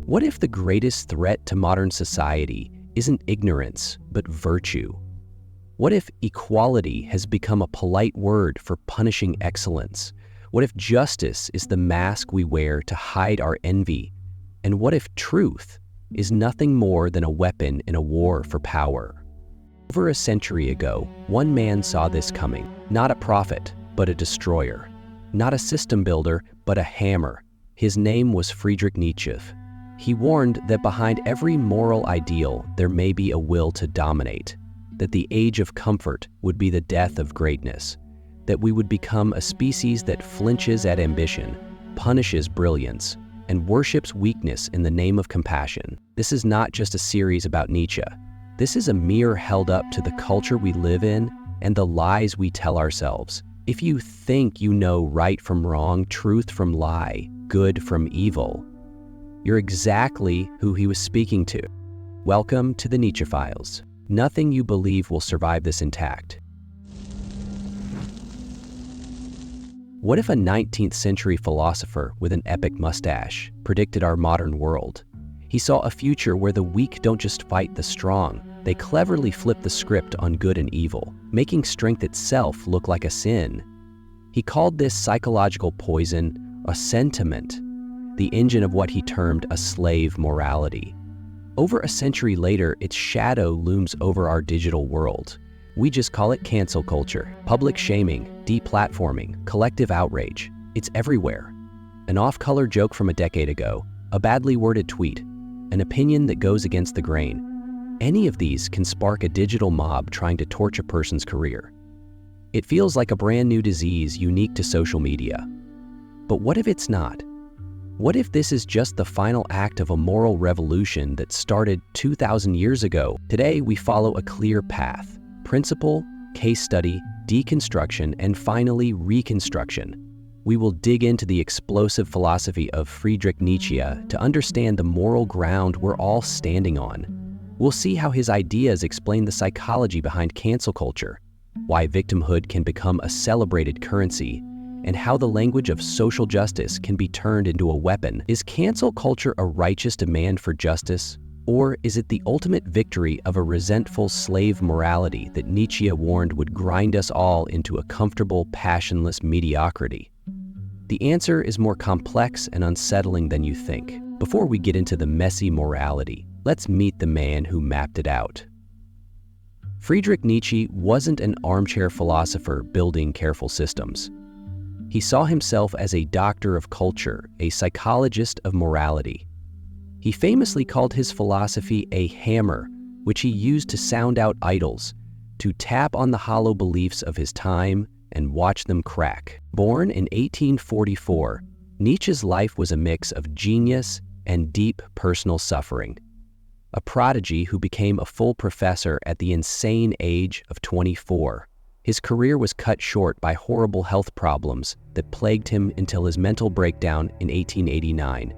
What if the greatest threat to modern society isn't ignorance, but virtue? What if equality has become a polite word for punishing excellence? What if justice is the mask we wear to hide our envy? And what if truth is nothing more than a weapon in a war for power? Over a century ago, one man saw this coming. Not a prophet, but a destroyer. Not a system builder, but a hammer. His name was Friedrich Nietzsche. He warned that behind every moral ideal there may be a will to dominate, that the age of comfort would be the death of greatness, that we would become a species that flinches at ambition, punishes brilliance, and worships weakness in the name of compassion. This is not just a series about Nietzsche. This is a mirror held up to the culture we live in and the lies we tell ourselves. If you think you know right from wrong, truth from lie, good from evil, you're exactly who he was speaking to. Welcome to the Nietzsche Files. Nothing you believe will survive this intact. What if a 19th century philosopher with an epic mustache predicted our modern world? He saw a future where the weak don't just fight the strong, they cleverly flip the script on good and evil, making strength itself look like a sin. He called this psychological poison Ressentiment, the engine of what he termed a slave morality. Over a century later, its shadow looms over our digital world. We just call it cancel culture, public shaming, deplatforming, collective outrage. It's everywhere. An off-color joke from a decade ago, a badly worded tweet, an opinion that goes against the grain. Any of these can spark a digital mob trying to torch a person's career. It feels like a brand new disease unique to social media. But what if it's not? What if this is just the final act of a moral revolution that started 2,000 years ago? Today, we follow a clear path: principle, case study, deconstruction, and finally, reconstruction. We will dig into the explosive philosophy of Friedrich Nietzsche to understand the moral ground we're all standing on. We'll see how his ideas explain the psychology behind cancel culture, why victimhood can become a celebrated currency, and how the language of social justice can be turned into a weapon. Is cancel culture a righteous demand for justice, or is it the ultimate victory of a resentful slave morality that Nietzsche warned would grind us all into a comfortable, passionless mediocrity? The answer is more complex and unsettling than you think. Before we get into the messy morality, let's meet the man who mapped it out. Friedrich Nietzsche wasn't an armchair philosopher building careful systems. He saw himself as a doctor of culture, a psychologist of morality. He famously called his philosophy a hammer, which he used to sound out idols, to tap on the hollow beliefs of his time and watch them crack. Born in 1844, Nietzsche's life was a mix of genius and deep personal suffering. A prodigy who became a full professor at the insane age of 24. His career was cut short by horrible health problems that plagued him until his mental breakdown in 1889.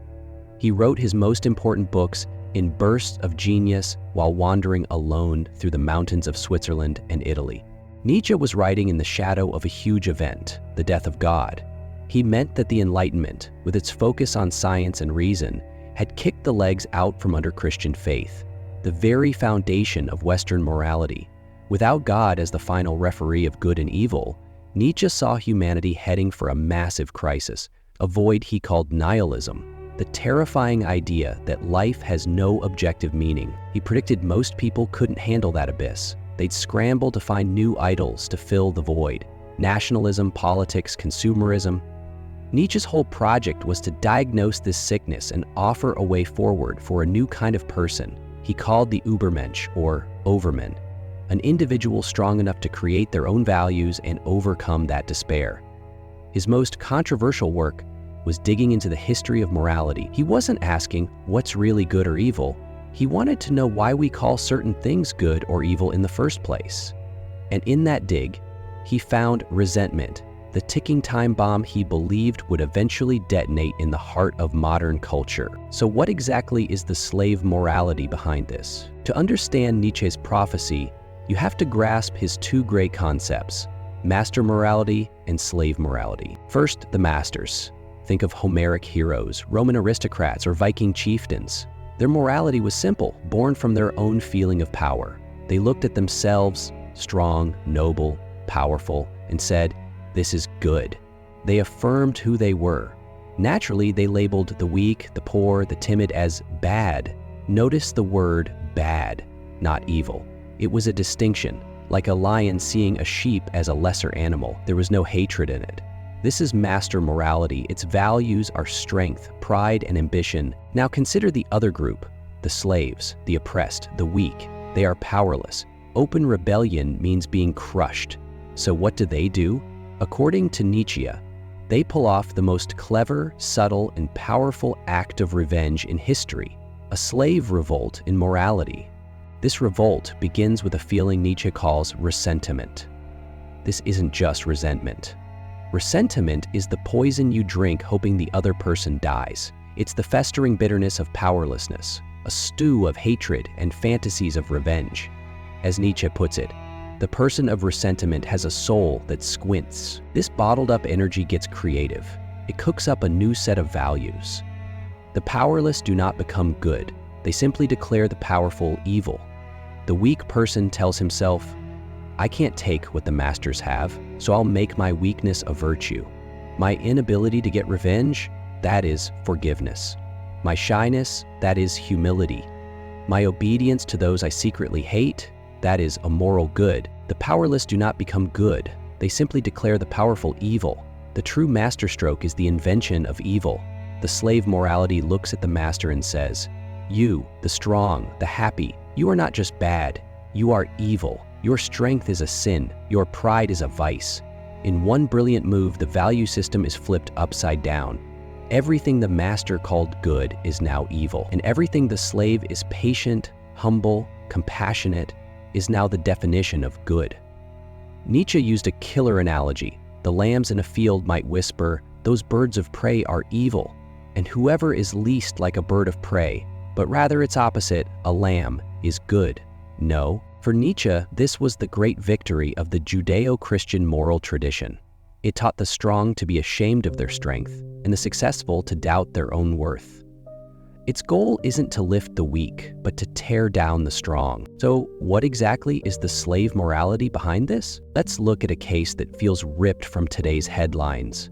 He wrote his most important books in bursts of genius while wandering alone through the mountains of Switzerland and Italy. Nietzsche was writing in the shadow of a huge event, the death of God. He meant that the Enlightenment, with its focus on science and reason, had kicked the legs out from under Christian faith, the very foundation of Western morality. Without God as the final referee of good and evil, Nietzsche saw humanity heading for a massive crisis, a void he called nihilism, the terrifying idea that life has no objective meaning. He predicted most people couldn't handle that abyss. They'd scramble to find new idols to fill the void: nationalism, politics, consumerism. Nietzsche's whole project was to diagnose this sickness and offer a way forward for a new kind of person he called the Übermensch, or Overman, an individual strong enough to create their own values and overcome that despair. His most controversial work was digging into the history of morality. He wasn't asking what's really good or evil. He wanted to know why we call certain things good or evil in the first place. And in that dig, he found resentment, the ticking time bomb he believed would eventually detonate in the heart of modern culture. So what exactly is the slave morality behind this? To understand Nietzsche's prophecy, you have to grasp his two great concepts: master morality and slave morality. First, the masters. Think of Homeric heroes, Roman aristocrats, or Viking chieftains. Their morality was simple, born from their own feeling of power. They looked at themselves, strong, noble, powerful, and said, "This is good." They affirmed who they were. Naturally, they labeled the weak, the poor, the timid as bad. Notice the word bad, not evil. It was a distinction, like a lion seeing a sheep as a lesser animal. There was no hatred in it. This is master morality. Its values are strength, pride, and ambition. Now consider the other group, the slaves, the oppressed, the weak. They are powerless. Open rebellion means being crushed. So what do? According to Nietzsche, they pull off the most clever, subtle, and powerful act of revenge in history, a slave revolt in morality. This revolt begins with a feeling Nietzsche calls ressentiment. This isn't just resentment. Ressentiment is the poison you drink hoping the other person dies. It's the festering bitterness of powerlessness, a stew of hatred and fantasies of revenge. As Nietzsche puts it, the person of ressentiment has a soul that squints. This bottled-up energy gets creative. It cooks up a new set of values. The powerless do not become good. They simply declare the powerful evil. The weak person tells himself, "I can't take what the masters have, so I'll make my weakness a virtue. My inability to get revenge, that is forgiveness. My shyness, that is humility. My obedience to those I secretly hate, that is a moral good." The powerless do not become good. They simply declare the powerful evil. The true masterstroke is the invention of evil. The slave morality looks at the master and says, "You, the strong, the happy, you are not just bad, you are evil. Your strength is a sin, your pride is a vice." In one brilliant move, the value system is flipped upside down. Everything the master called good is now evil, and everything the slave is patient, humble, compassionate, is now the definition of good. Nietzsche used a killer analogy. The lambs in a field might whisper, "Those birds of prey are evil," and whoever is least like a bird of prey, but rather its opposite, a lamb, is good. No, for Nietzsche, this was the great victory of the Judeo-Christian moral tradition. It taught the strong to be ashamed of their strength, and the successful to doubt their own worth. Its goal isn't to lift the weak, but to tear down the strong. So what exactly is the slave morality behind this? Let's look at a case that feels ripped from today's headlines.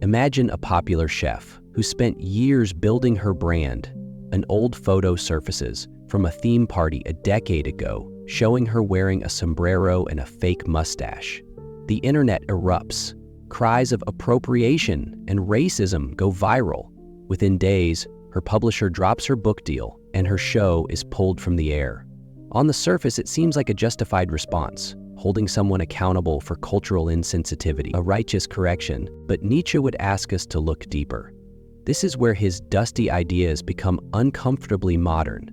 Imagine a popular chef who spent years building her brand. An old photo surfaces from a theme party a decade ago, showing her wearing a sombrero and a fake mustache. The internet erupts. Cries of appropriation and racism go viral. Within days, her publisher drops her book deal, and her show is pulled from the air. On the surface, it seems like a justified response, holding someone accountable for cultural insensitivity, a righteous correction, but Nietzsche would ask us to look deeper. This is where his dusty ideas become uncomfortably modern.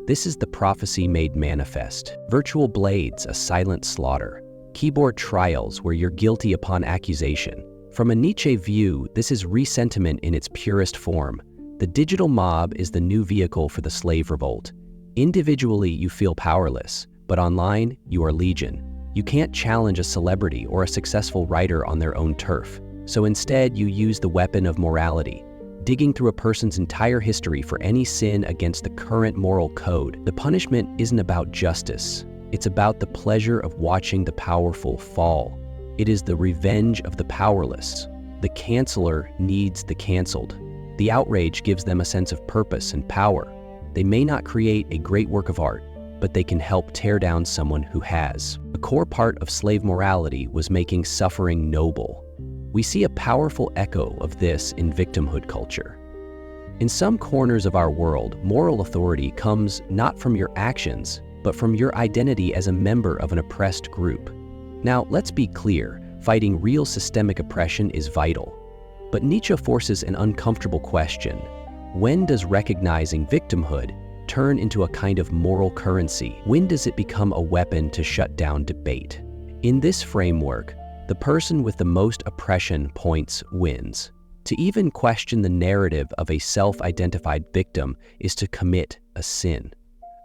This is the prophecy made manifest. Virtual blades, a silent slaughter. Keyboard trials where you're guilty upon accusation. From a Nietzsche view, this is ressentiment in its purest form. The digital mob is the new vehicle for the slave revolt. Individually, you feel powerless, but online, you are legion. You can't challenge a celebrity or a successful writer on their own turf. So instead, you use the weapon of morality, digging through a person's entire history for any sin against the current moral code. The punishment isn't about justice. It's about the pleasure of watching the powerful fall. It is the revenge of the powerless. The canceller needs the canceled. The outrage gives them a sense of purpose and power. They may not create a great work of art, but they can help tear down someone who has. A core part of slave morality was making suffering noble. We see a powerful echo of this in victimhood culture. In some corners of our world, moral authority comes not from your actions, but from your identity as a member of an oppressed group. Now, let's be clear, fighting real systemic oppression is vital. But Nietzsche forces an uncomfortable question. When does recognizing victimhood turn into a kind of moral currency? When does it become a weapon to shut down debate? In this framework, the person with the most oppression points wins. To even question the narrative of a self-identified victim is to commit a sin.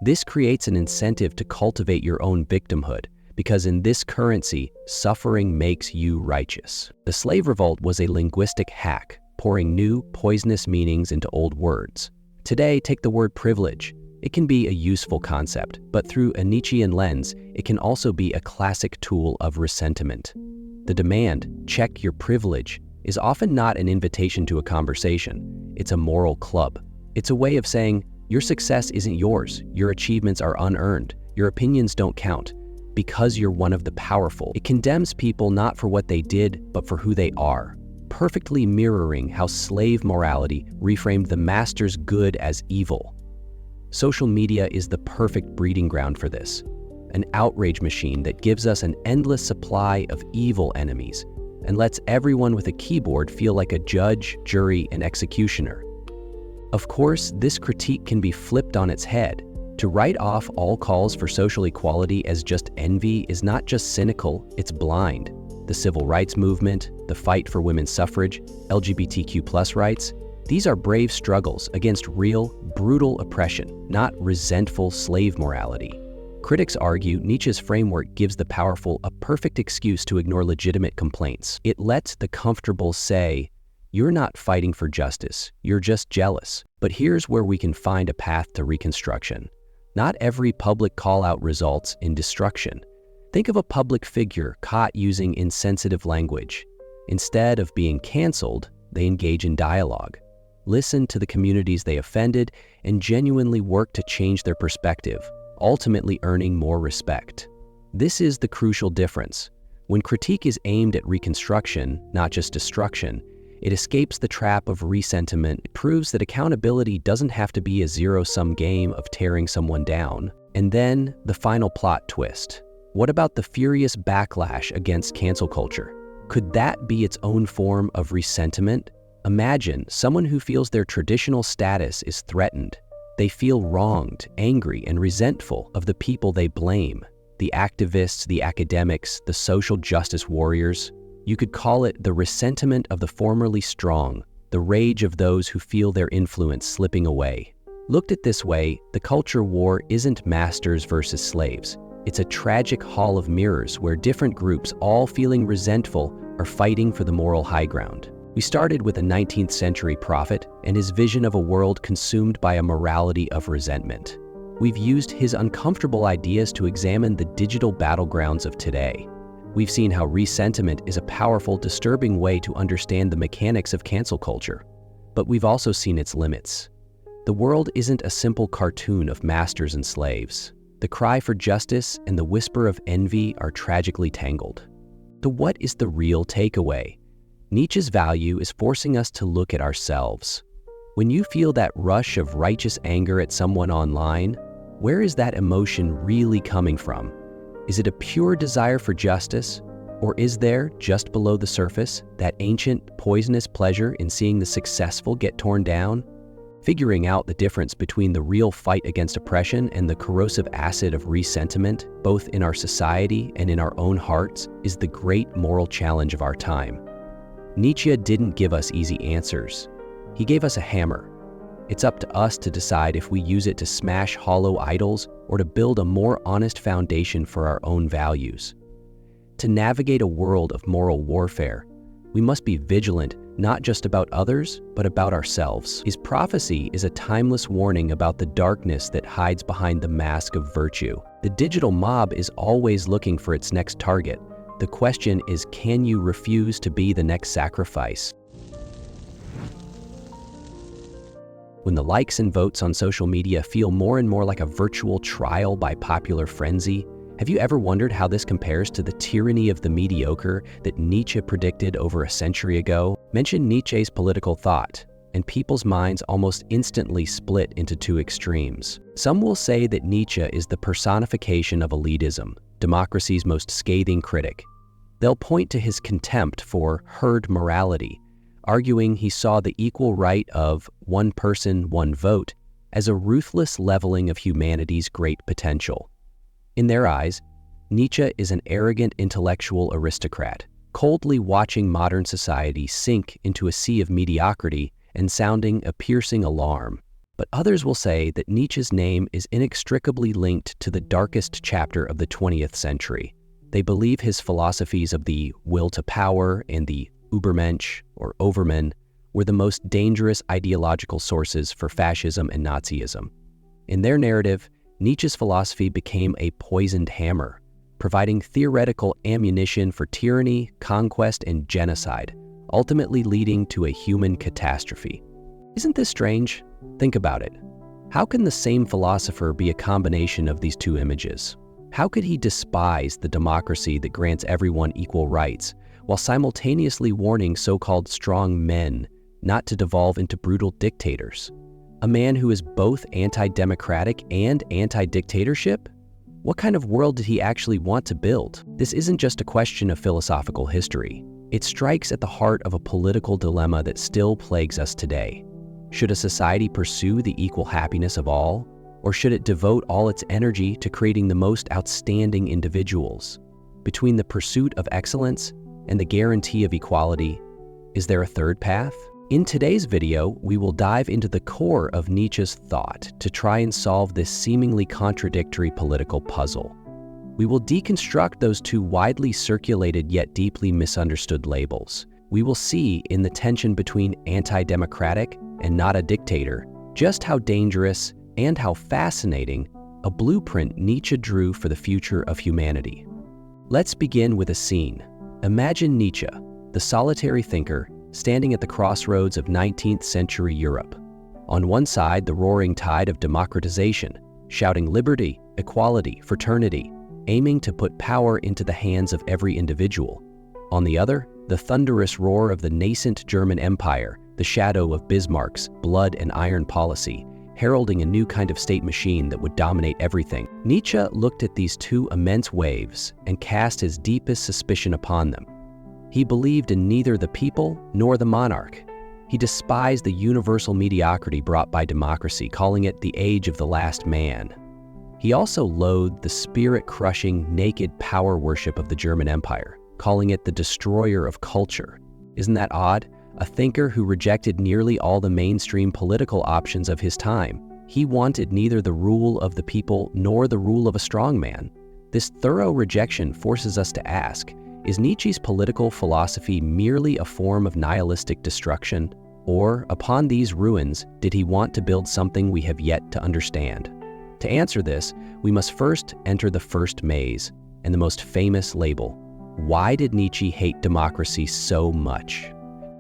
This creates an incentive to cultivate your own victimhood, because in this currency, suffering makes you righteous. The slave revolt was a linguistic hack. pouring new, poisonous meanings into old words. Today, take the word privilege. It can be a useful concept, but through a Nietzschean lens, it can also be a classic tool of ressentiment. The demand, check your privilege, is often not an invitation to a conversation. It's a moral club. It's a way of saying, your success isn't yours, your achievements are unearned, your opinions don't count, because you're one of the powerful. It condemns people not for what they did, but for who they are, perfectly mirroring how slave morality reframed the master's good as evil. Social media is the perfect breeding ground for this, an outrage machine that gives us an endless supply of evil enemies and lets everyone with a keyboard feel like a judge, jury, and executioner. Of course, this critique can be flipped on its head. To write off all calls for social equality as just envy is not just cynical, it's blind. The civil rights movement, the fight for women's suffrage, LGBTQ+ rights, these are brave struggles against real, brutal oppression, not resentful slave morality. Critics argue Nietzsche's framework gives the powerful a perfect excuse to ignore legitimate complaints. It lets the comfortable say, "You're not fighting for justice, you're just jealous." But here's where we can find a path to reconstruction. Not every public call-out results in destruction. Think of a public figure caught using insensitive language. Instead of being canceled, they engage in dialogue. Listen to the communities they offended and genuinely work to change their perspective, ultimately earning more respect. This is the crucial difference. When critique is aimed at reconstruction, not just destruction, it escapes the trap of ressentiment. It proves that accountability doesn't have to be a zero-sum game of tearing someone down. And then, the final plot twist. What about the furious backlash against cancel culture? Could that be its own form of ressentiment? Imagine someone who feels their traditional status is threatened. They feel wronged, angry, and resentful of the people they blame. The activists, the academics, the social justice warriors. You could call it the ressentiment of the formerly strong, the rage of those who feel their influence slipping away. Looked at this way, the culture war isn't masters versus slaves. It's a tragic hall of mirrors where different groups, all feeling resentful, are fighting for the moral high ground. We started with a 19th century prophet and his vision of a world consumed by a morality of resentment. We've used his uncomfortable ideas to examine the digital battlegrounds of today. We've seen how ressentiment is a powerful, disturbing way to understand the mechanics of cancel culture. But we've also seen its limits. The world isn't a simple cartoon of masters and slaves. The cry for justice and the whisper of envy are tragically tangled. So what is the real takeaway? Nietzsche's value is forcing us to look at ourselves. When you feel that rush of righteous anger at someone online, where is that emotion really coming from? Is it a pure desire for justice? Or is there, just below the surface, that ancient, poisonous pleasure in seeing the successful get torn down? Figuring out the difference between the real fight against oppression and the corrosive acid of ressentiment, both in our society and in our own hearts, is the great moral challenge of our time. Nietzsche didn't give us easy answers. He gave us a hammer. It's up to us to decide if we use it to smash hollow idols or to build a more honest foundation for our own values. To navigate a world of moral warfare, we must be vigilant not just about others, but about ourselves. His prophecy is a timeless warning about the darkness that hides behind the mask of virtue. The digital mob is always looking for its next target. The question is, can you refuse to be the next sacrifice? When the likes and votes on social media feel more and more like a virtual trial by popular frenzy, have you ever wondered how this compares to the tyranny of the mediocre that Nietzsche predicted over a century ago? Mention Nietzsche's political thought, and people's minds almost instantly split into two extremes. Some will say that Nietzsche is the personification of elitism, democracy's most scathing critic. They'll point to his contempt for herd morality, arguing he saw the equal right of one person, one vote as a ruthless leveling of humanity's great potential. In their eyes, Nietzsche is an arrogant intellectual aristocrat, coldly watching modern society sink into a sea of mediocrity and sounding a piercing alarm. But others will say that Nietzsche's name is inextricably linked to the darkest chapter of the 20th century. They believe his philosophies of the will to power and the Übermensch, or Overman, were the most dangerous ideological sources for fascism and Nazism. In their narrative, Nietzsche's philosophy became a poisoned hammer, providing theoretical ammunition for tyranny, conquest, and genocide, ultimately leading to a human catastrophe. Isn't this strange? Think about it. How can the same philosopher be a combination of these two images? How could he despise the democracy that grants everyone equal rights, while simultaneously warning so-called strong men not to devolve into brutal dictators? A man who is both anti-democratic and anti-dictatorship? What kind of world did he actually want to build? This isn't just a question of philosophical history. It strikes at the heart of a political dilemma that still plagues us today. Should a society pursue the equal happiness of all, or should it devote all its energy to creating the most outstanding individuals? Between the pursuit of excellence and the guarantee of equality, is there a third path? In today's video, we will dive into the core of Nietzsche's thought to try and solve this seemingly contradictory political puzzle. We will deconstruct those two widely circulated yet deeply misunderstood labels. We will see in the tension between anti-democratic and not a dictator just how dangerous and how fascinating a blueprint Nietzsche drew for the future of humanity. Let's begin with a scene. Imagine Nietzsche, the solitary thinker, standing at the crossroads of 19th century Europe. On one side, the roaring tide of democratization, shouting liberty, equality, fraternity, aiming to put power into the hands of every individual. On the other, the thunderous roar of the nascent German Empire, the shadow of Bismarck's blood and iron policy, heralding a new kind of state machine that would dominate everything. Nietzsche looked at these two immense waves and cast his deepest suspicion upon them. He believed in neither the people nor the monarch. He despised the universal mediocrity brought by democracy, calling it the age of the last man. He also loathed the spirit-crushing, naked power worship of the German Empire, calling it the destroyer of culture. Isn't that odd? A thinker who rejected nearly all the mainstream political options of his time. He wanted neither the rule of the people nor the rule of a strongman. This thorough rejection forces us to ask, is Nietzsche's political philosophy merely a form of nihilistic destruction? Or, upon these ruins, did he want to build something we have yet to understand? To answer this, we must first enter the first maze and the most famous label. Why did Nietzsche hate democracy so much?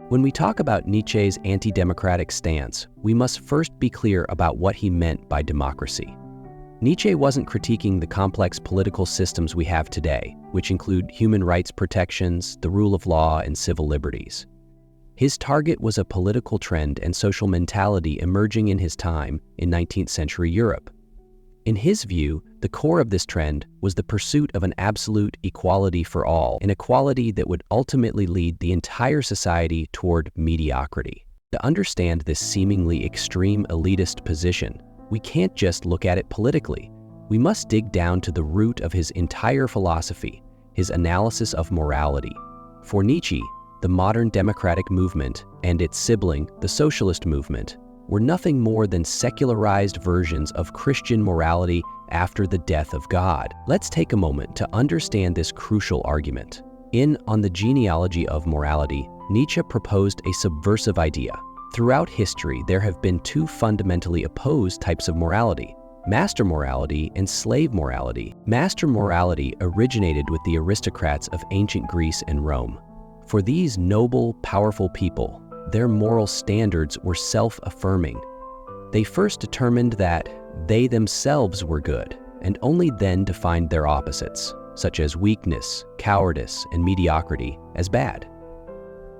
When we talk about Nietzsche's anti-democratic stance, we must first be clear about what he meant by democracy. Nietzsche wasn't critiquing the complex political systems we have today, which include human rights protections, the rule of law, and civil liberties. His target was a political trend and social mentality emerging in his time in 19th century Europe. In his view, the core of this trend was the pursuit of an absolute equality for all, an equality that would ultimately lead the entire society toward mediocrity. To understand this seemingly extreme elitist position, we can't just look at it politically. We must dig down to the root of his entire philosophy, his analysis of morality. For Nietzsche, the modern democratic movement and its sibling, the socialist movement, were nothing more than secularized versions of Christian morality after the death of God. Let's take a moment to understand this crucial argument. On the genealogy of morality, Nietzsche proposed a subversive idea. Throughout history, there have been two fundamentally opposed types of morality: master morality and slave morality. Master morality originated with the aristocrats of ancient Greece and Rome. For these noble, powerful people, their moral standards were self-affirming. They first determined that they themselves were good, and only then defined their opposites, such as weakness, cowardice, and mediocrity, as bad.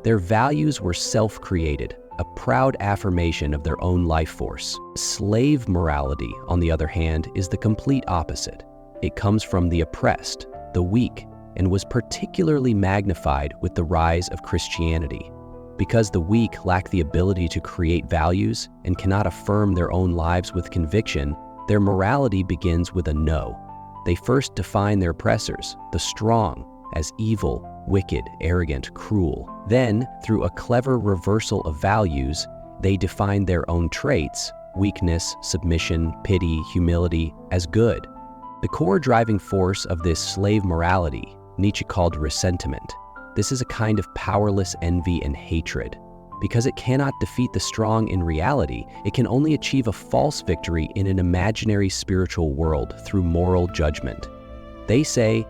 Their values were self-created, a proud affirmation of their own life force. Slave morality, on the other hand, is the complete opposite. It comes from the oppressed, the weak, and was particularly magnified with the rise of Christianity. Because the weak lack the ability to create values and cannot affirm their own lives with conviction, their morality begins with a no. They first define their oppressors, the strong, as evil, wicked, arrogant, cruel. Then, through a clever reversal of values, they define their own traits, weakness, submission, pity, humility, as good. The core driving force of this slave morality, Nietzsche called ressentiment. This is a kind of powerless envy and hatred. Because it cannot defeat the strong in reality, it can only achieve a false victory in an imaginary spiritual world through moral judgment. They say,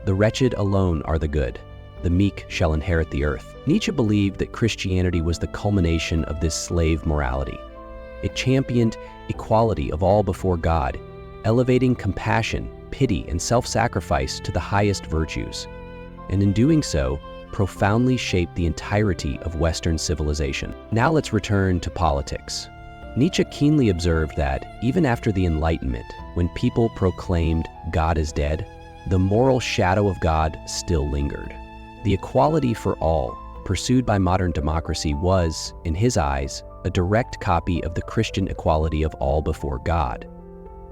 "The wretched alone are the good. The meek shall inherit the earth." Nietzsche believed that Christianity was the culmination of this slave morality. It championed equality of all before God, elevating compassion, pity, and self-sacrifice to the highest virtues, and in doing so, profoundly shaped the entirety of Western civilization. Now let's return to politics. Nietzsche keenly observed that, even after the Enlightenment, when people proclaimed God is dead, the moral shadow of God still lingered. The equality for all, pursued by modern democracy, was, in his eyes, a direct copy of the Christian equality of all before God.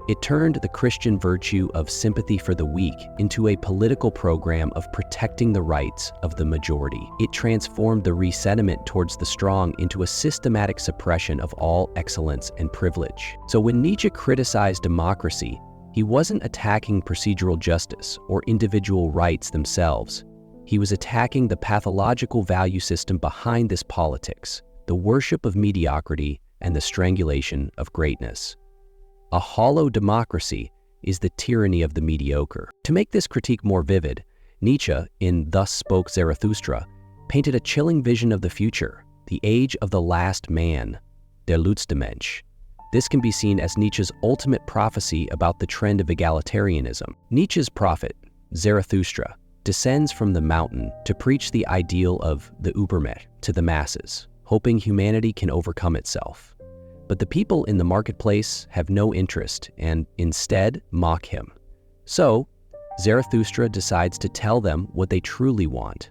It turned the Christian virtue of sympathy for the weak into a political program of protecting the rights of the majority. It transformed the ressentiment towards the strong into a systematic suppression of all excellence and privilege. So when Nietzsche criticized democracy, he wasn't attacking procedural justice or individual rights themselves. He was attacking the pathological value system behind this politics, the worship of mediocrity and the strangulation of greatness. A hollow democracy is the tyranny of the mediocre. To make this critique more vivid, Nietzsche, in Thus Spoke Zarathustra, painted a chilling vision of the future, the age of the last man, der letzte Mensch. This can be seen as Nietzsche's ultimate prophecy about the trend of egalitarianism. Nietzsche's prophet, Zarathustra, descends from the mountain to preach the ideal of the Übermensch to the masses, hoping humanity can overcome itself. But the people in the marketplace have no interest and instead mock him. So, Zarathustra decides to tell them what they truly want.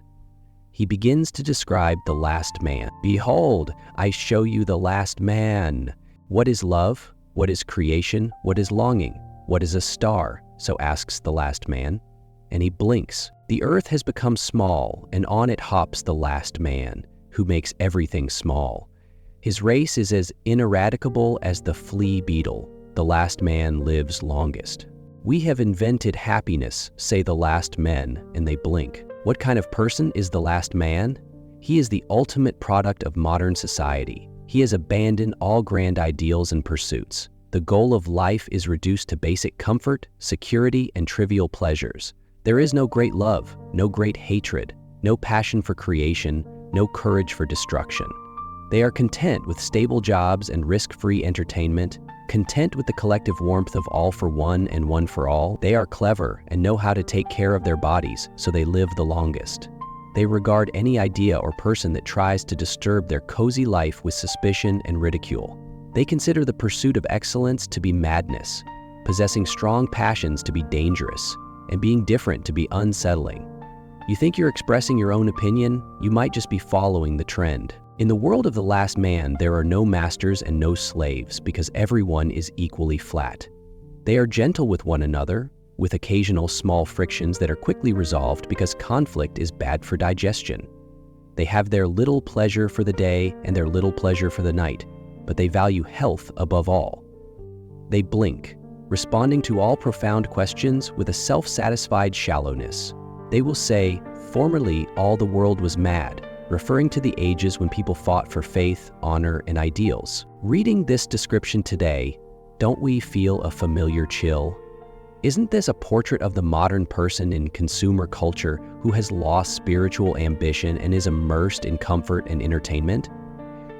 He begins to describe the last man. "Behold, I show you the last man. What is love? What is creation? What is longing? What is a star?" so asks the last man. And he blinks. The earth has become small, and on it hops the last man, who makes everything small. His race is as ineradicable as the flea beetle. The last man lives longest. "We have invented happiness," say the last men, and they blink. What kind of person is the last man? He is the ultimate product of modern society. He has abandoned all grand ideals and pursuits. The goal of life is reduced to basic comfort, security, and trivial pleasures. There is no great love, no great hatred, no passion for creation, no courage for destruction. They are content with stable jobs and risk-free entertainment, content with the collective warmth of all for one and one for all. They are clever and know how to take care of their bodies, so they live the longest. They regard any idea or person that tries to disturb their cozy life with suspicion and ridicule. They consider the pursuit of excellence to be madness, possessing strong passions to be dangerous, and being different to be unsettling. You think you're expressing your own opinion? You might just be following the trend. In the world of the last man, there are no masters and no slaves because everyone is equally flat. They are gentle with one another, with occasional small frictions that are quickly resolved because conflict is bad for digestion. They have their little pleasure for the day and their little pleasure for the night, but they value health above all. They blink, responding to all profound questions with a self-satisfied shallowness. They will say, "Formerly all the world was mad," referring to the ages when people fought for faith, honor, and ideals. Reading this description today, don't we feel a familiar chill? Isn't this a portrait of the modern person in consumer culture who has lost spiritual ambition and is immersed in comfort and entertainment?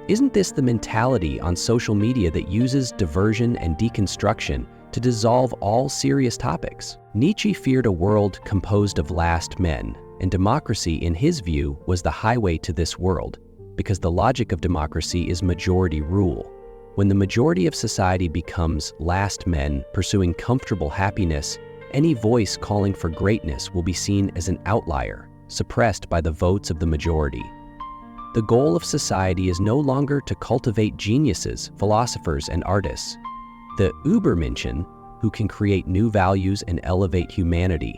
Isn't this the mentality on social media that uses diversion and deconstruction to dissolve all serious topics? Nietzsche feared a world composed of last men, and democracy, in his view, was the highway to this world, because the logic of democracy is majority rule. When the majority of society becomes last men pursuing comfortable happiness, any voice calling for greatness will be seen as an outlier, suppressed by the votes of the majority. The goal of society is no longer to cultivate geniuses, philosophers, and artists. The Übermenschen, who can create new values and elevate humanity,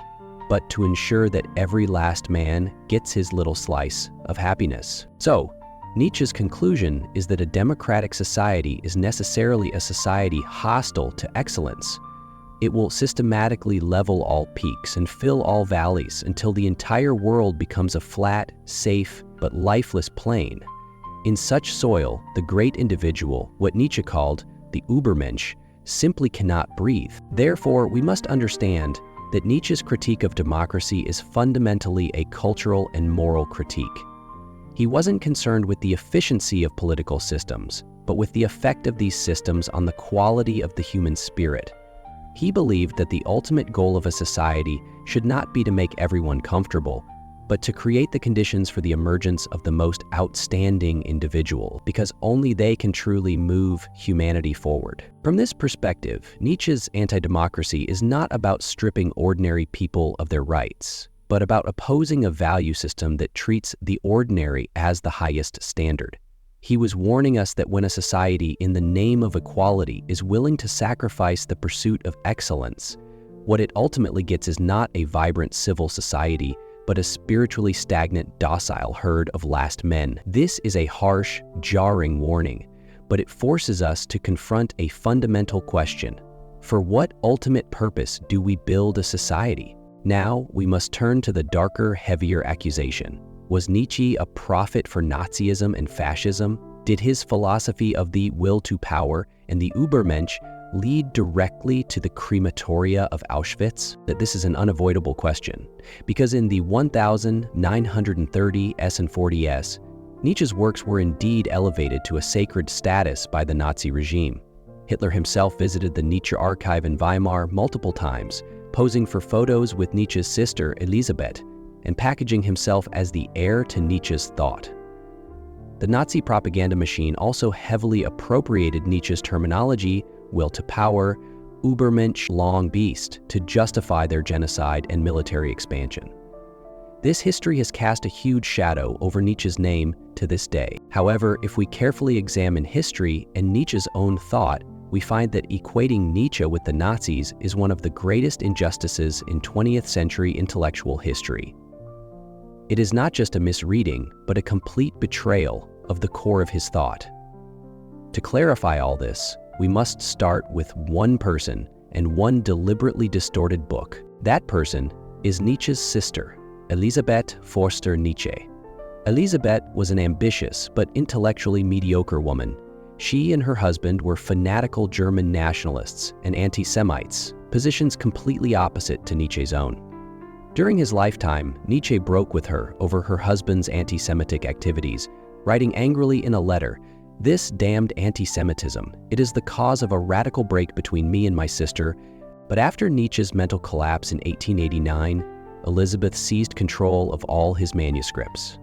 but to ensure that every last man gets his little slice of happiness. So, Nietzsche's conclusion is that a democratic society is necessarily a society hostile to excellence. It will systematically level all peaks and fill all valleys until the entire world becomes a flat, safe, but lifeless plain. In such soil, the great individual, what Nietzsche called the Übermensch, simply cannot breathe. Therefore, we must understand that Nietzsche's critique of democracy is fundamentally a cultural and moral critique. He wasn't concerned with the efficiency of political systems, but with the effect of these systems on the quality of the human spirit. He believed that the ultimate goal of a society should not be to make everyone comfortable, but to create the conditions for the emergence of the most outstanding individual, because only they can truly move humanity forward. From this perspective, Nietzsche's anti-democracy is not about stripping ordinary people of their rights, but about opposing a value system that treats the ordinary as the highest standard. He was warning us that when a society, in the name of equality, is willing to sacrifice the pursuit of excellence, what it ultimately gets is not a vibrant civil society, but a spiritually stagnant, docile herd of last men. This is a harsh, jarring warning, but it forces us to confront a fundamental question. For what ultimate purpose do we build a society? Now, we must turn to the darker, heavier accusation. Was Nietzsche a prophet for Nazism and fascism? Did his philosophy of the will to power and the Übermensch lead directly to the crematoria of Auschwitz? That this is an unavoidable question, because in the 1930 S and 40s, Nietzsche's works were indeed elevated to a sacred status by the Nazi regime. Hitler himself visited the Nietzsche archive in Weimar multiple times, posing for photos with Nietzsche's sister Elisabeth, and packaging himself as the heir to Nietzsche's thought. The Nazi propaganda machine also heavily appropriated Nietzsche's terminology, will to power, Übermensch, long beast, to justify their genocide and military expansion. This history has cast a huge shadow over Nietzsche's name to this day. However, if we carefully examine history and Nietzsche's own thought, we find that equating Nietzsche with the Nazis is one of the greatest injustices in 20th century intellectual history. It is not just a misreading, but a complete betrayal of the core of his thought. To clarify all this, we must start with one person and one deliberately distorted book. That person is Nietzsche's sister, Elisabeth Förster Nietzsche. Elisabeth was an ambitious but intellectually mediocre woman. She and her husband were fanatical German nationalists and anti-Semites, positions completely opposite to Nietzsche's own. During his lifetime, Nietzsche broke with her over her husband's anti-Semitic activities, writing angrily in a letter, "This damned anti-Semitism, it is the cause of a radical break between me and my sister." But after Nietzsche's mental collapse in 1889, Elisabeth seized control of all his manuscripts.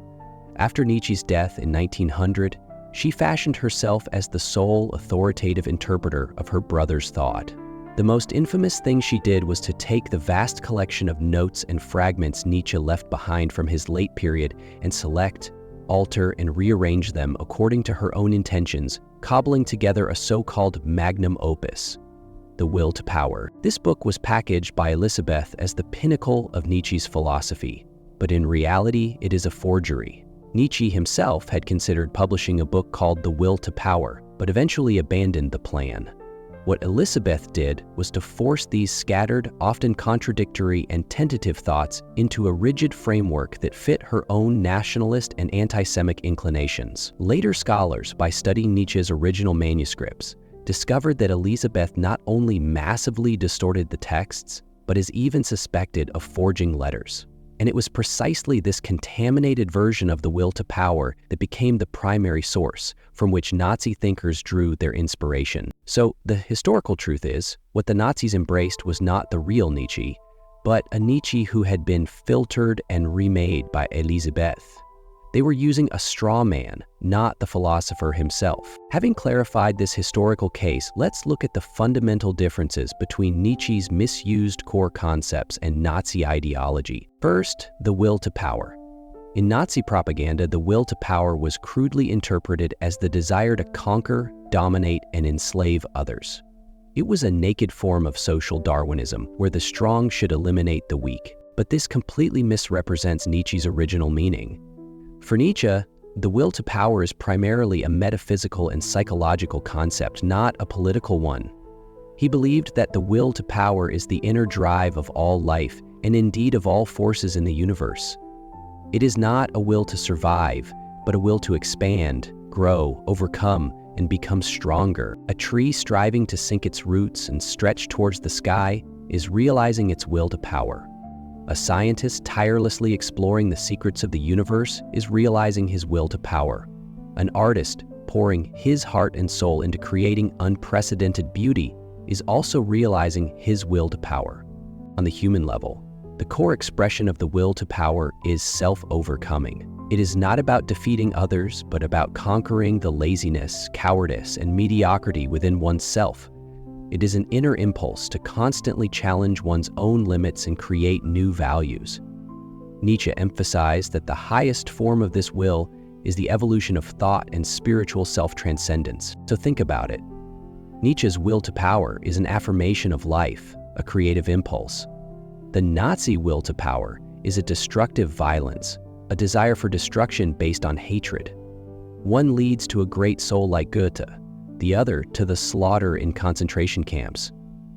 After Nietzsche's death in 1900, she fashioned herself as the sole authoritative interpreter of her brother's thought. The most infamous thing she did was to take the vast collection of notes and fragments Nietzsche left behind from his late period and select, alter, and rearrange them according to her own intentions, cobbling together a so-called magnum opus, The Will to Power. This book was packaged by Elisabeth as the pinnacle of Nietzsche's philosophy, but in reality, it is a forgery. Nietzsche himself had considered publishing a book called The Will to Power, but eventually abandoned the plan. What Elisabeth did was to force these scattered, often contradictory and tentative thoughts into a rigid framework that fit her own nationalist and anti-Semitic inclinations. Later scholars, by studying Nietzsche's original manuscripts, discovered that Elisabeth not only massively distorted the texts, but is even suspected of forging letters. And it was precisely this contaminated version of The Will to Power that became the primary source from which Nazi thinkers drew their inspiration. So the historical truth is, what the Nazis embraced was not the real Nietzsche, but a Nietzsche who had been filtered and remade by Elisabeth. They were using a straw man, not the philosopher himself. Having clarified this historical case, let's look at the fundamental differences between Nietzsche's misused core concepts and Nazi ideology. First, the will to power. In Nazi propaganda, the will to power was crudely interpreted as the desire to conquer, dominate, and enslave others. It was a naked form of social Darwinism, where the strong should eliminate the weak. But this completely misrepresents Nietzsche's original meaning. For Nietzsche, the will to power is primarily a metaphysical and psychological concept, not a political one. He believed that the will to power is the inner drive of all life, and indeed of all forces in the universe. It is not a will to survive, but a will to expand, grow, overcome, and become stronger. A tree striving to sink its roots and stretch towards the sky is realizing its will to power. A scientist tirelessly exploring the secrets of the universe is realizing his will to power. An artist pouring his heart and soul into creating unprecedented beauty is also realizing his will to power. On the human level, the core expression of the will to power is self-overcoming. It is not about defeating others, but about conquering the laziness, cowardice, and mediocrity within oneself. It is an inner impulse to constantly challenge one's own limits and create new values. Nietzsche emphasized that the highest form of this will is the evolution of thought and spiritual self-transcendence. So think about it. Nietzsche's will to power is an affirmation of life, a creative impulse. The Nazi will to power is a destructive violence, a desire for destruction based on hatred. One leads to a great soul like Goethe, the other to the slaughter in concentration camps.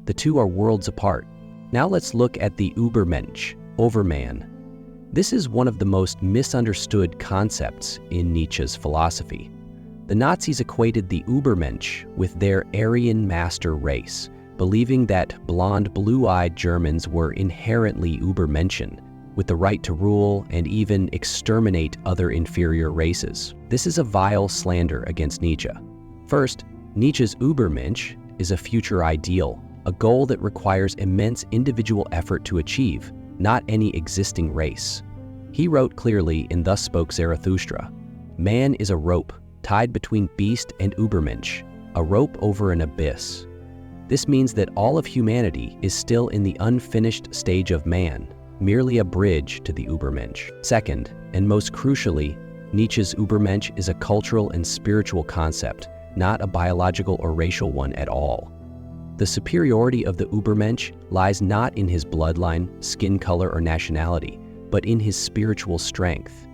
The two are worlds apart. Now let's look at the Übermensch, Overman. This is one of the most misunderstood concepts in Nietzsche's philosophy. The Nazis equated the Übermensch with their Aryan master race, believing that blonde, blue-eyed Germans were inherently Übermenschen, with the right to rule and even exterminate other inferior races. This is a vile slander against Nietzsche. First, Nietzsche's Übermensch is a future ideal, a goal that requires immense individual effort to achieve, not any existing race. He wrote clearly in Thus Spoke Zarathustra, "Man is a rope tied between beast and Übermensch, a rope over an abyss." This means that all of humanity is still in the unfinished stage of man, merely a bridge to the Übermensch. Second, and most crucially, Nietzsche's Übermensch is a cultural and spiritual concept, not a biological or racial one at all. The superiority of the Übermensch lies not in his bloodline, skin color, or nationality, but in his spiritual strength.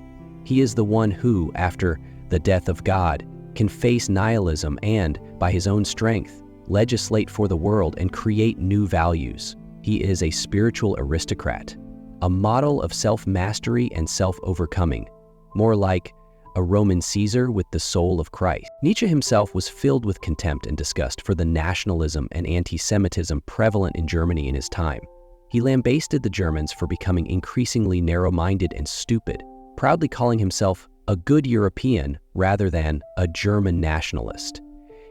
He is the one who, after the death of God, can face nihilism and, by his own strength, legislate for the world and create new values. He is a spiritual aristocrat, a model of self-mastery and self-overcoming, more like a Roman Caesar with the soul of Christ. Nietzsche himself was filled with contempt and disgust for the nationalism and anti-Semitism prevalent in Germany in his time. He lambasted the Germans for becoming increasingly narrow-minded and stupid, proudly calling himself a good European rather than a German nationalist.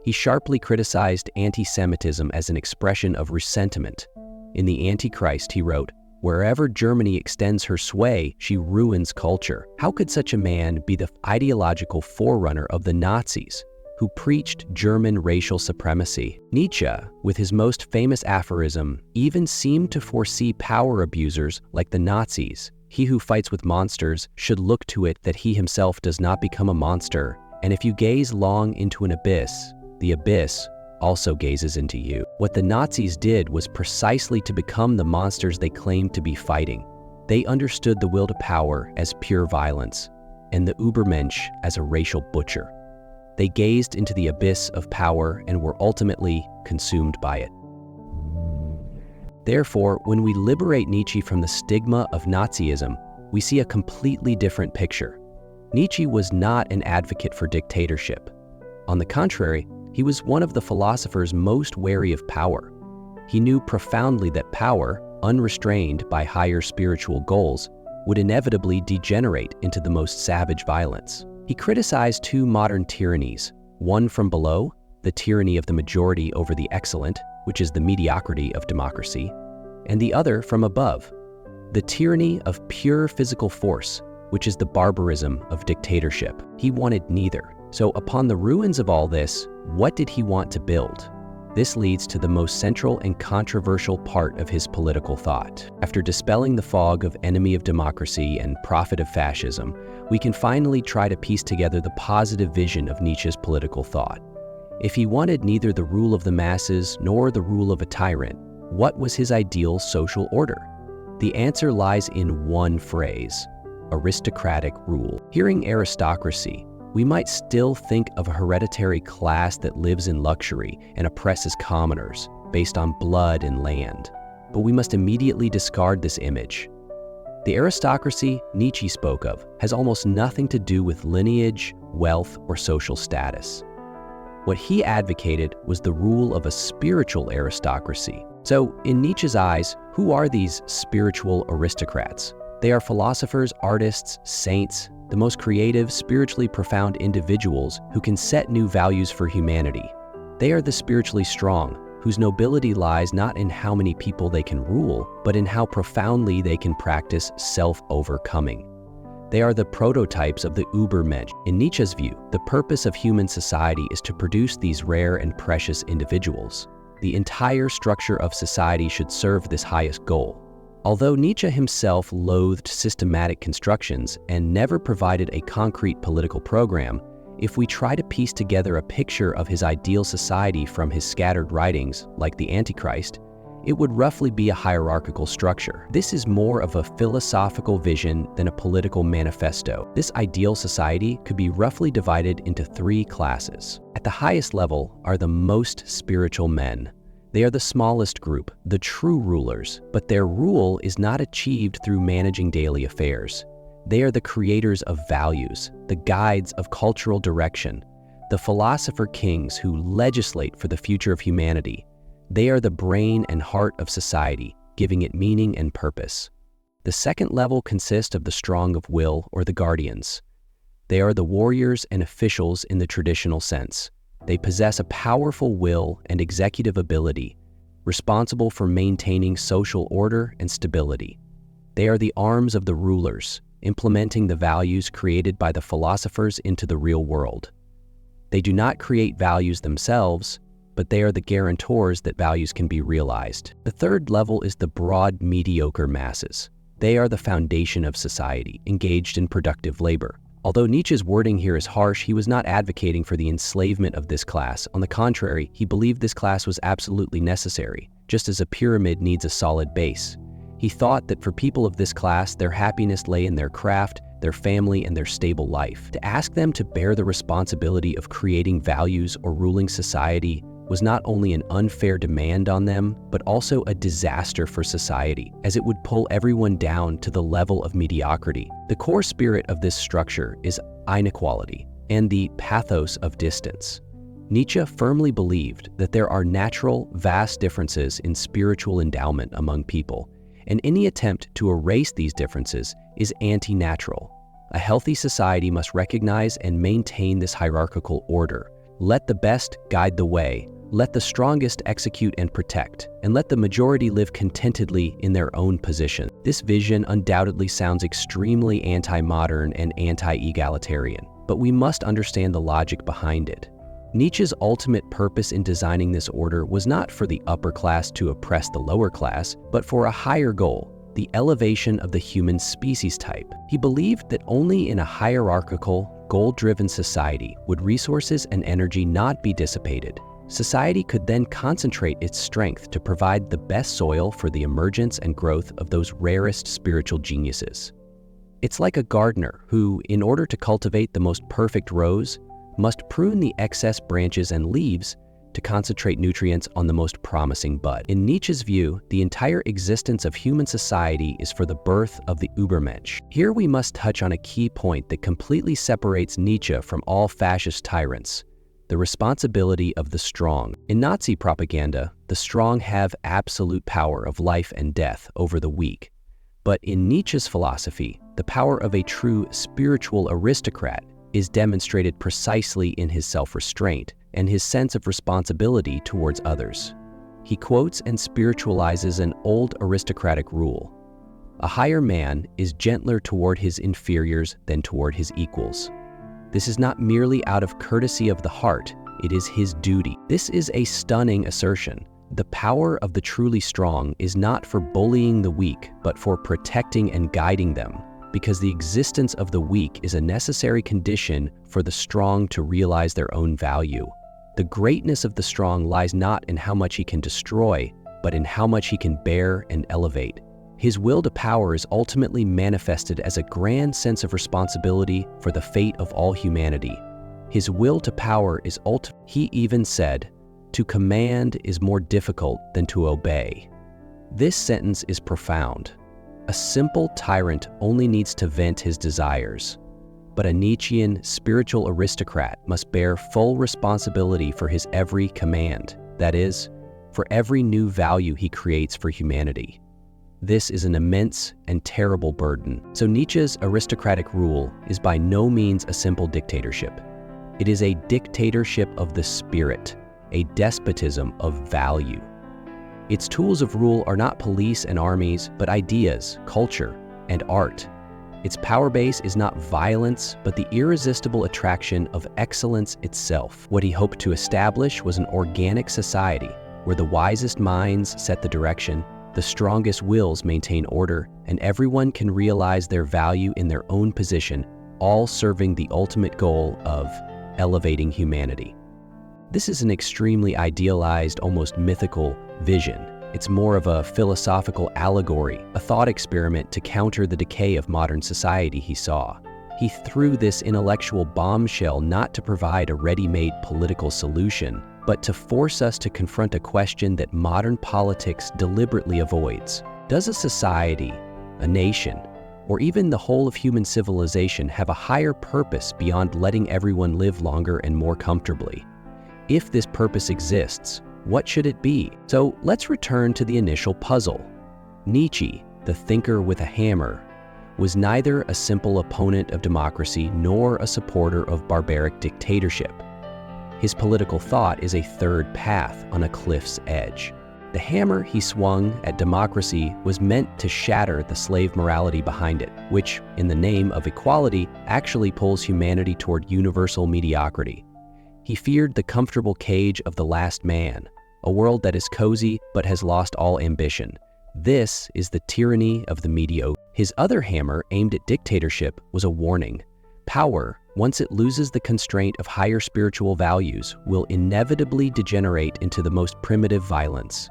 He sharply criticized anti-Semitism as an expression of ressentiment. In The Antichrist, he wrote, "Wherever Germany extends her sway, she ruins culture." How could such a man be the ideological forerunner of the Nazis, who preached German racial supremacy? Nietzsche, with his most famous aphorism, even seemed to foresee power abusers like the Nazis. He who fights with monsters should look to it that he himself does not become a monster, and if you gaze long into an abyss, the abyss also gazes into you. What the Nazis did was precisely to become the monsters they claimed to be fighting. They understood the will to power as pure violence, and the Übermensch as a racial butcher. They gazed into the abyss of power and were ultimately consumed by it. Therefore, when we liberate Nietzsche from the stigma of Nazism, we see a completely different picture. Nietzsche was not an advocate for dictatorship. On the contrary, he was one of the philosophers most wary of power. He knew profoundly that power, unrestrained by higher spiritual goals, would inevitably degenerate into the most savage violence. He criticized two modern tyrannies, one from below, the tyranny of the majority over the excellent, which is the mediocrity of democracy, and the other from above, the tyranny of pure physical force, which is the barbarism of dictatorship. He wanted neither. So upon the ruins of all this, what did he want to build? This leads to the most central and controversial part of his political thought. After dispelling the fog of enemy of democracy and prophet of fascism, we can finally try to piece together the positive vision of Nietzsche's political thought. If he wanted neither the rule of the masses nor the rule of a tyrant, what was his ideal social order? The answer lies in one phrase: aristocratic rule. Hearing aristocracy, we might still think of a hereditary class that lives in luxury and oppresses commoners based on blood and land. But we must immediately discard this image. The aristocracy Nietzsche spoke of has almost nothing to do with lineage, wealth, or social status. What he advocated was the rule of a spiritual aristocracy. So, in Nietzsche's eyes, who are these spiritual aristocrats? They are philosophers, artists, saints, the most creative, spiritually profound individuals who can set new values for humanity. They are the spiritually strong, whose nobility lies not in how many people they can rule, but in how profoundly they can practice self-overcoming. They are the prototypes of the Übermensch. In Nietzsche's view, the purpose of human society is to produce these rare and precious individuals. The entire structure of society should serve this highest goal. Although Nietzsche himself loathed systematic constructions and never provided a concrete political program, if we try to piece together a picture of his ideal society from his scattered writings, like the Antichrist, it would roughly be a hierarchical structure. This is more of a philosophical vision than a political manifesto. This ideal society could be roughly divided into 3 classes. At the highest level are the most spiritual men. They are the smallest group, the true rulers, but their rule is not achieved through managing daily affairs. They are the creators of values, the guides of cultural direction, the philosopher kings who legislate for the future of humanity. They are the brain and heart of society, giving it meaning and purpose. The second level consists of the strong of will, or the guardians. They are the warriors and officials in the traditional sense. They possess a powerful will and executive ability, responsible for maintaining social order and stability. They are the arms of the rulers, implementing the values created by the philosophers into the real world. They do not create values themselves, but they are the guarantors that values can be realized. The third level is the broad, mediocre masses. They are the foundation of society, engaged in productive labor. Although Nietzsche's wording here is harsh, he was not advocating for the enslavement of this class. On the contrary, he believed this class was absolutely necessary, just as a pyramid needs a solid base. He thought that for people of this class, their happiness lay in their craft, their family, and their stable life. To ask them to bear the responsibility of creating values or ruling society was not only an unfair demand on them, but also a disaster for society, as it would pull everyone down to the level of mediocrity. The core spirit of this structure is inequality and the pathos of distance. Nietzsche firmly believed that there are natural, vast differences in spiritual endowment among people, and any attempt to erase these differences is anti-natural. A healthy society must recognize and maintain this hierarchical order. Let the best guide the way, let the strongest execute and protect, and let the majority live contentedly in their own position. This vision undoubtedly sounds extremely anti-modern and anti-egalitarian, but we must understand the logic behind it. Nietzsche's ultimate purpose in designing this order was not for the upper class to oppress the lower class, but for a higher goal, the elevation of the human species type. He believed that only in a hierarchical, goal-driven society would resources and energy not be dissipated. Society could then concentrate its strength to provide the best soil for the emergence and growth of those rarest spiritual geniuses. It's like a gardener who, in order to cultivate the most perfect rose, must prune the excess branches and leaves to concentrate nutrients on the most promising bud. In Nietzsche's view, the entire existence of human society is for the birth of the Übermensch. Here we must touch on a key point that completely separates Nietzsche from all fascist tyrants: the responsibility of the strong. In Nazi propaganda, the strong have absolute power of life and death over the weak. But in Nietzsche's philosophy, the power of a true spiritual aristocrat is demonstrated precisely in his self-restraint and his sense of responsibility towards others. He quotes and spiritualizes an old aristocratic rule: a higher man is gentler toward his inferiors than toward his equals. This is not merely out of courtesy of the heart, it is his duty. This is a stunning assertion. The power of the truly strong is not for bullying the weak, but for protecting and guiding them, because the existence of the weak is a necessary condition for the strong to realize their own value. The greatness of the strong lies not in how much he can destroy, but in how much he can bear and elevate. His will to power is ultimately manifested as a grand sense of responsibility for the fate of all humanity. His will to power is he even said, "To command is more difficult than to obey." This sentence is profound. A simple tyrant only needs to vent his desires, but a Nietzschean spiritual aristocrat must bear full responsibility for his every command, that is, for every new value he creates for humanity. This is an immense and terrible burden. So Nietzsche's aristocratic rule is by no means a simple dictatorship. It is a dictatorship of the spirit, a despotism of value. Its tools of rule are not police and armies, but ideas, culture, and art. Its power base is not violence, but the irresistible attraction of excellence itself. What he hoped to establish was an organic society where the wisest minds set the direction, the strongest wills maintain order, and everyone can realize their value in their own position, all serving the ultimate goal of elevating humanity. This is an extremely idealized, almost mythical vision. It's more of a philosophical allegory, a thought experiment to counter the decay of modern society he saw. He threw this intellectual bombshell not to provide a ready-made political solution, but to force us to confront a question that modern politics deliberately avoids. Does a society, a nation, or even the whole of human civilization have a higher purpose beyond letting everyone live longer and more comfortably? If this purpose exists, what should it be? So let's return to the initial puzzle. Nietzsche, the thinker with a hammer, was neither a simple opponent of democracy nor a supporter of barbaric dictatorship. His political thought is a third path on a cliff's edge. The hammer he swung at democracy was meant to shatter the slave morality behind it, which, in the name of equality, actually pulls humanity toward universal mediocrity. He feared the comfortable cage of the last man, a world that is cozy but has lost all ambition. This is the tyranny of the mediocre. His other hammer, aimed at dictatorship, was a warning. Power, once it loses the constraint of higher spiritual values, will inevitably degenerate into the most primitive violence.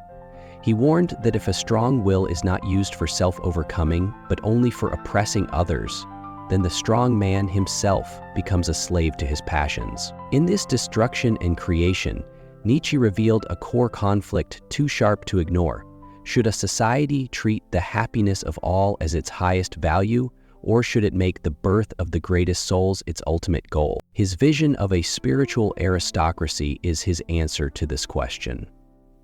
He warned that if a strong will is not used for self-overcoming, but only for oppressing others, then the strong man himself becomes a slave to his passions. In this destruction and creation, Nietzsche revealed a core conflict too sharp to ignore. Should a society treat the happiness of all as its highest value, or should it make the birth of the greatest souls its ultimate goal? His vision of a spiritual aristocracy is his answer to this question.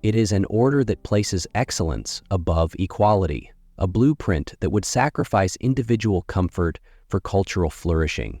It is an order that places excellence above equality, a blueprint that would sacrifice individual comfort for cultural flourishing.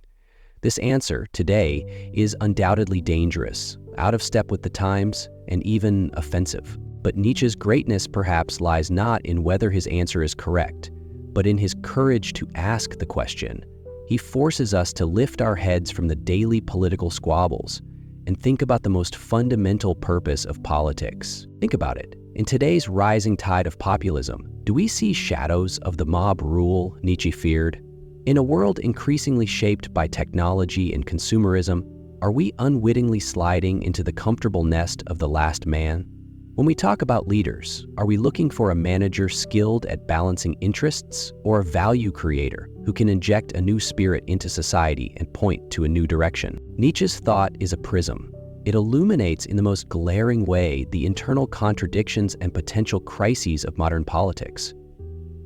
This answer, today, is undoubtedly dangerous, out of step with the times, and even offensive. But Nietzsche's greatness perhaps lies not in whether his answer is correct, but in his courage to ask the question. He forces us to lift our heads from the daily political squabbles and think about the most fundamental purpose of politics. Think about it. In today's rising tide of populism, do we see shadows of the mob rule Nietzsche feared? In a world increasingly shaped by technology and consumerism, are we unwittingly sliding into the comfortable nest of the last man? When we talk about leaders, are we looking for a manager skilled at balancing interests, or a value creator who can inject a new spirit into society and point to a new direction? Nietzsche's thought is a prism. It illuminates in the most glaring way the internal contradictions and potential crises of modern politics.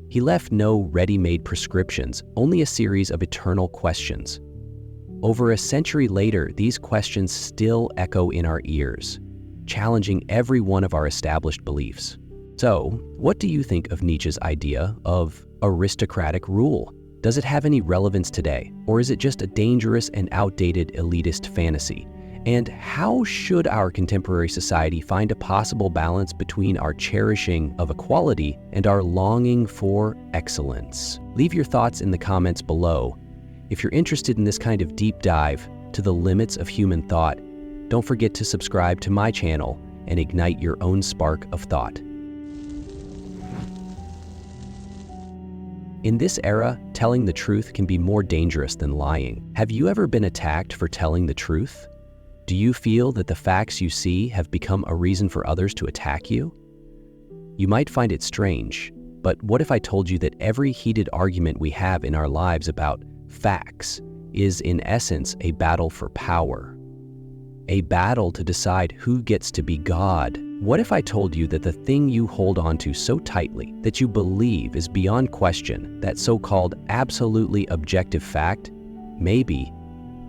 He left no ready-made prescriptions, only a series of eternal questions. Over a century later, these questions still echo in our ears, challenging every one of our established beliefs. So, what do you think of Nietzsche's idea of aristocratic rule? Does it have any relevance today, or is it just a dangerous and outdated elitist fantasy? And how should our contemporary society find a possible balance between our cherishing of equality and our longing for excellence? Leave your thoughts in the comments below. If you're interested in this kind of deep dive to the limits of human thought, don't forget to subscribe to my channel and ignite your own spark of thought. In this era, telling the truth can be more dangerous than lying. Have you ever been attacked for telling the truth? Do you feel that the facts you see have become a reason for others to attack you? You might find it strange, but what if I told you that every heated argument we have in our lives about facts is in essence a battle for power? A battle to decide who gets to be God What if I told you that the thing you hold on to so tightly that you believe is beyond question, that so-called absolutely objective fact, maybe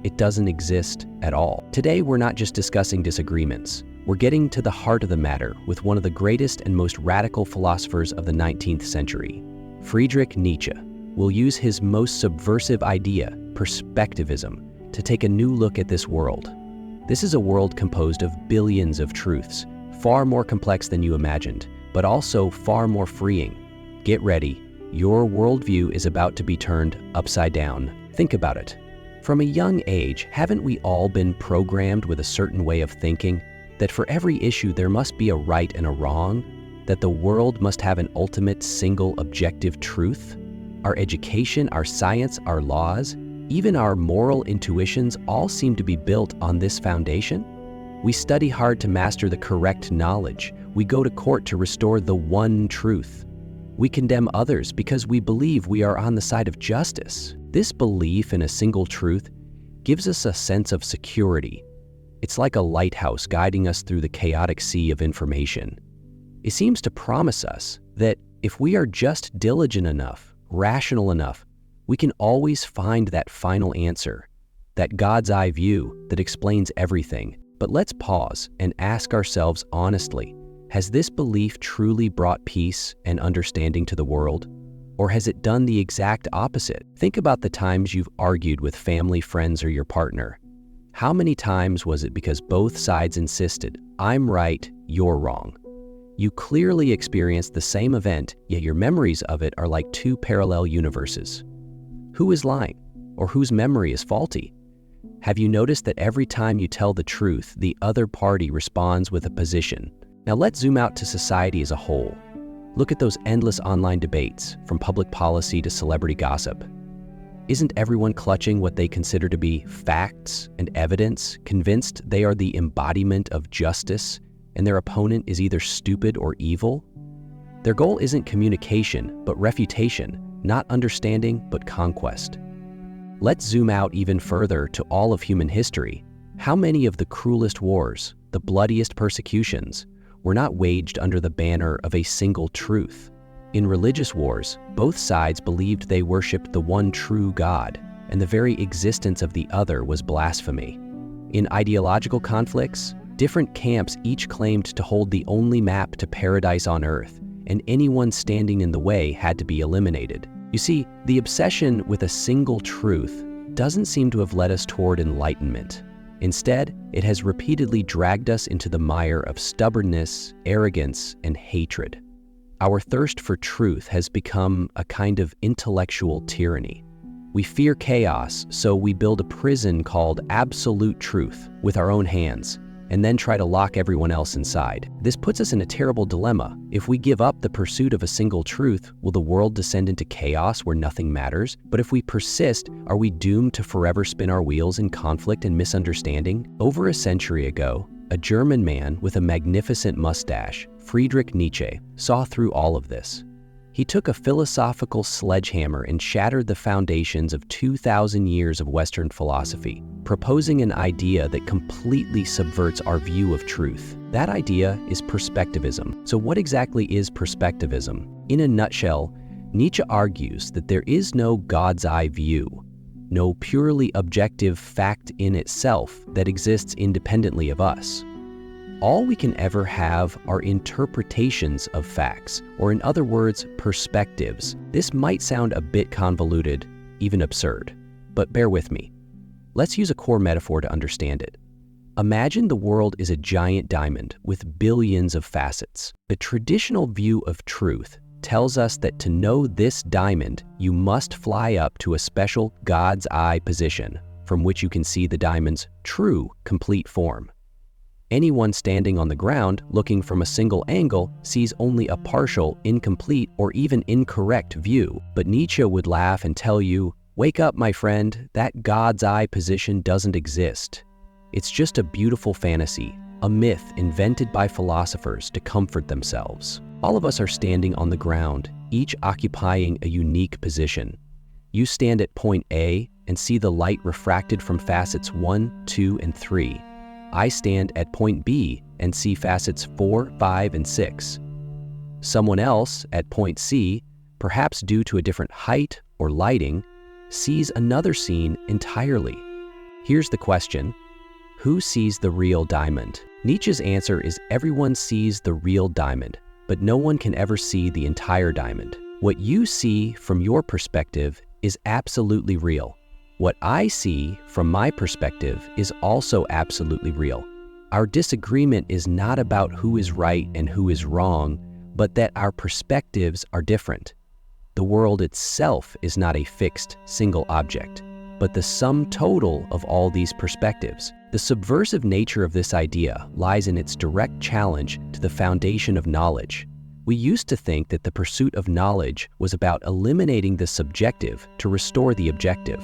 it doesn't exist at all? Today, we're not just discussing disagreements. We're getting to the heart of the matter with one of the greatest and most radical philosophers of the 19th century, Friedrich Nietzsche. We'll use his most subversive idea, perspectivism, to take a new look at this world. This is a world composed of billions of truths, far more complex than you imagined, but also far more freeing. Get ready. Your worldview is about to be turned upside down. Think about it. From a young age, haven't we all been programmed with a certain way of thinking? That for every issue there must be a right and a wrong? That the world must have an ultimate single objective truth? Our education, our science, our laws, even our moral intuitions all seem to be built on this foundation? We study hard to master the correct knowledge. We go to court to restore the one truth. We condemn others because we believe we are on the side of justice. This belief in a single truth gives us a sense of security. It's like a lighthouse guiding us through the chaotic sea of information. It seems to promise us that if we are just diligent enough, rational enough, we can always find that final answer, that God's eye view that explains everything. But let's pause and ask ourselves honestly, has this belief truly brought peace and understanding to the world? Or has it done the exact opposite? Think about the times you've argued with family, friends, or your partner. How many times was it because both sides insisted, I'm right, you're wrong? You clearly experienced the same event, yet your memories of it are like two parallel universes. Who is lying? Or whose memory is faulty? Have you noticed that every time you tell the truth, the other party responds with a position? Now let's zoom out to society as a whole. Look at those endless online debates, from public policy to celebrity gossip. Isn't everyone clutching what they consider to be facts and evidence, convinced they are the embodiment of justice, and their opponent is either stupid or evil? Their goal isn't communication, but refutation, not understanding, but conquest. Let's zoom out even further to all of human history. How many of the cruelest wars, the bloodiest persecutions, were not waged under the banner of a single truth? In religious wars, both sides believed they worshipped the one true God, and the very existence of the other was blasphemy. In ideological conflicts, different camps each claimed to hold the only map to paradise on earth, and anyone standing in the way had to be eliminated. You see, the obsession with a single truth doesn't seem to have led us toward enlightenment. Instead, it has repeatedly dragged us into the mire of stubbornness, arrogance, and hatred. Our thirst for truth has become a kind of intellectual tyranny. We fear chaos, so we build a prison called absolute truth with our own hands, and then try to lock everyone else inside. This puts us in a terrible dilemma. If we give up the pursuit of a single truth, will the world descend into chaos where nothing matters? But if we persist, are we doomed to forever spin our wheels in conflict and misunderstanding? Over a century ago, a German man with a magnificent mustache, Friedrich Nietzsche, saw through all of this. He took a philosophical sledgehammer and shattered the foundations of 2,000 years of Western philosophy, proposing an idea that completely subverts our view of truth. That idea is perspectivism. So what exactly is perspectivism? In a nutshell, Nietzsche argues that there is no God's eye view, no purely objective fact in itself that exists independently of us. All we can ever have are interpretations of facts, or in other words, perspectives. This might sound a bit convoluted, even absurd, but bear with me. Let's use a core metaphor to understand it. Imagine the world is a giant diamond with billions of facets. The traditional view of truth tells us that to know this diamond, you must fly up to a special God's eye position from which you can see the diamond's true, complete form. Anyone standing on the ground looking from a single angle sees only a partial, incomplete, or even incorrect view. But Nietzsche would laugh and tell you, wake up, my friend, that God's eye position doesn't exist. It's just a beautiful fantasy, a myth invented by philosophers to comfort themselves. All of us are standing on the ground, each occupying a unique position. You stand at point A and see the light refracted from facets 1, 2, and 3. I stand at point B and see facets 4, 5, and 6. Someone else at point C, perhaps due to a different height or lighting, sees another scene entirely. Here's the question: who sees the real diamond? Nietzsche's answer is everyone sees the real diamond, but no one can ever see the entire diamond. What you see from your perspective is absolutely real. What I see from my perspective is also absolutely real. Our disagreement is not about who is right and who is wrong, but that our perspectives are different. The world itself is not a fixed, single object, but the sum total of all these perspectives. The subversive nature of this idea lies in its direct challenge to the foundation of knowledge. We used to think that the pursuit of knowledge was about eliminating the subjective to restore the objective.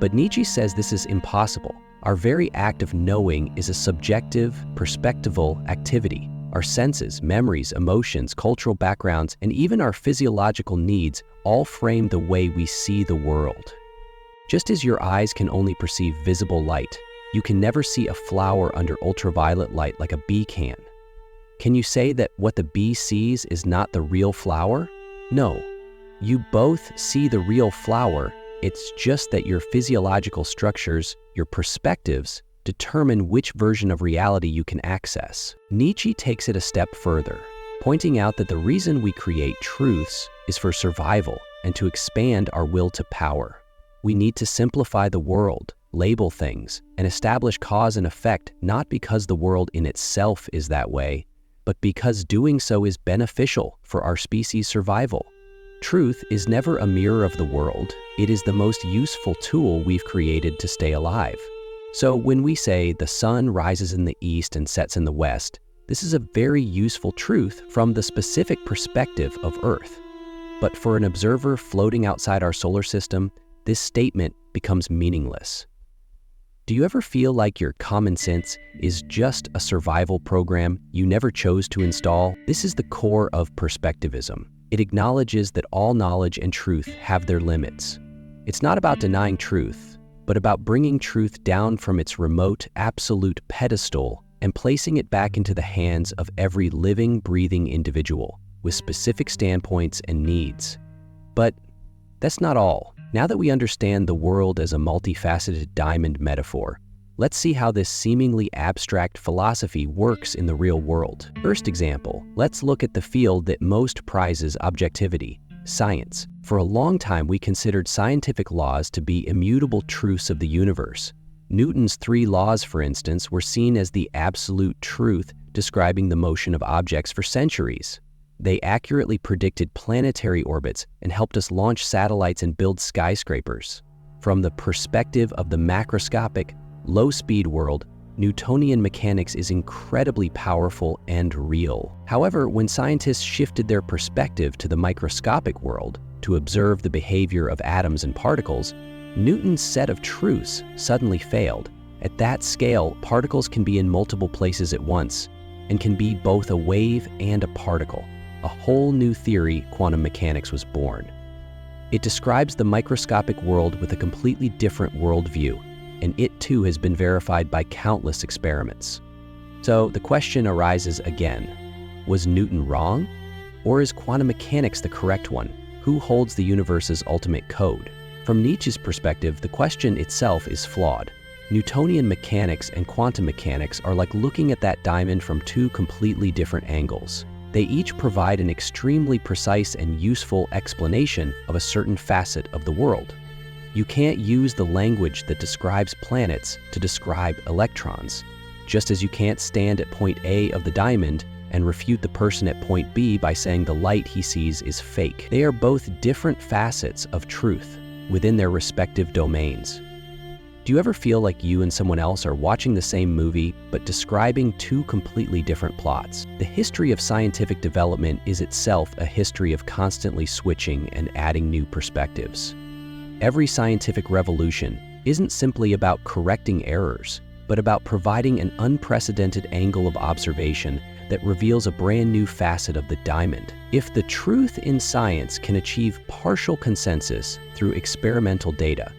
But Nietzsche says this is impossible. Our very act of knowing is a subjective, perspectival activity. Our senses, memories, emotions, cultural backgrounds, and even our physiological needs all frame the way we see the world. Just as your eyes can only perceive visible light, you can never see a flower under ultraviolet light like a bee can. Can you say that what the bee sees is not the real flower? No. You both see the real flower. It's just that your physiological structures, your perspectives, determine which version of reality you can access. Nietzsche takes it a step further, pointing out that the reason we create truths is for survival and to expand our will to power. We need to simplify the world, label things, and establish cause and effect not because the world in itself is that way, but because doing so is beneficial for our species' survival. Truth is never a mirror of the world. It is the most useful tool we've created to stay alive. So when we say the sun rises in the east and sets in the west, this is a very useful truth from the specific perspective of Earth. But for an observer floating outside our solar system, this statement becomes meaningless. Do you ever feel like your common sense is just a survival program you never chose to install? This is the core of perspectivism. It acknowledges that all knowledge and truth have their limits. It's not about denying truth, but about bringing truth down from its remote, absolute pedestal and placing it back into the hands of every living, breathing individual with specific standpoints and needs. But that's not all. Now that we understand the world as a multifaceted diamond metaphor, let's see how this seemingly abstract philosophy works in the real world. First example, let's look at the field that most prizes objectivity, science. For a long time, we considered scientific laws to be immutable truths of the universe. Newton's 3 laws, for instance, were seen as the absolute truth describing the motion of objects for centuries. They accurately predicted planetary orbits and helped us launch satellites and build skyscrapers. From the perspective of the macroscopic, low-speed world, Newtonian mechanics is incredibly powerful and real. However, when scientists shifted their perspective to the microscopic world to observe the behavior of atoms and particles, Newton's set of truths suddenly failed. At that scale, particles can be in multiple places at once and can be both a wave and a particle. A whole new theory, quantum mechanics, was born. It describes the microscopic world with a completely different worldview, and it too has been verified by countless experiments. So the question arises again, was Newton wrong? Or is quantum mechanics the correct one? Who holds the universe's ultimate code? From Nietzsche's perspective, the question itself is flawed. Newtonian mechanics and quantum mechanics are like looking at that diamond from 2 completely different angles. They each provide an extremely precise and useful explanation of a certain facet of the world. You can't use the language that describes planets to describe electrons, just as you can't stand at point A of the diamond and refute the person at point B by saying the light he sees is fake. They are both different facets of truth within their respective domains. Do you ever feel like you and someone else are watching the same movie but describing 2 completely different plots? The history of scientific development is itself a history of constantly switching and adding new perspectives. Every scientific revolution isn't simply about correcting errors, but about providing an unprecedented angle of observation that reveals a brand new facet of the diamond. If the truth in science can achieve partial consensus through experimental data,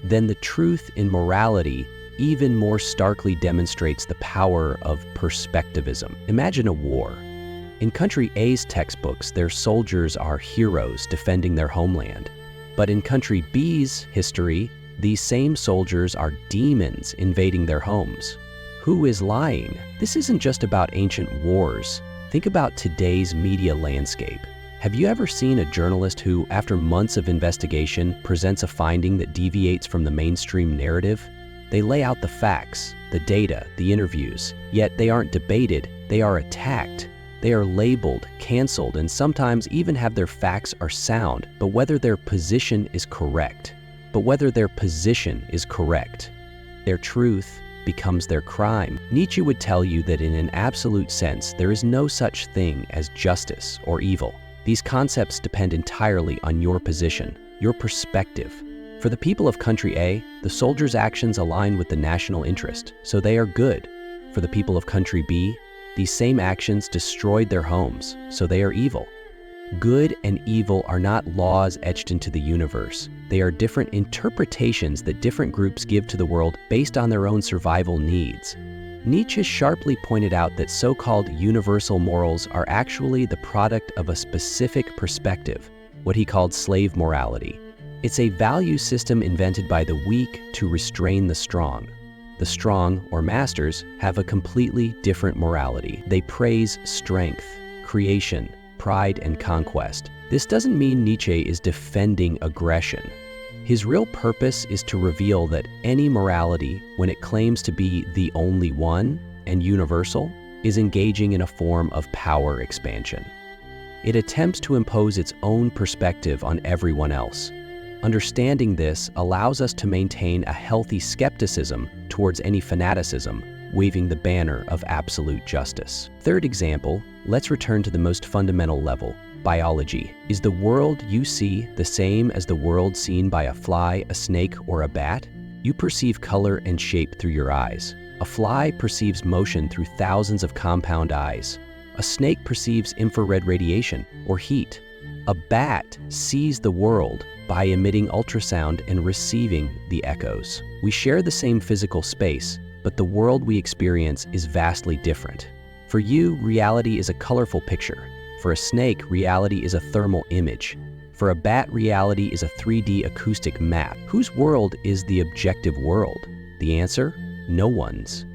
then the truth in morality even more starkly demonstrates the power of perspectivism. Imagine a war. In Country A's textbooks, their soldiers are heroes defending their homeland. But in Country B's history, these same soldiers are demons invading their homes. Who is lying? This isn't just about ancient wars. Think about today's media landscape. Have you ever seen a journalist who, after months of investigation, presents a finding that deviates from the mainstream narrative? They lay out the facts, the data, the interviews, yet they aren't debated, they are attacked. They are labeled, canceled, and sometimes even have their facts are sound, but whether their position is correct. Their truth becomes their crime. Nietzsche would tell you that in an absolute sense, there is no such thing as justice or evil. These concepts depend entirely on your position, your perspective. For the people of Country A, the soldiers' actions align with the national interest, so they are good. For the people of Country B, these same actions destroyed their homes, so they are evil. Good and evil are not laws etched into the universe. They are different interpretations that different groups give to the world based on their own survival needs. Nietzsche sharply pointed out that so-called universal morals are actually the product of a specific perspective, what he called slave morality. It's a value system invented by the weak to restrain the strong. The strong, or masters, have a completely different morality. They praise strength, creation, pride, and conquest. This doesn't mean Nietzsche is defending aggression. His real purpose is to reveal that any morality, when it claims to be the only one and universal, is engaging in a form of power expansion. It attempts to impose its own perspective on everyone else. Understanding this allows us to maintain a healthy skepticism towards any fanaticism, waving the banner of absolute justice. Third example, let's return to the most fundamental level, biology. Is the world you see the same as the world seen by a fly, a snake, or a bat? You perceive color and shape through your eyes. A fly perceives motion through thousands of compound eyes. A snake perceives infrared radiation or heat. A bat sees the world by emitting ultrasound and receiving the echoes. We share the same physical space, but the world we experience is vastly different. For you, reality is a colorful picture. For a snake, reality is a thermal image. For a bat, reality is a 3D acoustic map. Whose world is the objective world? The answer? No one's.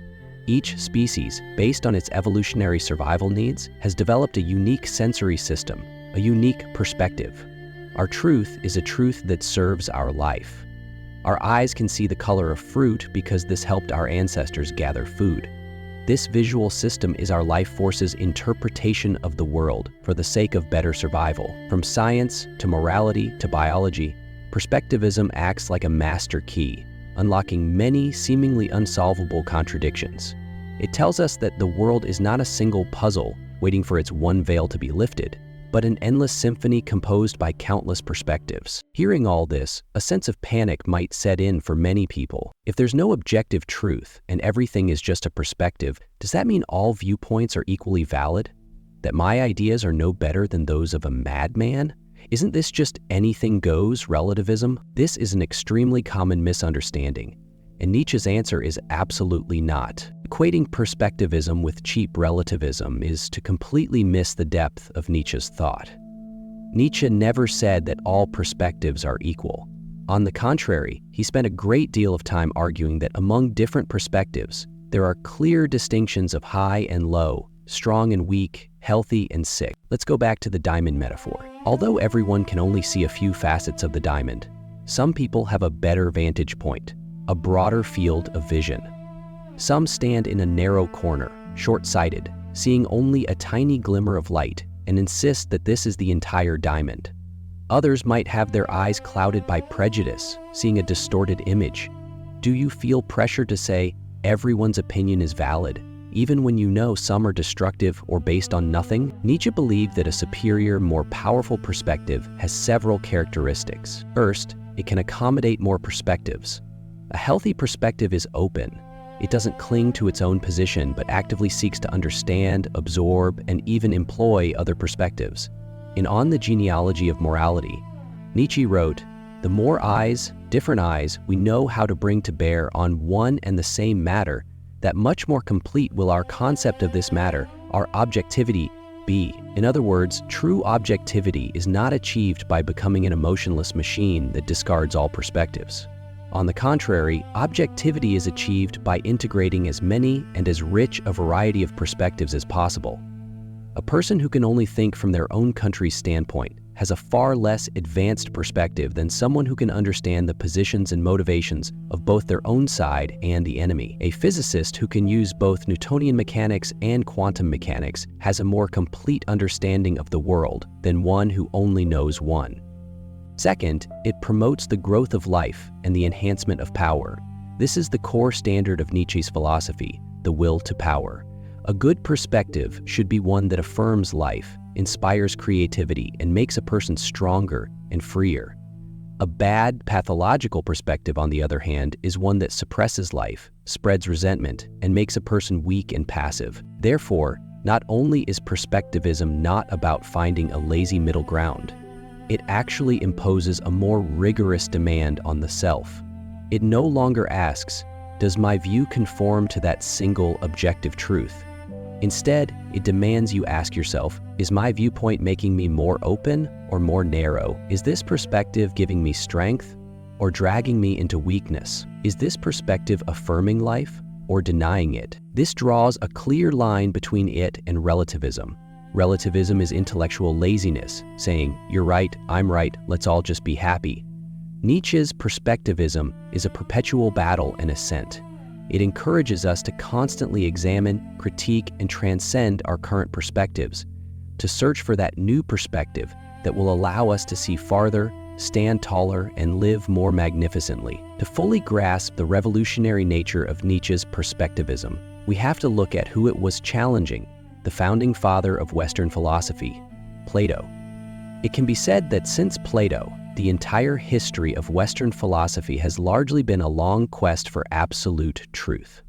Each species, based on its evolutionary survival needs, has developed a unique sensory system, a unique perspective. Our truth is a truth that serves our life. Our eyes can see the color of fruit because this helped our ancestors gather food. This visual system is our life force's interpretation of the world for the sake of better survival. From science to morality to biology, perspectivism acts like a master key, unlocking many seemingly unsolvable contradictions. It tells us that the world is not a single puzzle waiting for its one veil to be lifted, but an endless symphony composed by countless perspectives. Hearing all this, a sense of panic might set in for many people. If there's no objective truth and everything is just a perspective, does that mean all viewpoints are equally valid? That my ideas are no better than those of a madman? Isn't this just anything goes relativism? This is an extremely common misunderstanding, and Nietzsche's answer is absolutely not. Equating perspectivism with cheap relativism is to completely miss the depth of Nietzsche's thought. Nietzsche never said that all perspectives are equal. On the contrary, he spent a great deal of time arguing that among different perspectives, there are clear distinctions of high and low, strong and weak, healthy and sick. Let's go back to the diamond metaphor. Although everyone can only see a few facets of the diamond, some people have a better vantage point, a broader field of vision. Some stand in a narrow corner, short-sighted, seeing only a tiny glimmer of light, and insist that this is the entire diamond. Others might have their eyes clouded by prejudice, seeing a distorted image. Do you feel pressure to say everyone's opinion is valid, even when you know some are destructive or based on nothing? Nietzsche believed that a superior, more powerful perspective has several characteristics. First, it can accommodate more perspectives. A healthy perspective is open. It doesn't cling to its own position, but actively seeks to understand, absorb, and even employ other perspectives. In On the Genealogy of Morality, Nietzsche wrote, The more eyes, different eyes, we know how to bring to bear on one and the same matter, that much more complete will our concept of this matter, our objectivity, be. In other words, true objectivity is not achieved by becoming an emotionless machine that discards all perspectives. On the contrary, objectivity is achieved by integrating as many and as rich a variety of perspectives as possible. A person who can only think from their own country's standpoint has a far less advanced perspective than someone who can understand the positions and motivations of both their own side and the enemy. A physicist who can use both Newtonian mechanics and quantum mechanics has a more complete understanding of the world than one who only knows one. Second, it promotes the growth of life and the enhancement of power. This is the core standard of Nietzsche's philosophy, the will to power. A good perspective should be one that affirms life, inspires creativity, and makes a person stronger and freer. A bad, pathological perspective, on the other hand, is one that suppresses life, spreads resentment, and makes a person weak and passive. Therefore, not only is perspectivism not about finding a lazy middle ground, it actually imposes a more rigorous demand on the self. It no longer asks, does my view conform to that single objective truth? Instead, it demands you ask yourself, is my viewpoint making me more open or more narrow? Is this perspective giving me strength or dragging me into weakness? Is this perspective affirming life or denying it? This draws a clear line between it and relativism. Relativism is intellectual laziness, saying, you're right, I'm right, let's all just be happy. Nietzsche's perspectivism is a perpetual battle and ascent. It encourages us to constantly examine, critique, and transcend our current perspectives, to search for that new perspective that will allow us to see farther, stand taller, and live more magnificently. To fully grasp the revolutionary nature of Nietzsche's perspectivism, we have to look at who it was challenging, the founding father of Western philosophy, Plato. It can be said that since Plato, the entire history of Western philosophy has largely been a long quest for absolute truth.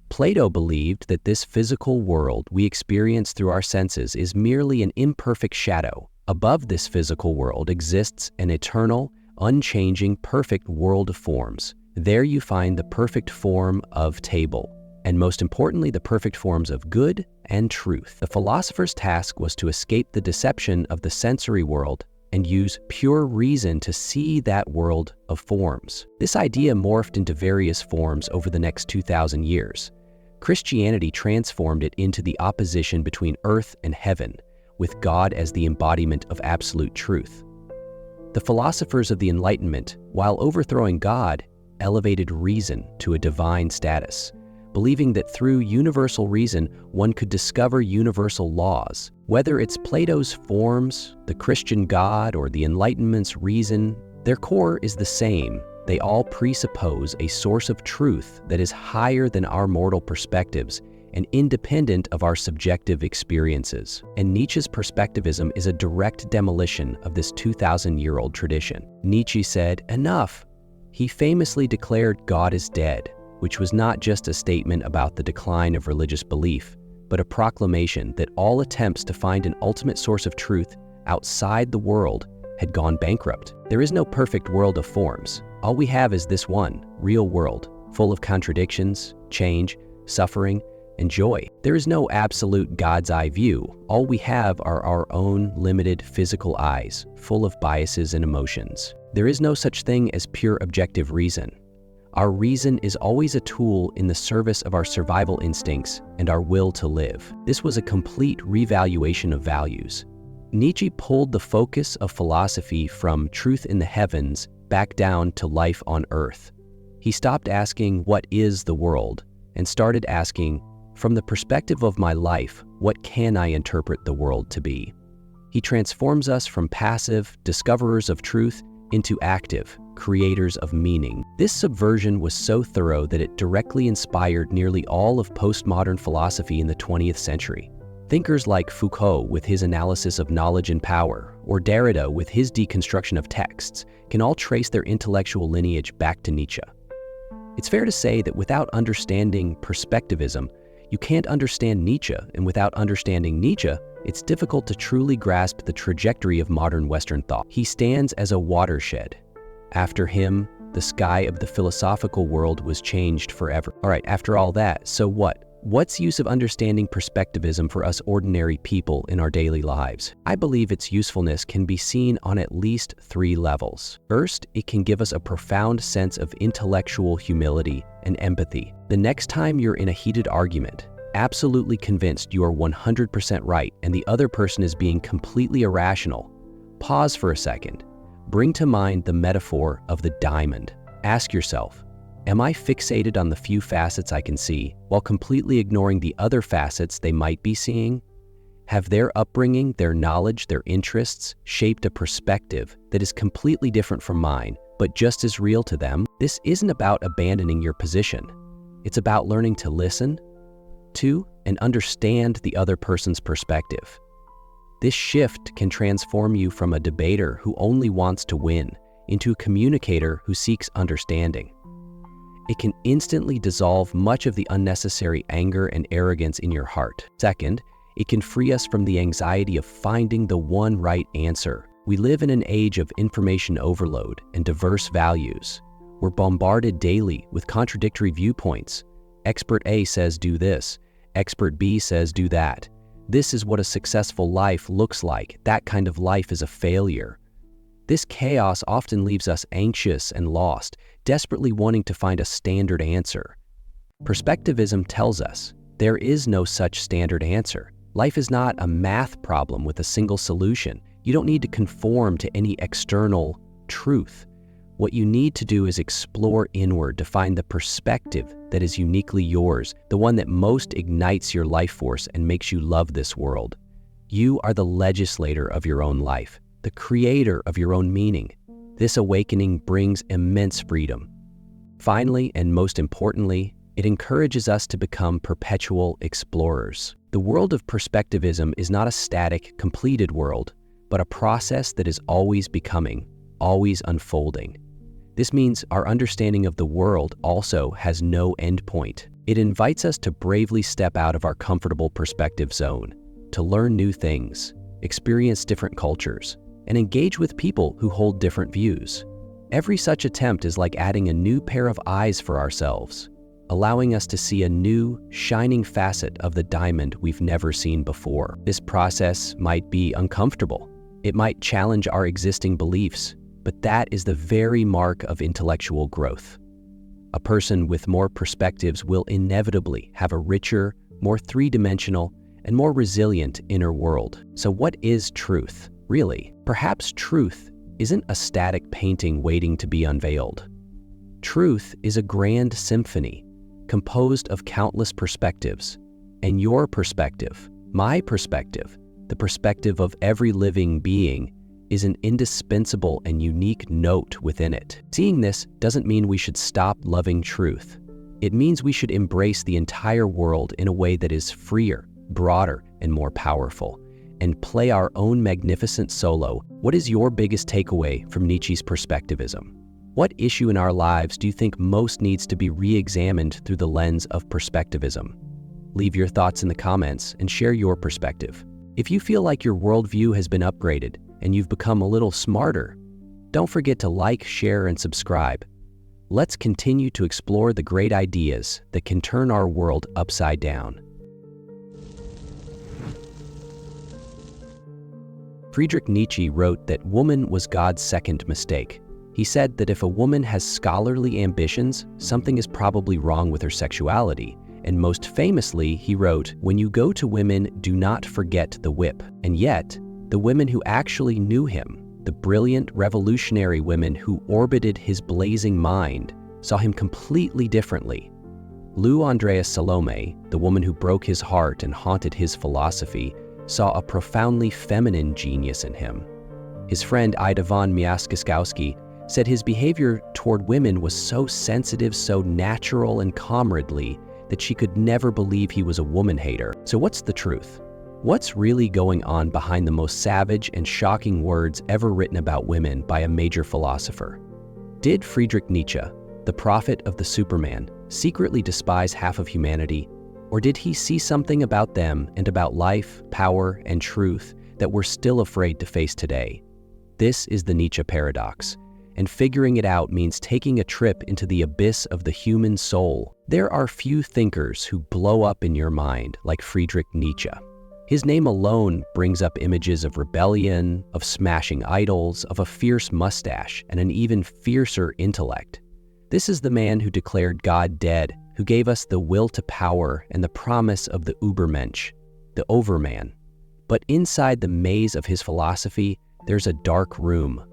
Plato believed that this physical world we experience through our senses is merely an imperfect shadow. Above this physical world exists an eternal, unchanging, perfect world of forms. There you find the perfect form of table, and most importantly, the perfect forms of good and truth. The philosopher's task was to escape the deception of the sensory world and use pure reason to see that world of forms. This idea morphed into various forms over the next 2,000 years. Christianity transformed it into the opposition between earth and heaven, with God as the embodiment of absolute truth. The philosophers of the Enlightenment, while overthrowing God, elevated reason to a divine status, believing that through universal reason one could discover universal laws. Whether it's Plato's forms, the Christian God, or the Enlightenment's reason, their core is the same. They all presuppose a source of truth that is higher than our mortal perspectives and independent of our subjective experiences. And Nietzsche's perspectivism is a direct demolition of this 2,000-year-old tradition. Nietzsche said, "Enough." He famously declared God is dead, which was not just a statement about the decline of religious belief, but a proclamation that all attempts to find an ultimate source of truth outside the world had gone bankrupt. There is no perfect world of forms. All we have is this one, real world, full of contradictions, change, suffering, and joy. There is no absolute God's eye view. All we have are our own limited physical eyes, full of biases and emotions. There is no such thing as pure objective reason. Our reason is always a tool in the service of our survival instincts and our will to live. This was a complete revaluation of values. Nietzsche pulled the focus of philosophy from truth in the heavens back down to life on earth. He stopped asking, what is the world? And started asking, from the perspective of my life, what can I interpret the world to be? He transforms us from passive, discoverers of truth into active, creators of meaning. This subversion was so thorough that it directly inspired nearly all of postmodern philosophy in the 20th century. Thinkers like Foucault with his analysis of knowledge and power, or Derrida with his deconstruction of texts, can all trace their intellectual lineage back to Nietzsche. It's fair to say that without understanding perspectivism, you can't understand Nietzsche, and without understanding Nietzsche, it's difficult to truly grasp the trajectory of modern Western thought. He stands as a watershed. After him, the sky of the philosophical world was changed forever. All right, after all that, so what? What's use of understanding perspectivism for us ordinary people in our daily lives? I believe its usefulness can be seen on at least 3 levels. First, it can give us a profound sense of intellectual humility and empathy. The next time you're in a heated argument, absolutely convinced you are 100% right and the other person is being completely irrational, pause for a second. Bring to mind the metaphor of the diamond. Ask yourself, am I fixated on the few facets I can see while completely ignoring the other facets they might be seeing? Have their upbringing, their knowledge, their interests shaped a perspective that is completely different from mine, but just as real to them? This isn't about abandoning your position. It's about learning to listen to and understand the other person's perspective. This shift can transform you from a debater who only wants to win into a communicator who seeks understanding. It can instantly dissolve much of the unnecessary anger and arrogance in your heart. Second, it can free us from the anxiety of finding the one right answer. We live in an age of information overload and diverse values. We're bombarded daily with contradictory viewpoints. Expert A says do this, expert B says do that. This is what a successful life looks like. That kind of life is a failure. This chaos often leaves us anxious and lost, desperately wanting to find a standard answer. Perspectivism tells us there is no such standard answer. Life is not a math problem with a single solution. You don't need to conform to any external truth. What you need to do is explore inward to find the perspective that is uniquely yours, the one that most ignites your life force and makes you love this world. You are the legislator of your own life, the creator of your own meaning. This awakening brings immense freedom. Finally, and most importantly, it encourages us to become perpetual explorers. The world of perspectivism is not a static, completed world, but a process that is always becoming, always unfolding. This means our understanding of the world also has no endpoint. It invites us to bravely step out of our comfortable perspective zone, to learn new things, experience different cultures, and engage with people who hold different views. Every such attempt is like adding a new pair of eyes for ourselves, allowing us to see a new, shining facet of the diamond we've never seen before. This process might be uncomfortable. It might challenge our existing beliefs, but that is the very mark of intellectual growth. A person with more perspectives will inevitably have a richer, more three-dimensional, and more resilient inner world. So what is truth, really? Perhaps truth isn't a static painting waiting to be unveiled. Truth is a grand symphony composed of countless perspectives, and your perspective, my perspective, the perspective of every living being, is an indispensable and unique note within it. Seeing this doesn't mean we should stop loving truth. It means we should embrace the entire world in a way that is freer, broader, and more powerful, and play our own magnificent solo. What is your biggest takeaway from Nietzsche's perspectivism? What issue in our lives do you think most needs to be re-examined through the lens of perspectivism? Leave your thoughts in the comments and share your perspective. If you feel like your worldview has been upgraded and you've become a little smarter, don't forget to like, share, and subscribe. Let's continue to explore the great ideas that can turn our world upside down. Friedrich Nietzsche wrote that woman was God's second mistake. He said that if a woman has scholarly ambitions, something is probably wrong with her sexuality. And most famously, he wrote, "When you go to women, do not forget the whip." And yet, the women who actually knew him, the brilliant revolutionary women who orbited his blazing mind, saw him completely differently. Lou Andreas Salome, the woman who broke his heart and haunted his philosophy, saw a profoundly feminine genius in him. His friend Ida von Miaskowski said his behavior toward women was so sensitive, so natural and comradely that she could never believe he was a woman hater. So what's the truth? What's really going on behind the most savage and shocking words ever written about women by a major philosopher? Did Friedrich Nietzsche, the prophet of the Superman, secretly despise half of humanity? Or did he see something about them and about life, power, and truth that we're still afraid to face today? This is the Nietzsche paradox. and figuring it out means taking a trip into the abyss of the human soul. There are few thinkers who blow up in your mind like Friedrich Nietzsche. His name alone brings up images of rebellion, of smashing idols, of a fierce mustache, and an even fiercer intellect. This is the man who declared God dead, who gave us the will to power and the promise of the Übermensch, the Overman. But inside the maze of his philosophy, there's a dark room.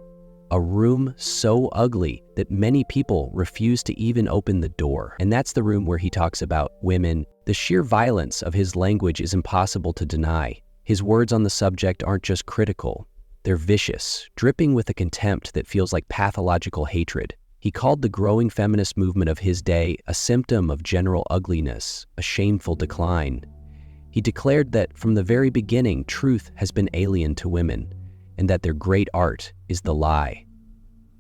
A room so ugly that many people refuse to even open the door. And that's the room where he talks about women. The sheer violence of his language is impossible to deny. His words on the subject aren't just critical. They're vicious, dripping with a contempt that feels like pathological hatred. He called the growing feminist movement of his day a symptom of general ugliness, a shameful decline. He declared that from the very beginning, truth has been alien to women, and that their great art is the lie.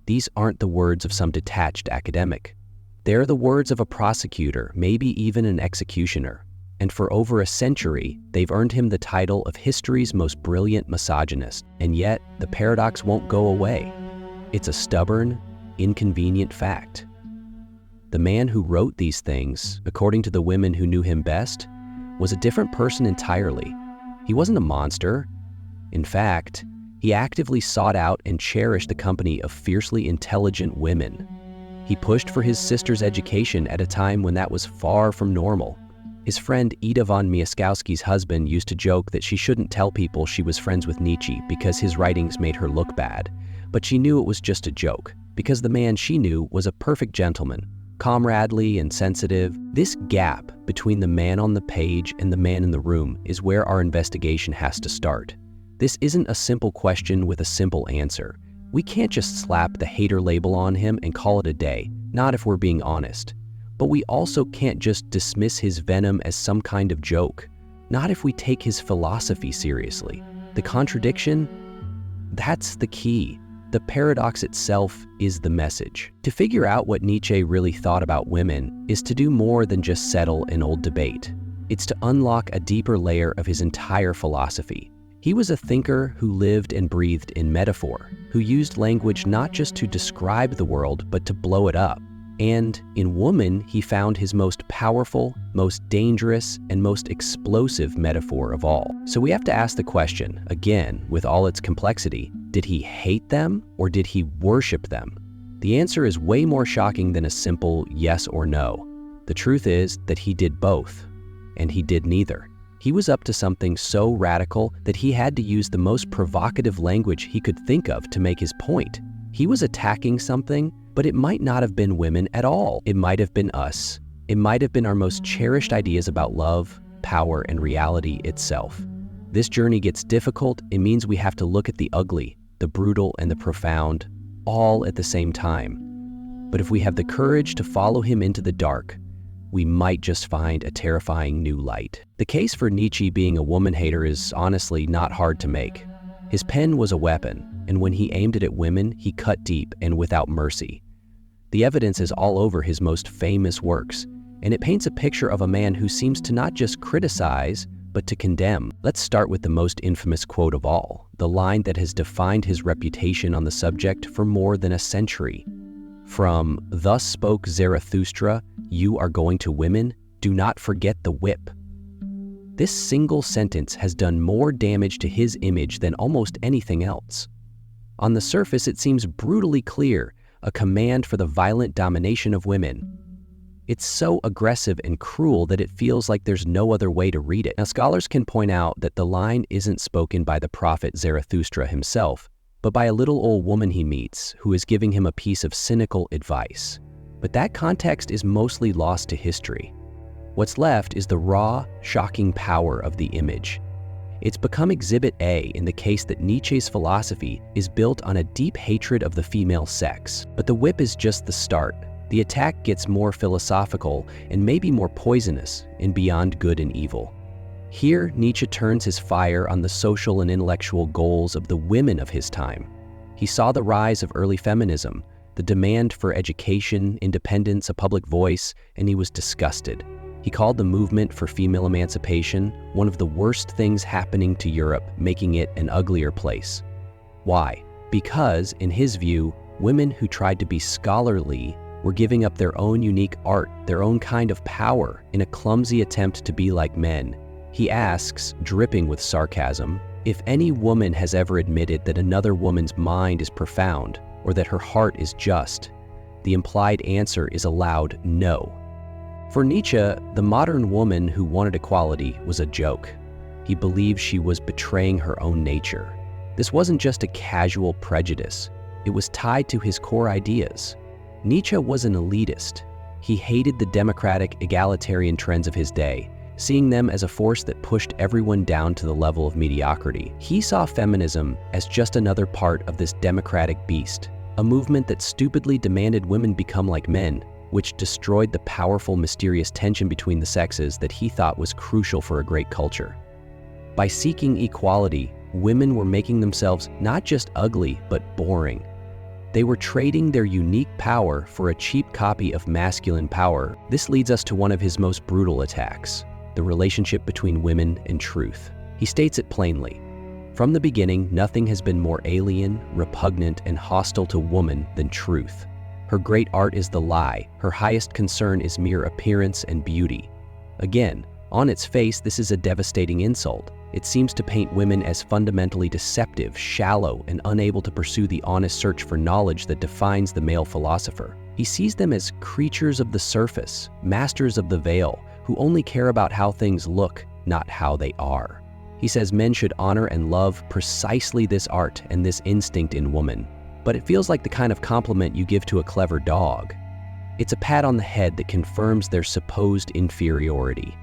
These aren't the words of some detached academic. They're the words of a prosecutor, maybe even an executioner. And for over a century, they've earned him the title of history's most brilliant misogynist. And yet, the paradox won't go away. It's a stubborn, inconvenient fact. The man who wrote these things, according to the women who knew him best, was a different person entirely. He wasn't a monster. In fact, he actively sought out and cherished the company of fiercely intelligent women. He pushed for his sister's education at a time when that was far from normal. His friend Ida von Miaskowski's husband used to joke that she shouldn't tell people she was friends with Nietzsche because his writings made her look bad. But she knew it was just a joke, because the man she knew was a perfect gentleman, comradely and sensitive. This gap between the man on the page and the man in the room is where our investigation has to start. This isn't a simple question with a simple answer. We can't just slap the hater label on him and call it a day, not if we're being honest. But we also can't just dismiss his venom as some kind of joke, not if we take his philosophy seriously. The contradiction? That's the key. The paradox itself is the message. To figure out what Nietzsche really thought about women is to do more than just settle an old debate. It's to unlock a deeper layer of his entire philosophy. He was a thinker who lived and breathed in metaphor, who used language not just to describe the world, but to blow it up. And in woman, he found his most powerful, most dangerous, and most explosive metaphor of all. So we have to ask the question, again, with all its complexity, did he hate them or did he worship them? The answer is way more shocking than a simple yes or no. The truth is that he did both, and he did neither. He was up to something so radical that he had to use the most provocative language he could think of to make his point. He was attacking something, but it might not have been women at all. It might have been us. It might have been our most cherished ideas about love, power, and reality itself. This journey gets difficult. It means we have to look at the ugly, the brutal, and the profound, all at the same time. But if we have the courage to follow him into the dark, we might just find a terrifying new light. The case for Nietzsche being a woman hater is honestly not hard to make. His pen was a weapon, and when he aimed it at women, he cut deep and without mercy. The evidence is all over his most famous works, and it paints a picture of a man who seems to not just criticize, but to condemn. Let's start with the most infamous quote of all, the line that has defined his reputation on the subject for more than a century. From "Thus spoke Zarathustra, you are going to women, do not forget the whip." This single sentence has done more damage to his image than almost anything else. On the surface, it seems brutally clear, a command for the violent domination of women. It's so aggressive and cruel that it feels like there's no other way to read it. Now, scholars can point out that the line isn't spoken by the prophet Zarathustra himself, but by a little old woman he meets who is giving him a piece of cynical advice. But that context is mostly lost to history. What's left is the raw, shocking power of the image. It's become Exhibit A in the case that Nietzsche's philosophy is built on a deep hatred of the female sex. But the whip is just the start. The attack gets more philosophical and maybe more poisonous in Beyond Good and Evil. Here, Nietzsche turns his fire on the social and intellectual goals of the women of his time. He saw the rise of early feminism, the demand for education, independence, a public voice, and he was disgusted. He called the movement for female emancipation one of the worst things happening to Europe, making it an uglier place. Why? Because, in his view, Women who tried to be scholarly were giving up their own unique art, their own kind of power, in a clumsy attempt to be like men. He asks, dripping with sarcasm, if any woman has ever admitted that another woman's mind is profound or that her heart is just. The implied answer is a loud no. For Nietzsche, the modern woman who wanted equality was a joke. He believed she was betraying her own nature. This wasn't just a casual prejudice. It was tied to his core ideas. Nietzsche was an elitist. He hated the democratic, egalitarian trends of his day, seeing them as a force that pushed everyone down to the level of mediocrity. He saw feminism as just another part of this democratic beast, a movement that stupidly demanded women become like men, which destroyed the powerful, mysterious tension between the sexes that he thought was crucial for a great culture. By seeking equality, women were making themselves not just ugly, but boring. They were trading their unique power for a cheap copy of masculine power. This leads us to one of his most brutal attacks, the relationship between women and truth. He states it plainly. From the beginning, nothing has been more alien, repugnant, and hostile to woman than truth. Her great art is the lie. Her highest concern is mere appearance and beauty. Again, on its face, this is a devastating insult. It seems to paint women as fundamentally deceptive, shallow, and unable to pursue the honest search for knowledge that defines the male philosopher. He sees them as creatures of the surface, masters of the veil, who only care about how things look, not how they are. He says men should honor and love precisely this art and this instinct in woman. But it feels like the kind of compliment you give to a clever dog. It's a pat on the head that confirms their supposed inferiority.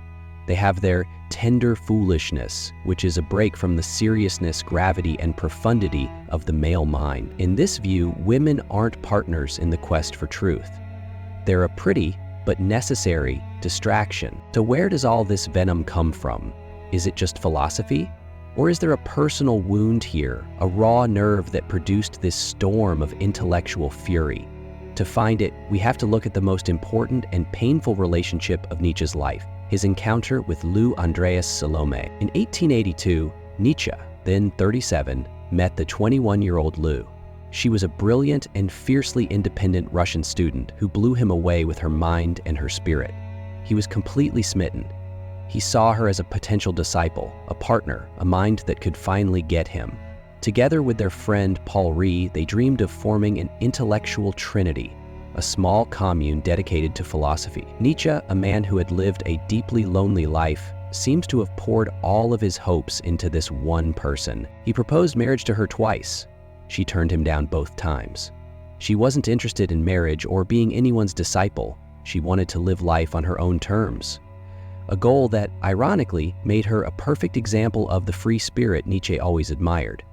They have their tender foolishness, which is a break from the seriousness, gravity, and profundity of the male mind. In this view, women aren't partners in the quest for truth. They're a pretty, but necessary, distraction. So where does all this venom come from? Is it just philosophy? Or is there a personal wound here, a raw nerve that produced this storm of intellectual fury? To find it, we have to look at the most important and painful relationship of Nietzsche's life, his encounter with Lou Andreas Salome. In 1882, Nietzsche, then 37, met the 21-year-old Lou. She was a brilliant and fiercely independent Russian student who blew him away with her mind and her spirit. He was completely smitten. He saw her as a potential disciple, a partner, a mind that could finally get him. Together with their friend Paul Rie, they dreamed of forming an intellectual trinity, a small commune dedicated to philosophy. Nietzsche, a man who had lived a deeply lonely life, seems to have poured all of his hopes into this one person. He proposed marriage to her twice. She turned him down both times. She wasn't interested in marriage or being anyone's disciple. She wanted to live life on her own terms. A goal that, ironically, made her a perfect example of the free spirit Nietzsche always admired.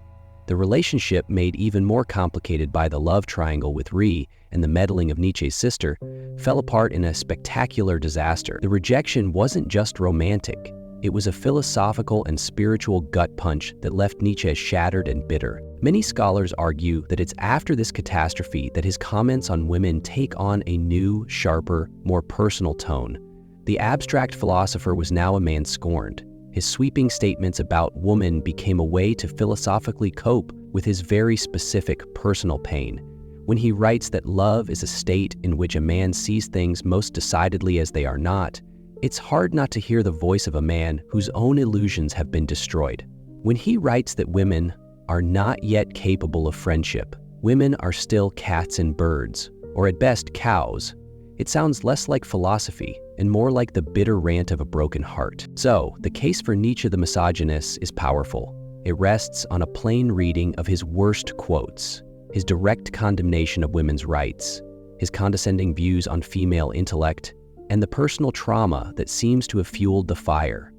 The relationship, made even more complicated by the love triangle with Rie and the meddling of Nietzsche's sister, fell apart in a spectacular disaster. The rejection wasn't just romantic. It was a philosophical and spiritual gut punch that left Nietzsche shattered and bitter. Many scholars argue that it's after this catastrophe that his comments on women take on a new, sharper, more personal tone. The abstract philosopher was now a man scorned. His sweeping statements about woman became a way to philosophically cope with his very specific personal pain. When he writes that love is a state in which a man sees things most decidedly as they are not, it's hard not to hear the voice of a man whose own illusions have been destroyed. When he writes that women are not yet capable of friendship, women are still cats and birds, or at best cows, it sounds less like philosophy and more like the bitter rant of a broken heart. So, the case for Nietzsche the misogynist is powerful. It rests on a plain reading of his worst quotes, his direct condemnation of women's rights, his condescending views on female intellect, and the personal trauma that seems to have fueled the fire.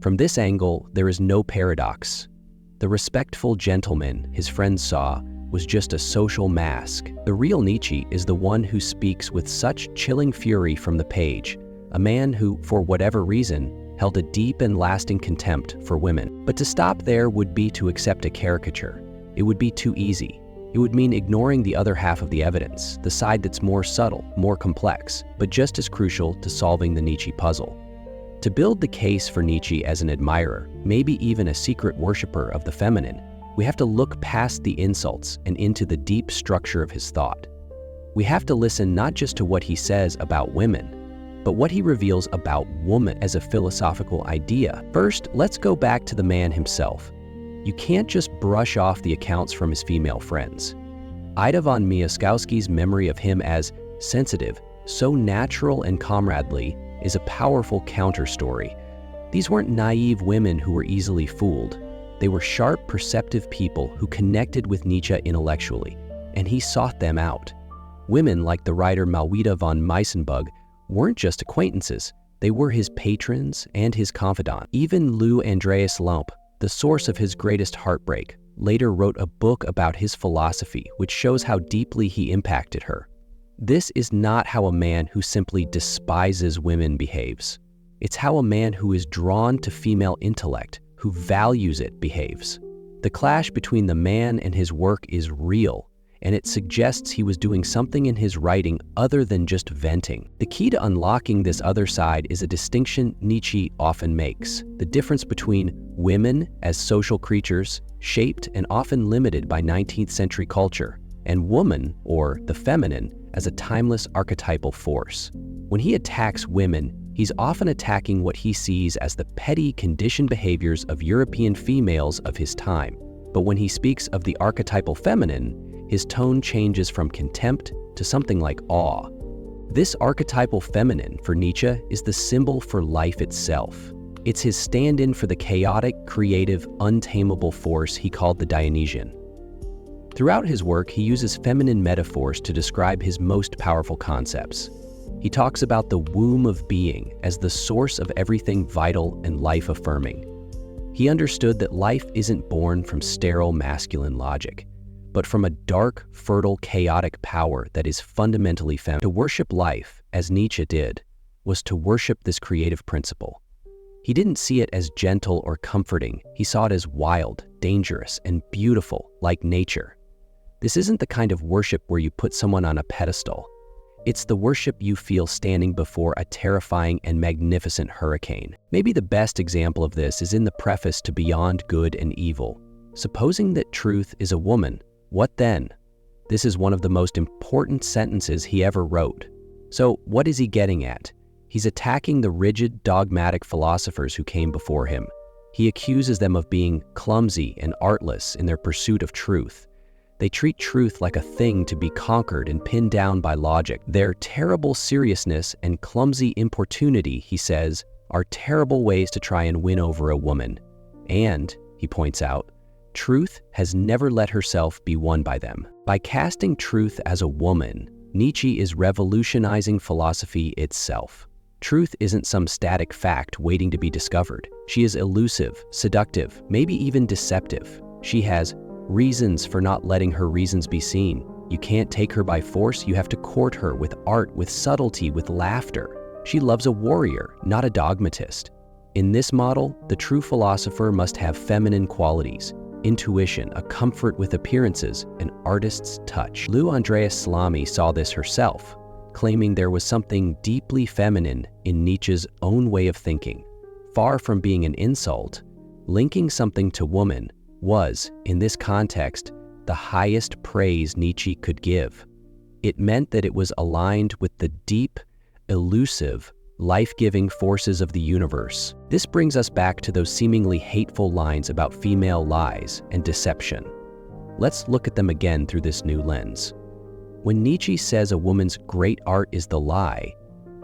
From this angle, there is no paradox. The respectful gentleman his friends saw was just a social mask. The real Nietzsche is the one who speaks with such chilling fury from the page, a man who, for whatever reason, held a deep and lasting contempt for women. But to stop there would be to accept a caricature. It would be too easy. It would mean ignoring the other half of the evidence, the side that's more subtle, more complex, but just as crucial to solving the Nietzsche puzzle. To build the case for Nietzsche as an admirer, maybe even a secret worshiper of the feminine, We have to look past the insults and into the deep structure of his thought. We have to listen not just to what he says about women, but what he reveals about woman as a philosophical idea. First, let's go back to the man himself. You can't just brush off the accounts from his female friends. Ida von Miaskowski's memory of him as sensitive, so natural and comradely, is a powerful counterstory. These weren't naive women who were easily fooled. They were sharp, perceptive people who connected with Nietzsche intellectually, and he sought them out. Women like the writer Malwida von Meisenbug weren't just acquaintances. They were his patrons and his confidant. Even Lou Andreas Lump, the source of his greatest heartbreak, later wrote a book about his philosophy, which shows how deeply he impacted her. This is not how a man who simply despises women behaves. It's how a man who is drawn to female intellect, who values it, behaves. The clash between the man and his work is real, and it suggests he was doing something in his writing other than just venting. The key to unlocking this other side is a distinction Nietzsche often makes: the difference between women as social creatures, shaped and often limited by 19th century culture, and woman, or the feminine, as a timeless archetypal force. When he attacks women, he's often attacking what he sees as the petty, conditioned behaviors of European females of his time. But when he speaks of the archetypal feminine, his tone changes from contempt to something like awe. This archetypal feminine, for Nietzsche, is the symbol for life itself. It's his stand-in for the chaotic, creative, untamable force he called the Dionysian. Throughout his work, he uses feminine metaphors to describe his most powerful concepts. He talks about the womb of being as the source of everything vital and life-affirming. He understood that life isn't born from sterile masculine logic, but from a dark, fertile, chaotic power that is fundamentally feminine. To worship life, as Nietzsche did, was to worship this creative principle. He didn't see it as gentle or comforting. He saw it as wild, dangerous, and beautiful, like nature. This isn't the kind of worship where you put someone on a pedestal. It's the worship you feel standing before a terrifying and magnificent hurricane. Maybe the best example of this is in the preface to Beyond Good and Evil. Supposing that truth is a woman, what then? This is one of the most important sentences he ever wrote. So what is he getting at? He's attacking the rigid, dogmatic philosophers who came before him. He accuses them of being clumsy and artless in their pursuit of truth. They treat truth like a thing to be conquered and pinned down by logic. Their terrible seriousness and clumsy importunity, he says, are terrible ways to try and win over a woman. And, he points out, truth has never let herself be won by them. By casting truth as a woman, Nietzsche is revolutionizing philosophy itself. Truth isn't some static fact waiting to be discovered. She is elusive, seductive, maybe even deceptive. She has reasons for not letting her reasons be seen. You can't take her by force, you have to court her with art, with subtlety, with laughter. She loves a warrior, not a dogmatist. In this model, the true philosopher must have feminine qualities, intuition, a comfort with appearances, an artist's touch. Lou Andreas Salami saw this herself, claiming there was something deeply feminine in Nietzsche's own way of thinking. Far from being an insult, linking something to woman was, in this context, the highest praise Nietzsche could give. It meant that it was aligned with the deep, elusive, life-giving forces of the universe. This brings us back to those seemingly hateful lines about female lies and deception. Let's look at them again through this new lens. When Nietzsche says a woman's great art is the lie,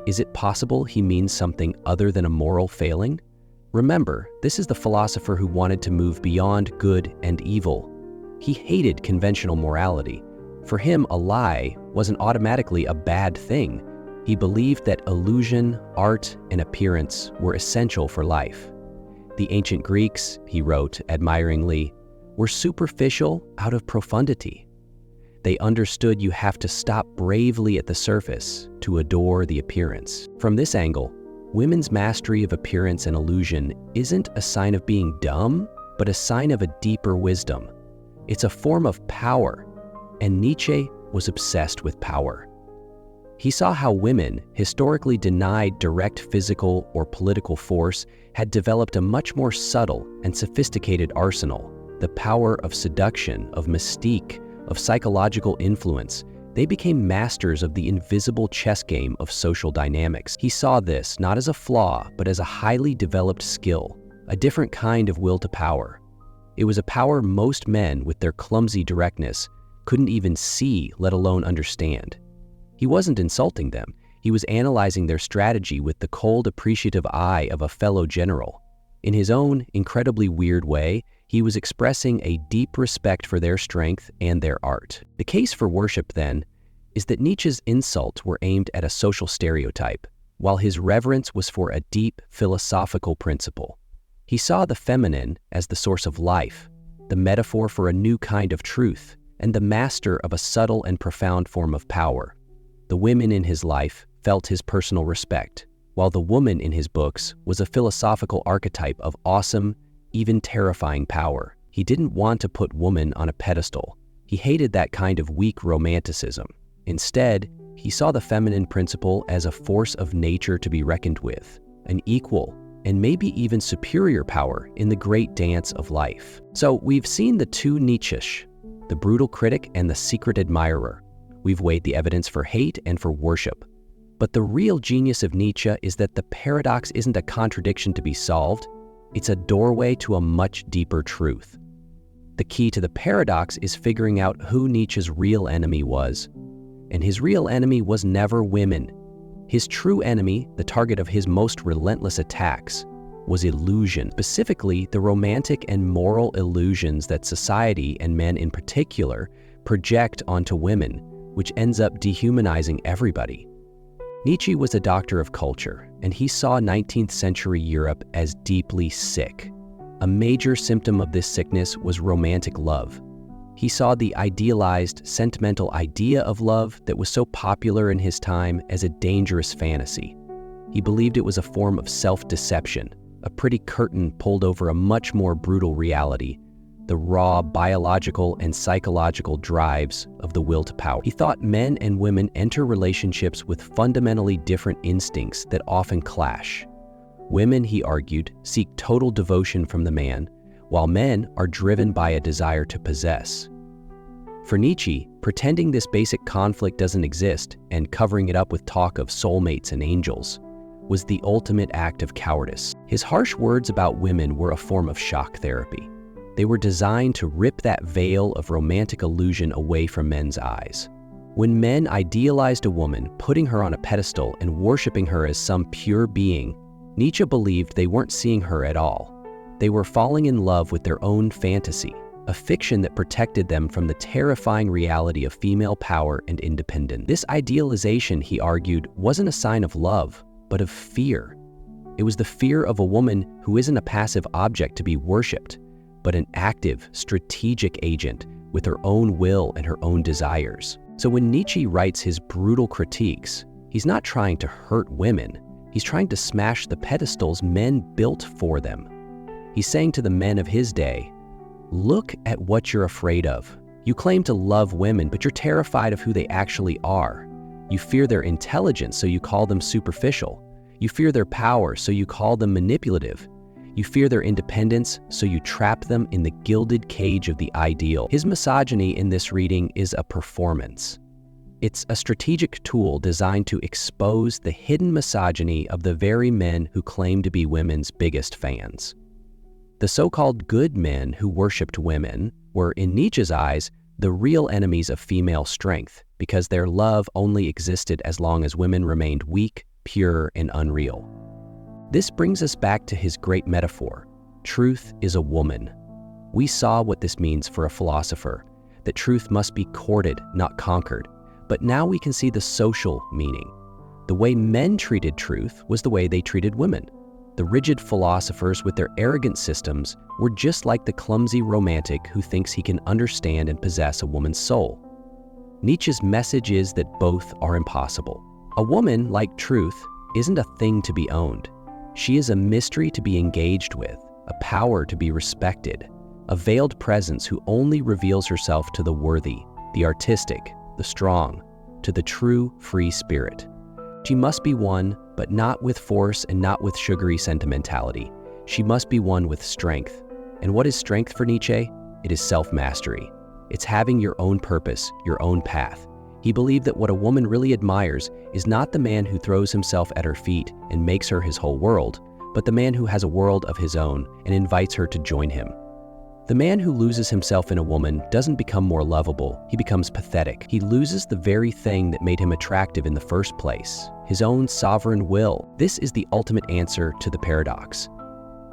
is it possible he means something other than a moral failing? Remember, this is the philosopher who wanted to move beyond good and evil. He hated conventional morality. For him, a lie wasn't automatically a bad thing. He believed that illusion, art, and appearance were essential for life. The ancient Greeks, he wrote admiringly, were superficial out of profundity. They understood you have to stop bravely at the surface to adore the appearance. From this angle, women's mastery of appearance and illusion isn't a sign of being dumb, but a sign of a deeper wisdom. It's a form of power, and Nietzsche was obsessed with power. He saw how women, historically denied direct physical or political force, had developed a much more subtle and sophisticated arsenal. the power of seduction, of mystique, of psychological influence. They became masters of the invisible chess game of social dynamics. He saw this not as a flaw, but as a highly developed skill, a different kind of will to power. It was a power most men, with their clumsy directness, couldn't even see, let alone understand. He wasn't insulting them. He was analyzing their strategy with the cold, appreciative eye of a fellow general. In his own incredibly weird way, he was expressing a deep respect for their strength and their art. The case for worship, then, is that Nietzsche's insults were aimed at a social stereotype, while his reverence was for a deep philosophical principle. He saw the feminine as the source of life, the metaphor for a new kind of truth, and the master of a subtle and profound form of power. The women in his life felt his personal respect, while the woman in his books was a philosophical archetype of awesome, even terrifying power. He didn't want to put woman on a pedestal. He hated that kind of weak romanticism. Instead, he saw the feminine principle as a force of nature to be reckoned with, an equal and maybe even superior power in the great dance of life. So we've seen the two Nietzsche, the brutal critic and the secret admirer. We've weighed the evidence for hate and for worship. But the real genius of Nietzsche is that the paradox isn't a contradiction to be solved. It's a doorway to a much deeper truth. The key to the paradox is figuring out who Nietzsche's real enemy was. And his real enemy was never women. His true enemy, the target of his most relentless attacks, was illusion, specifically the romantic and moral illusions that society, and men in particular, project onto women, which ends up dehumanizing everybody. Nietzsche was a doctor of culture, and he saw 19th century Europe as deeply sick. A major symptom of this sickness was romantic love. He saw the idealized, sentimental idea of love that was so popular in his time as a dangerous fantasy. He believed it was a form of self-deception, a pretty curtain pulled over a much more brutal reality, the raw biological and psychological drives of the will to power. He thought men and women enter relationships with fundamentally different instincts that often clash. Women, he argued, seek total devotion from the man, while men are driven by a desire to possess. For Nietzsche, pretending this basic conflict doesn't exist and covering it up with talk of soulmates and angels was the ultimate act of cowardice. His harsh words about women were a form of shock therapy. They were designed to rip that veil of romantic illusion away from men's eyes. When men idealized a woman, putting her on a pedestal and worshiping her as some pure being, Nietzsche believed they weren't seeing her at all. They were falling in love with their own fantasy, a fiction that protected them from the terrifying reality of female power and independence. This idealization, he argued, wasn't a sign of love, but of fear. It was the fear of a woman who isn't a passive object to be worshipped, but an active, strategic agent with her own will and her own desires. So when Nietzsche writes his brutal critiques, he's not trying to hurt women. He's trying to smash the pedestals men built for them. He's saying to the men of his day, look at what you're afraid of. You claim to love women, but you're terrified of who they actually are. You fear their intelligence, so you call them superficial. You fear their power, so you call them manipulative. You fear their independence, so you trap them in the gilded cage of the ideal. His misogyny in this reading is a performance. It's a strategic tool designed to expose the hidden misogyny of the very men who claim to be women's biggest fans. The so-called good men who worshipped women were, in Nietzsche's eyes, the real enemies of female strength, because their love only existed as long as women remained weak, pure, and unreal. This brings us back to his great metaphor. Truth is a woman. We saw what this means for a philosopher, that truth must be courted, not conquered. But now we can see the social meaning. The way men treated truth was the way they treated women. The rigid philosophers with their arrogant systems were just like the clumsy romantic who thinks he can understand and possess a woman's soul. Nietzsche's message is that both are impossible. A woman, like truth, isn't a thing to be owned. She is a mystery to be engaged with, a power to be respected, a veiled presence who only reveals herself to the worthy, the artistic, the strong, to the true, free spirit. She must be one, but not with force and not with sugary sentimentality. She must be one with strength. And what is strength for Nietzsche? it is self-mastery. It's having your own purpose, your own path. He believed that what a woman really admires is not the man who throws himself at her feet and makes her his whole world, but the man who has a world of his own and invites her to join him. The man who loses himself in a woman doesn't become more lovable, he becomes pathetic. He loses the very thing that made him attractive in the first place, his own sovereign will. This is the ultimate answer to the paradox.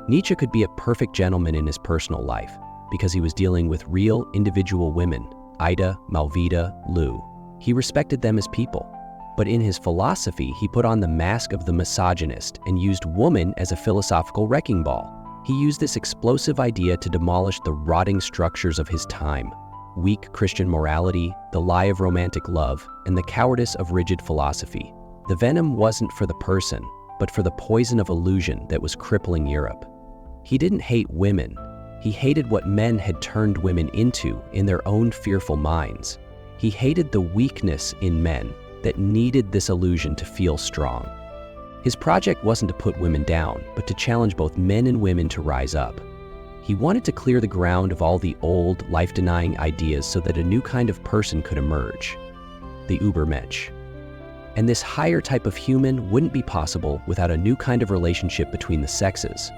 Nietzsche could be a perfect gentleman in his personal life because he was dealing with real individual women, Ida, Malvida, Lou. He respected them as people. But in his philosophy, he put on the mask of the misogynist and used woman as a philosophical wrecking ball. He used this explosive idea to demolish the rotting structures of his time: weak Christian morality, the lie of romantic love, and the cowardice of rigid philosophy. The venom wasn't for the person, but for the poison of illusion that was crippling Europe. He didn't hate women. He hated what men had turned women into in their own fearful minds. He hated the weakness in men that needed this illusion to feel strong. His project wasn't to put women down, but to challenge both men and women to rise up. He wanted to clear the ground of all the old, life-denying ideas so that a new kind of person could emerge, the Übermensch. And this higher type of human wouldn't be possible without a new kind of relationship between the sexes,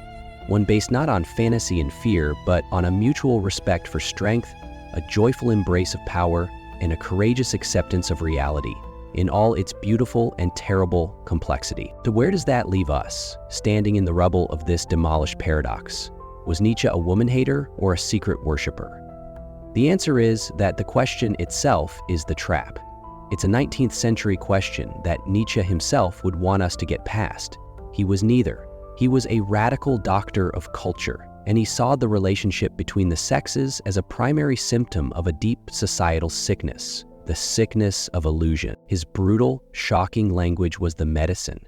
one based not on fantasy and fear, but on a mutual respect for strength, a joyful embrace of power, and a courageous acceptance of reality in all its beautiful and terrible complexity. So where does that leave us, standing in the rubble of this demolished paradox? Was Nietzsche a woman hater or a secret worshiper? The answer is that the question itself is the trap. It's a 19th century question that Nietzsche himself would want us to get past. He was neither. He was a radical doctor of culture, and he saw the relationship between the sexes as a primary symptom of a deep societal sickness, the sickness of illusion. His brutal, shocking language was the medicine.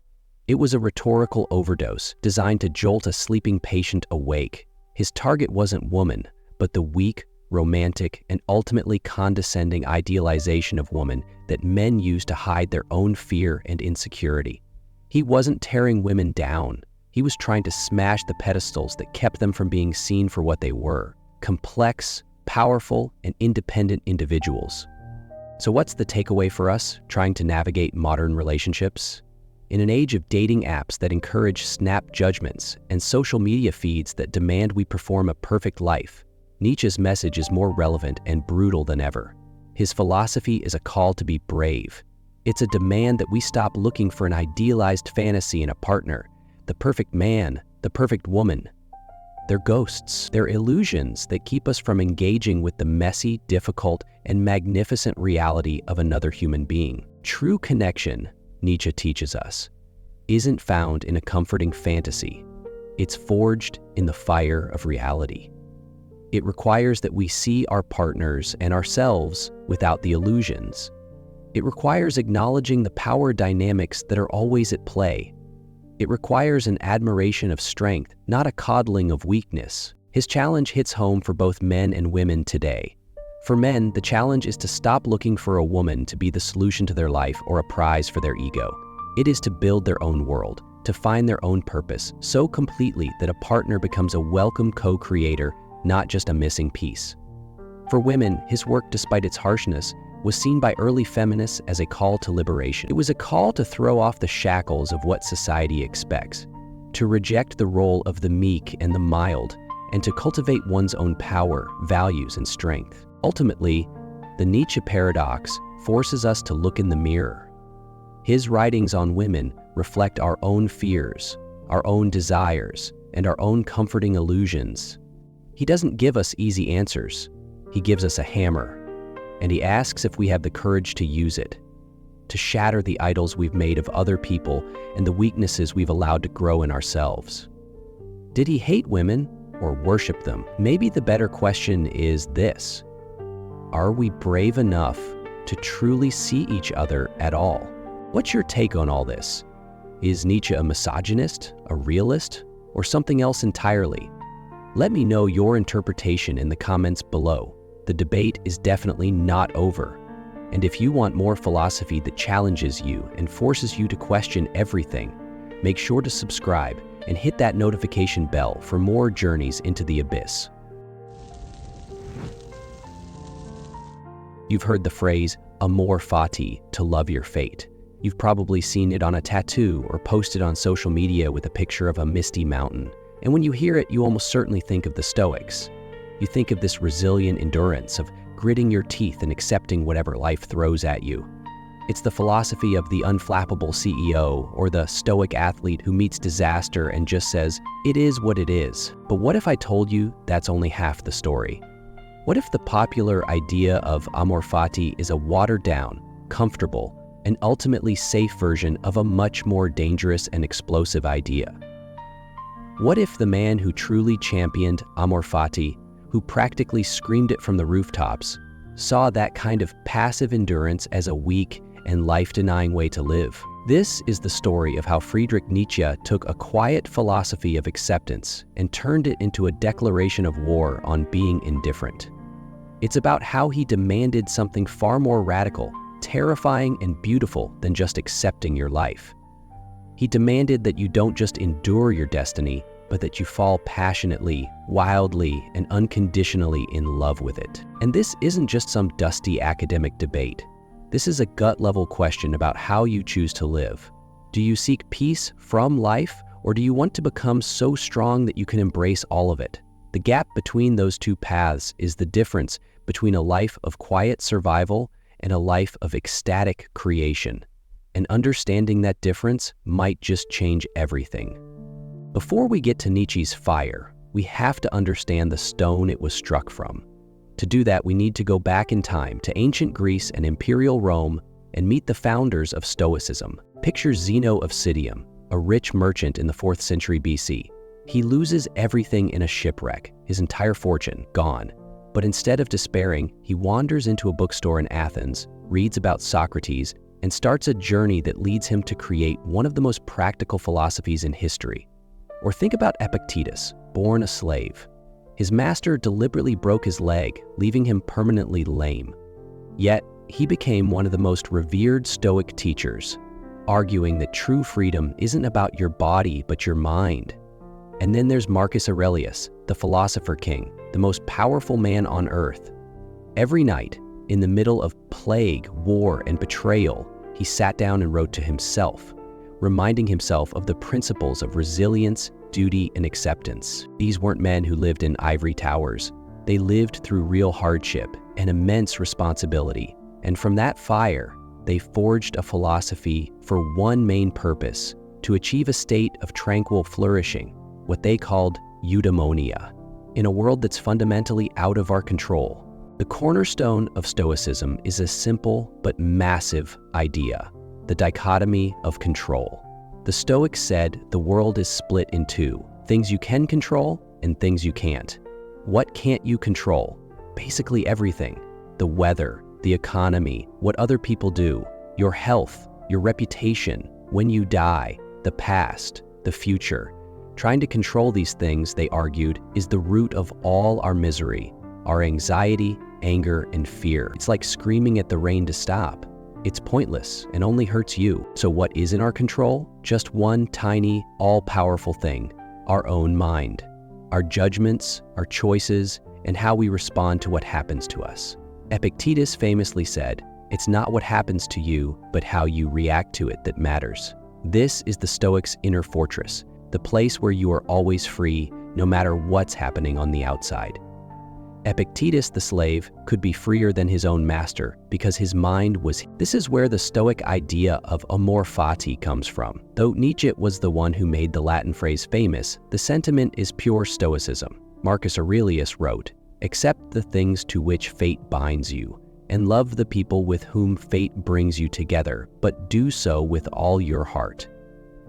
It was a rhetorical overdose designed to jolt a sleeping patient awake. His target wasn't woman, but the weak, romantic, and ultimately condescending idealization of woman that men use to hide their own fear and insecurity. He wasn't tearing women down. He was trying to smash the pedestals that kept them from being seen for what they were: complex, powerful, and independent individuals. So what's the takeaway for us trying to navigate modern relationships? In an age of dating apps that encourage snap judgments and social media feeds that demand we perform a perfect life, Nietzsche's message is more relevant and brutal than ever. His philosophy is a call to be brave. It's a demand that we stop looking for an idealized fantasy in a partner, the perfect man, the perfect woman. They're ghosts. They're illusions that keep us from engaging with the messy, difficult, and magnificent reality of another human being. True connection, Nietzsche teaches us, isn't found in a comforting fantasy. It's forged in the fire of reality. It requires that we see our partners and ourselves without the illusions. It requires acknowledging the power dynamics that are always at play. It requires an admiration of strength, not a coddling of weakness. His challenge hits home for both men and women today. For men, the challenge is to stop looking for a woman to be the solution to their life or a prize for their ego. It is to build their own world, to find their own purpose so completely that a partner becomes a welcome co-creator, not just a missing piece. For women, his work, despite its harshness, was seen by early feminists as a call to liberation. It was a call to throw off the shackles of what society expects, to reject the role of the meek and the mild, and to cultivate one's own power, values, and strength. Ultimately, the Nietzsche paradox forces us to look in the mirror. His writings on women reflect our own fears, our own desires, and our own comforting illusions. He doesn't give us easy answers. He gives us a hammer. And he asks if we have the courage to use it, to shatter the idols we've made of other people and the weaknesses we've allowed to grow in ourselves. Did he hate women or worship them? Maybe the better question is this: are we brave enough to truly see each other at all? What's your take on all this? Is Nietzsche a misogynist, a realist, or something else entirely? Let me know your interpretation in the comments below. The debate is definitely not over. And if you want more philosophy that challenges you and forces you to question everything, make sure to subscribe and hit that notification bell for more journeys into the abyss. You've heard the phrase, Amor Fati, to love your fate. You've probably seen it on a tattoo or posted on social media with a picture of a misty mountain. And when you hear it, you almost certainly think of the Stoics. You think of this resilient endurance of gritting your teeth and accepting whatever life throws at you. It's the philosophy of the unflappable CEO or the Stoic athlete who meets disaster and just says, "It is what it is." But what if I told you that's only half the story? What if the popular idea of Amor Fati is a watered-down, comfortable, and ultimately safe version of a much more dangerous and explosive idea? What if the man who truly championed Amor Fati, who practically screamed it from the rooftops, saw that kind of passive endurance as a weak and life-denying way to live? This is the story of how Friedrich Nietzsche took a quiet philosophy of acceptance and turned it into a declaration of war on being indifferent. It's about how he demanded something far more radical, terrifying, and beautiful than just accepting your life. He demanded that you don't just endure your destiny, but that you fall passionately, wildly, and unconditionally in love with it. And this isn't just some dusty academic debate. This is a gut-level question about how you choose to live. Do you seek peace from life, or do you want to become so strong that you can embrace all of it? The gap between those two paths is the difference between a life of quiet survival and a life of ecstatic creation. And understanding that difference might just change everything. Before we get to Nietzsche's fire, we have to understand the stone it was struck from. To do that, we need to go back in time to ancient Greece and imperial Rome and meet the founders of Stoicism. Picture Zeno of Citium, a rich merchant in the 4th century BC. He loses everything in a shipwreck, his entire fortune gone. But instead of despairing, he wanders into a bookstore in Athens, reads about Socrates, and starts a journey that leads him to create one of the most practical philosophies in history. Or think about Epictetus, born a slave. His master deliberately broke his leg, leaving him permanently lame. Yet, he became one of the most revered Stoic teachers, arguing that true freedom isn't about your body but your mind. And then there's Marcus Aurelius, the philosopher king, the most powerful man on earth. Every night, in the middle of plague, war, and betrayal, he sat down and wrote to himself, reminding himself of the principles of resilience, duty, and acceptance. These weren't men who lived in ivory towers. They lived through real hardship and immense responsibility. And from that fire, they forged a philosophy for one main purpose: to achieve a state of tranquil flourishing, what they called eudaimonia, in a world that's fundamentally out of our control. The cornerstone of Stoicism is a simple but massive idea: the dichotomy of control. The Stoics said the world is split in two: things you can control and things you can't. What can't you control? Basically everything. The weather, the economy, what other people do, your health, your reputation, when you die, the past, the future. Trying to control these things, they argued, is the root of all our misery, our anxiety, anger, and fear. It's like screaming at the rain to stop. It's pointless and only hurts you. So what is in our control? Just one tiny, all-powerful thing: our own mind. Our judgments, our choices, and how we respond to what happens to us. Epictetus famously said, "It's not what happens to you, but how you react to it that matters." This is the Stoics' inner fortress, the place where you are always free, no matter what's happening on the outside. Epictetus, the slave, could be freer than his own master because his mind was. This is where the Stoic idea of amor fati comes from. Though Nietzsche was the one who made the Latin phrase famous, the sentiment is pure Stoicism. Marcus Aurelius wrote, "Accept the things to which fate binds you, and love the people with whom fate brings you together, but do so with all your heart."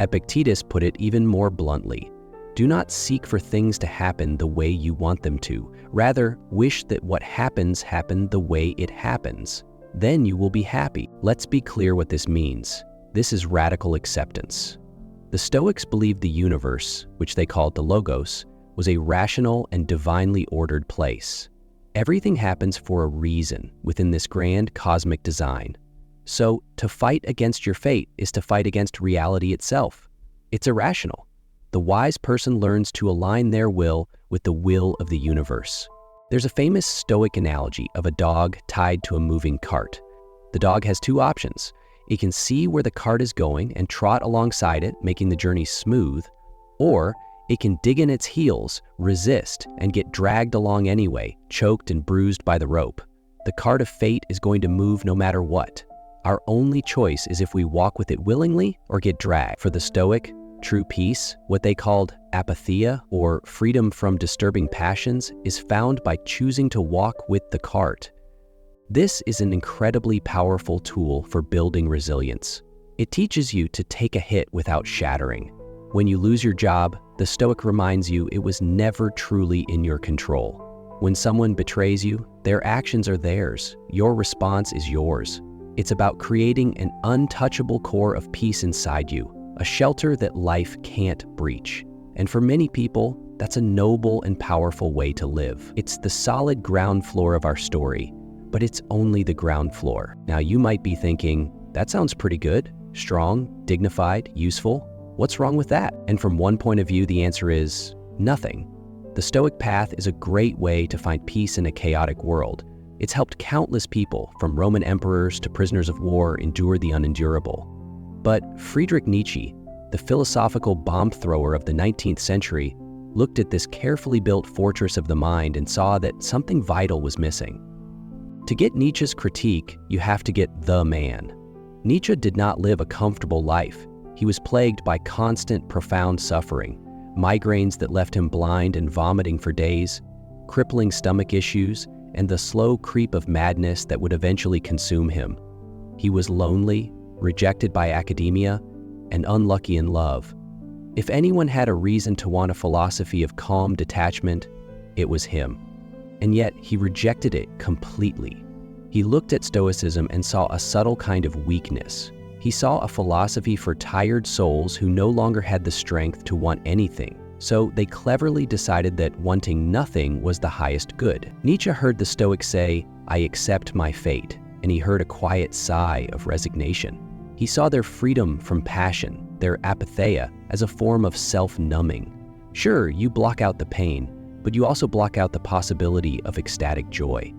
Epictetus put it even more bluntly: do not seek for things to happen the way you want them to. Rather, wish that what happens happen the way it happens. Then you will be happy. Let's be clear what this means. This is radical acceptance. The Stoics believed the universe, which they called the Logos, was a rational and divinely ordered place. Everything happens for a reason within this grand cosmic design. So, to fight against your fate is to fight against reality itself. It's irrational. The wise person learns to align their will with the will of the universe. There's a famous Stoic analogy of a dog tied to a moving cart. The dog has two options. It can see where the cart is going and trot alongside it, making the journey smooth, or it can dig in its heels, resist, and get dragged along anyway, choked and bruised by the rope. The cart of fate is going to move no matter what. Our only choice is if we walk with it willingly or get dragged. For the Stoic, true peace, what they called apatheia, or freedom from disturbing passions, is found by choosing to walk with the cart. This is an incredibly powerful tool for building resilience. It teaches you to take a hit without shattering. When you lose your job, the Stoic reminds you it was never truly in your control. When someone betrays you, their actions are theirs. Your response is yours. It's about creating an untouchable core of peace inside you, a shelter that life can't breach. And for many people, that's a noble and powerful way to live. It's the solid ground floor of our story, but it's only the ground floor. Now you might be thinking, that sounds pretty good, strong, dignified, useful. What's wrong with that? And from one point of view, the answer is nothing. The Stoic path is a great way to find peace in a chaotic world. It's helped countless people, from Roman emperors to prisoners of war, endure the unendurable. But Friedrich Nietzsche, the philosophical bomb thrower of the 19th century, looked at this carefully built fortress of the mind and saw that something vital was missing. To get Nietzsche's critique, you have to get the man. Nietzsche did not live a comfortable life. He was plagued by constant, profound suffering, migraines that left him blind and vomiting for days, crippling stomach issues, and the slow creep of madness that would eventually consume him. He was lonely, rejected by academia, and unlucky in love. If anyone had a reason to want a philosophy of calm detachment, it was him. And yet he rejected it completely. He looked at Stoicism and saw a subtle kind of weakness. He saw a philosophy for tired souls who no longer had the strength to want anything. So they cleverly decided that wanting nothing was the highest good. Nietzsche heard the Stoics say, "I accept my fate," and he heard a quiet sigh of resignation. He saw their freedom from passion, their apatheia, as a form of self-numbing. Sure, you block out the pain, but you also block out the possibility of ecstatic joy.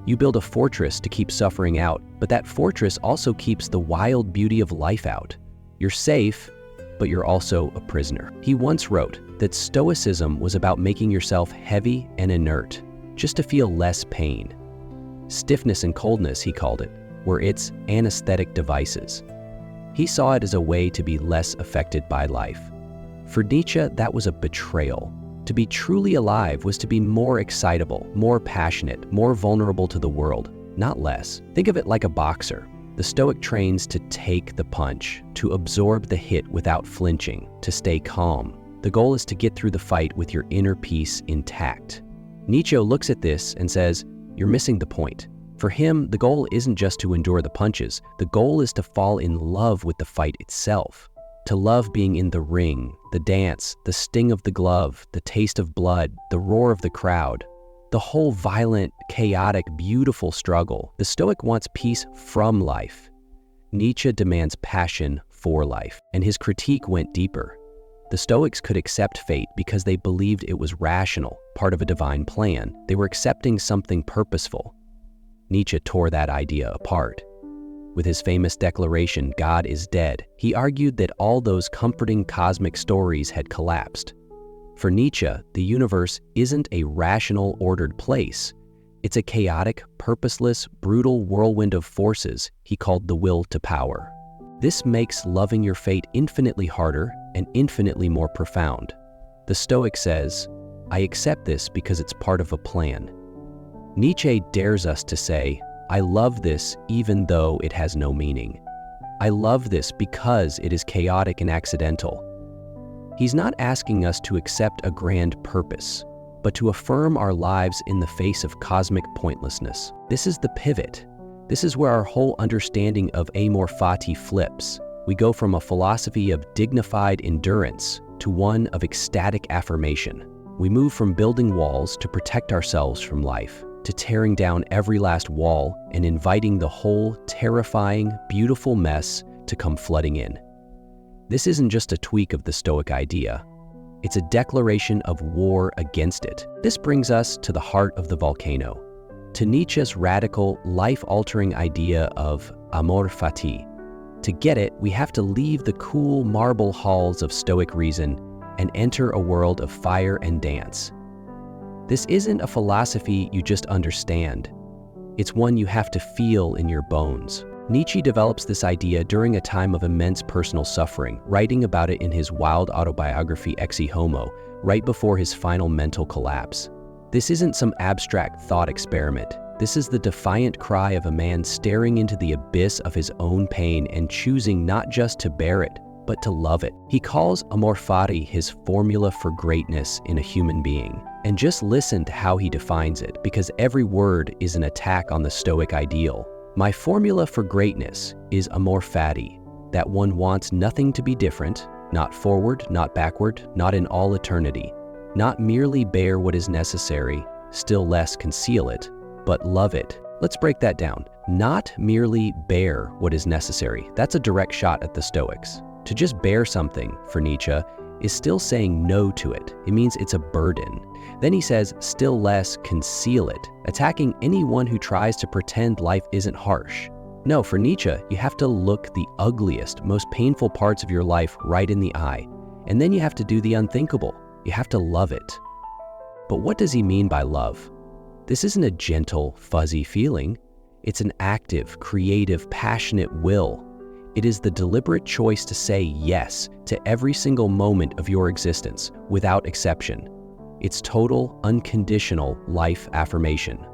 You build a fortress to keep suffering out, but that fortress also keeps the wild beauty of life out. You're safe, but you're also a prisoner. He once wrote that Stoicism was about making yourself heavy and inert, just to feel less pain. Stiffness and coldness, he called it, were its anesthetic devices. He saw it as a way to be less affected by life. For Nietzsche, that was a betrayal. To be truly alive was to be more excitable, more passionate, more vulnerable to the world, not less. Think of it like a boxer. The Stoic trains to take the punch, to absorb the hit without flinching, to stay calm. The goal is to get through the fight with your inner peace intact. Nietzsche looks at this and says, "You're missing the point." For him, the goal isn't just to endure the punches. The goal is to fall in love with the fight itself. To love being in the ring, the dance, the sting of the glove, the taste of blood, the roar of the crowd. The whole violent, chaotic, beautiful struggle. The Stoic wants peace from life. Nietzsche demands passion for life, and his critique went deeper. The Stoics could accept fate because they believed it was rational, part of a divine plan. They were accepting something purposeful. Nietzsche tore that idea apart. With his famous declaration, "God is dead," he argued that all those comforting cosmic stories had collapsed. For Nietzsche, the universe isn't a rational, ordered place. It's a chaotic, purposeless, brutal whirlwind of forces he called the will to power. This makes loving your fate infinitely harder and infinitely more profound. The Stoic says, "I accept this because it's part of a plan." Nietzsche dares us to say, "I love this even though it has no meaning. I love this because it is chaotic and accidental." He's not asking us to accept a grand purpose, but to affirm our lives in the face of cosmic pointlessness. This is the pivot. This is where our whole understanding of Amor Fati flips. We go from a philosophy of dignified endurance to one of ecstatic affirmation. We move from building walls to protect ourselves from life, to tearing down every last wall and inviting the whole terrifying, beautiful mess to come flooding in. This isn't just a tweak of the Stoic idea. It's a declaration of war against it. This brings us to the heart of the volcano, to Nietzsche's radical, life-altering idea of Amor Fati. To get it, we have to leave the cool marble halls of Stoic reason and enter a world of fire and dance. This isn't a philosophy you just understand. It's one you have to feel in your bones. Nietzsche develops this idea during a time of immense personal suffering, writing about it in his wild autobiography Ecce Homo, right before his final mental collapse. This isn't some abstract thought experiment. This is the defiant cry of a man staring into the abyss of his own pain and choosing not just to bear it, but to love it. He calls Amor Fati his formula for greatness in a human being. And just listen to how he defines it, because every word is an attack on the Stoic ideal. My formula for greatness is Amor Fati, that one wants nothing to be different, not forward, not backward, not in all eternity, not merely bear what is necessary, still less conceal it, but love it. Let's break that down. Not merely bear what is necessary. That's a direct shot at the Stoics. To just bear something, for Nietzsche, is still saying no to it. It means it's a burden. Then he says, still less conceal it, attacking anyone who tries to pretend life isn't harsh. No, for Nietzsche, you have to look the ugliest, most painful parts of your life right in the eye. And then you have to do the unthinkable. You have to love it. But what does he mean by love? This isn't a gentle, fuzzy feeling. It's an active, creative, passionate will. It is the deliberate choice to say yes to every single moment of your existence, without exception. It's total, unconditional life affirmation.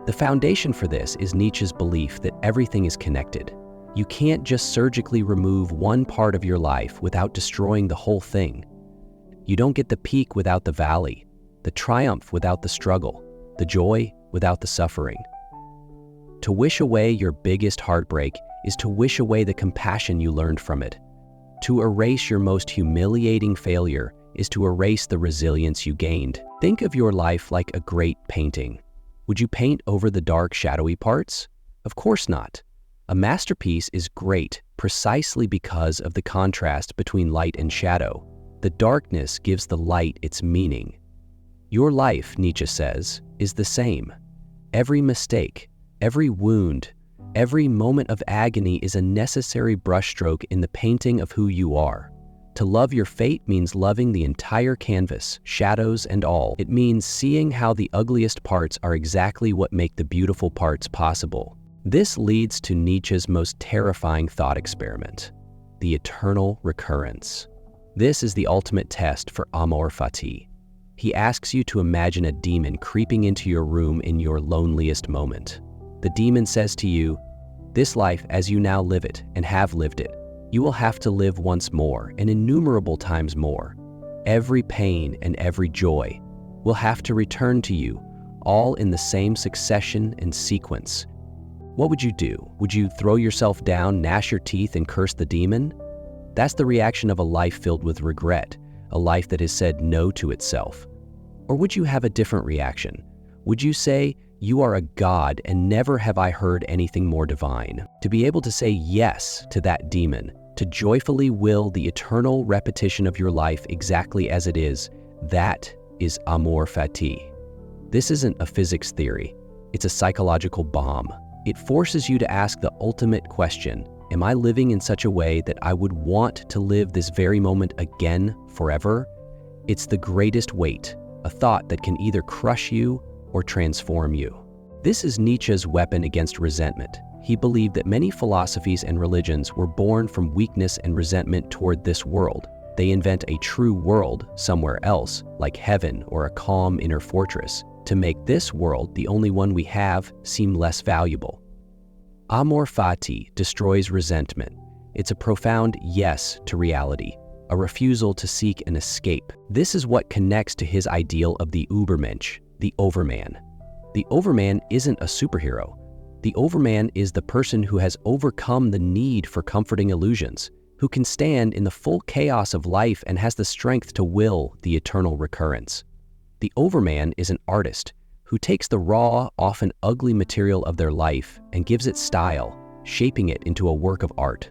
The foundation for this is Nietzsche's belief that everything is connected. You can't just surgically remove one part of your life without destroying the whole thing. You don't get the peak without the valley, the triumph without the struggle, the joy without the suffering. To wish away your biggest heartbreak is to wish away the compassion you learned from it. To erase your most humiliating failure is to erase the resilience you gained. Think of your life like a great painting. Would you paint over the dark, shadowy parts? Of course not. A masterpiece is great precisely because of the contrast between light and shadow. The darkness gives the light its meaning. Your life, Nietzsche says, is the same. Every mistake, every wound, every moment of agony is a necessary brushstroke in the painting of who you are. To love your fate means loving the entire canvas, shadows and all. It means seeing how the ugliest parts are exactly what make the beautiful parts possible. This leads to Nietzsche's most terrifying thought experiment, the eternal recurrence. This is the ultimate test for Amor Fati. He asks you to imagine a demon creeping into your room in your loneliest moment. The demon says to you, "This life as you now live it and have lived it, you will have to live once more and innumerable times more. Every pain and every joy will have to return to you, all in the same succession and sequence." What would you do? Would you throw yourself down, gnash your teeth, and curse the demon? That's the reaction of a life filled with regret, a life that has said no to itself. Or would you have a different reaction? Would you say, "You are a god and never have I heard anything more divine"? To be able to say yes to that demon, to joyfully will the eternal repetition of your life exactly as it is, that is Amor Fati. This isn't a physics theory, it's a psychological bomb. It forces you to ask the ultimate question, am I living in such a way that I would want to live this very moment again forever? It's the greatest weight, a thought that can either crush you or transform you. This is Nietzsche's weapon against resentment. He believed that many philosophies and religions were born from weakness and resentment toward this world. They invent a true world somewhere else, like heaven or a calm inner fortress, to make this world, the only one we have, seem less valuable. Amor Fati destroys resentment. It's a profound yes to reality, a refusal to seek an escape. This is what connects to his ideal of the Übermensch, the overman. The overman isn't a superhero. The overman is the person who has overcome the need for comforting illusions, who can stand in the full chaos of life and has the strength to will the eternal recurrence. The overman is an artist who takes the raw, often ugly material of their life and gives it style, shaping it into a work of art.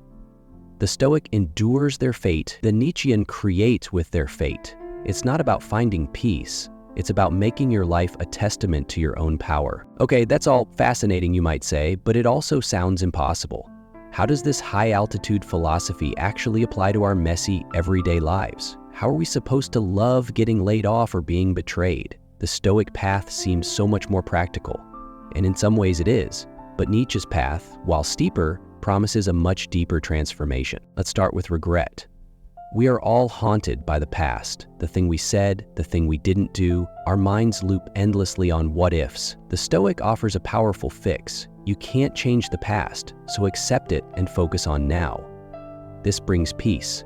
The Stoic endures their fate, the Nietzschean creates with their fate. It's not about finding peace. It's about making your life a testament to your own power. Okay, that's all fascinating, you might say, but it also sounds impossible. How does this high-altitude philosophy actually apply to our messy, everyday lives? How are we supposed to love getting laid off or being betrayed? The Stoic path seems so much more practical, and in some ways it is. But Nietzsche's path, while steeper, promises a much deeper transformation. Let's start with regret. We are all haunted by the past, the thing we said, the thing we didn't do. Our minds loop endlessly on what-ifs. The Stoic offers a powerful fix. You can't change the past, so accept it and focus on now. This brings peace.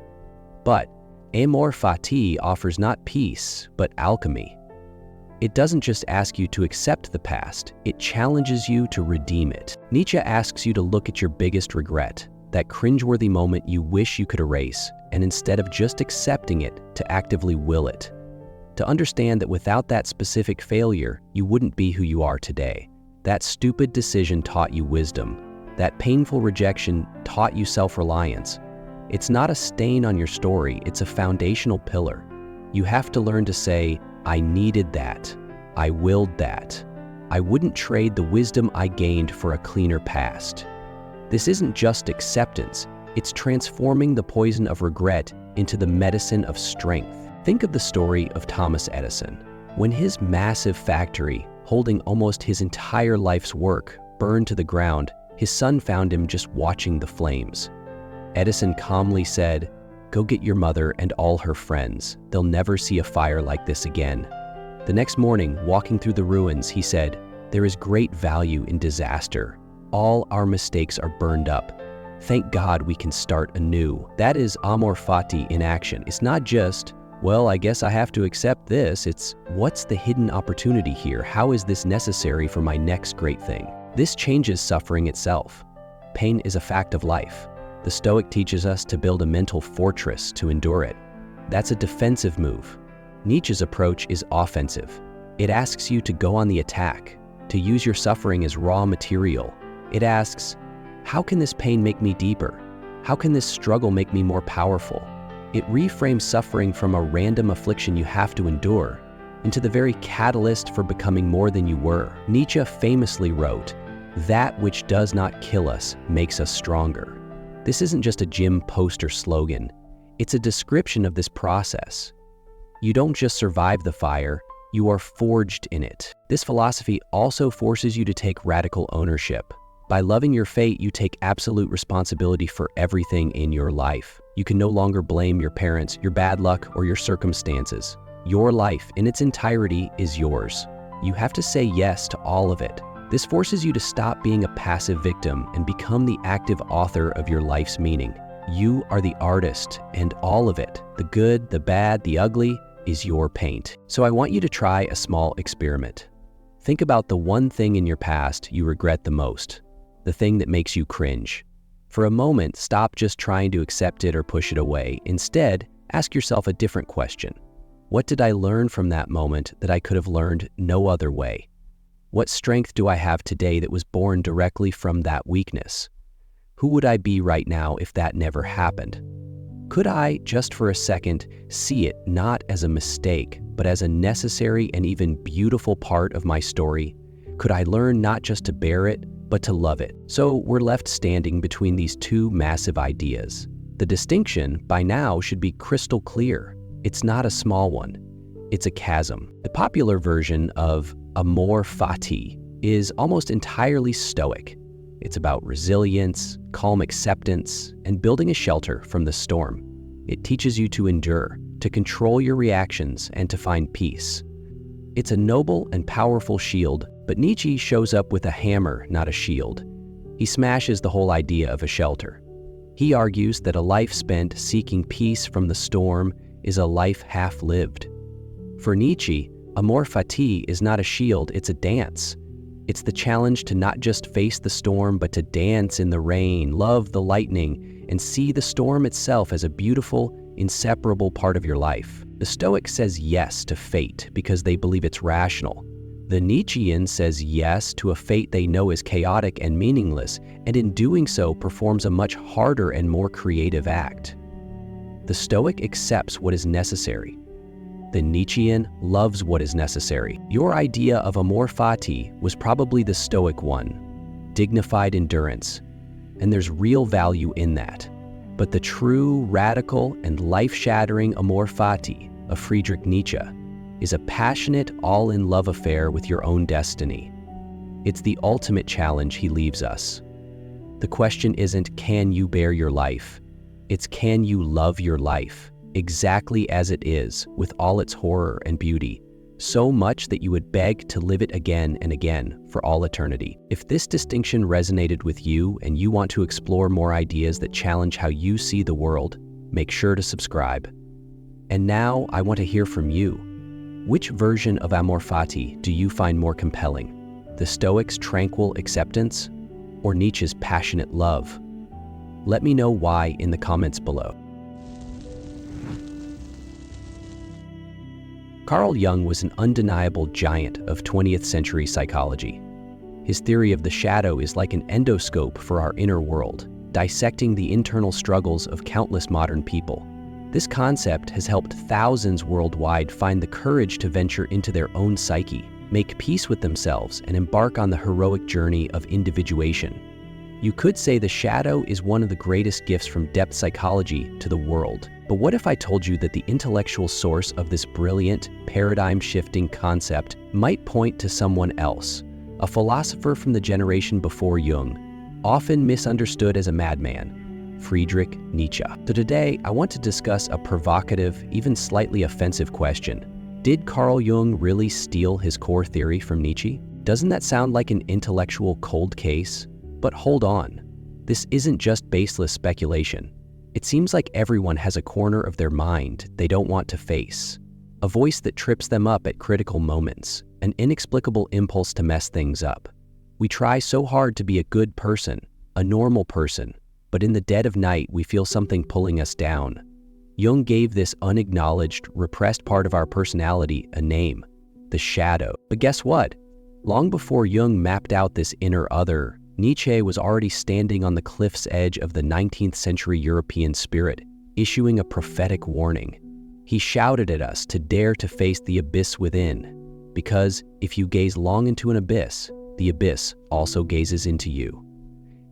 But Amor Fati offers not peace, but alchemy. It doesn't just ask you to accept the past, it challenges you to redeem it. Nietzsche asks you to look at your biggest regret, that cringeworthy moment you wish you could erase, and instead of just accepting it, to actively will it. To understand that without that specific failure, you wouldn't be who you are today. That stupid decision taught you wisdom. That painful rejection taught you self-reliance. It's not a stain on your story, it's a foundational pillar. You have to learn to say, I needed that. I willed that. I wouldn't trade the wisdom I gained for a cleaner past. This isn't just acceptance, it's transforming the poison of regret into the medicine of strength. Think of the story of Thomas Edison. When his massive factory, holding almost his entire life's work, burned to the ground, his son found him just watching the flames. Edison calmly said, "Go get your mother and all her friends. They'll never see a fire like this again." The next morning, walking through the ruins, he said, "There is great value in disaster. All our mistakes are burned up. Thank God we can start anew." That is Amor Fati in action. It's not just, well, I guess I have to accept this. It's, what's the hidden opportunity here? How is this necessary for my next great thing? This changes suffering itself. Pain is a fact of life. The Stoic teaches us to build a mental fortress to endure it. That's a defensive move. Nietzsche's approach is offensive. It asks you to go on the attack, to use your suffering as raw material. It asks, how can this pain make me deeper? How can this struggle make me more powerful? It reframes suffering from a random affliction you have to endure into the very catalyst for becoming more than you were. Nietzsche famously wrote, "That which does not kill us makes us stronger." This isn't just a gym poster slogan. It's a description of this process. You don't just survive the fire, you are forged in it. This philosophy also forces you to take radical ownership. By loving your fate, you take absolute responsibility for everything in your life. You can no longer blame your parents, your bad luck, or your circumstances. Your life in its entirety is yours. You have to say yes to all of it. This forces you to stop being a passive victim and become the active author of your life's meaning. You are the artist, and all of it, the good, the bad, the ugly, is your paint. So I want you to try a small experiment. Think about the one thing in your past you regret the most, the thing that makes you cringe. For a moment, stop just trying to accept it or push it away. Instead, ask yourself a different question. What did I learn from that moment that I could have learned no other way? What strength do I have today that was born directly from that weakness? Who would I be right now if that never happened? Could I, just for a second, see it not as a mistake, but as a necessary and even beautiful part of my story? Could I learn not just to bear it, but to love it? So we're left standing between these two massive ideas. The distinction, by now, should be crystal clear. It's not a small one. It's a chasm. The popular version of Amor Fati is almost entirely Stoic. It's about resilience, calm acceptance, and building a shelter from the storm. It teaches you to endure, to control your reactions, and to find peace. It's a noble and powerful shield, but Nietzsche shows up with a hammer, not a shield. He smashes the whole idea of a shelter. He argues that a life spent seeking peace from the storm is a life half-lived. For Nietzsche, Amor Fati is not a shield, it's a dance. It's the challenge to not just face the storm, but to dance in the rain, love the lightning, and see the storm itself as a beautiful, inseparable part of your life. The Stoic says yes to fate because they believe it's rational. The Nietzschean says yes to a fate they know is chaotic and meaningless, and in doing so performs a much harder and more creative act. The Stoic accepts what is necessary. the Nietzschean loves what is necessary. Your idea of Amor Fati was probably the Stoic one, dignified endurance, and there's real value in that. But the true, radical, and life-shattering Amor Fati of Friedrich Nietzsche is a passionate, all-in-love affair with your own destiny. It's the ultimate challenge he leaves us. The question isn't, can you bear your life? It's, can you love your life exactly as it is, with all its horror and beauty, so much that you would beg to live it again and again for all eternity? If this distinction resonated with you and you want to explore more ideas that challenge how you see the world, make sure to subscribe. And now I want to hear from you. Which version of Amor Fati do you find more compelling? The Stoics' tranquil acceptance or Nietzsche's passionate love? Let me know why in the comments below. Carl Jung was an undeniable giant of 20th century psychology. His theory of the shadow is like an endoscope for our inner world, dissecting the internal struggles of countless modern people. This concept has helped thousands worldwide find the courage to venture into their own psyche, make peace with themselves, and embark on the heroic journey of individuation. You could say the shadow is one of the greatest gifts from depth psychology to the world. But what if I told you that the intellectual source of this brilliant, paradigm-shifting concept might point to someone else, a philosopher from the generation before Jung, often misunderstood as a madman, Friedrich Nietzsche? So today, I want to discuss a provocative, even slightly offensive question. Did Carl Jung really steal his core theory from Nietzsche? Doesn't that sound like an intellectual cold case? But hold on, this isn't just baseless speculation. It seems like everyone has a corner of their mind they don't want to face, a voice that trips them up at critical moments, an inexplicable impulse to mess things up. We try so hard to be a good person, a normal person, but in the dead of night we feel something pulling us down. Jung gave this unacknowledged, repressed part of our personality a name, the shadow. But guess what? Long before Jung mapped out this inner other, Nietzsche was already standing on the cliff's edge of the 19th century European spirit, issuing a prophetic warning. He shouted at us to dare to face the abyss within, because if you gaze long into an abyss, the abyss also gazes into you.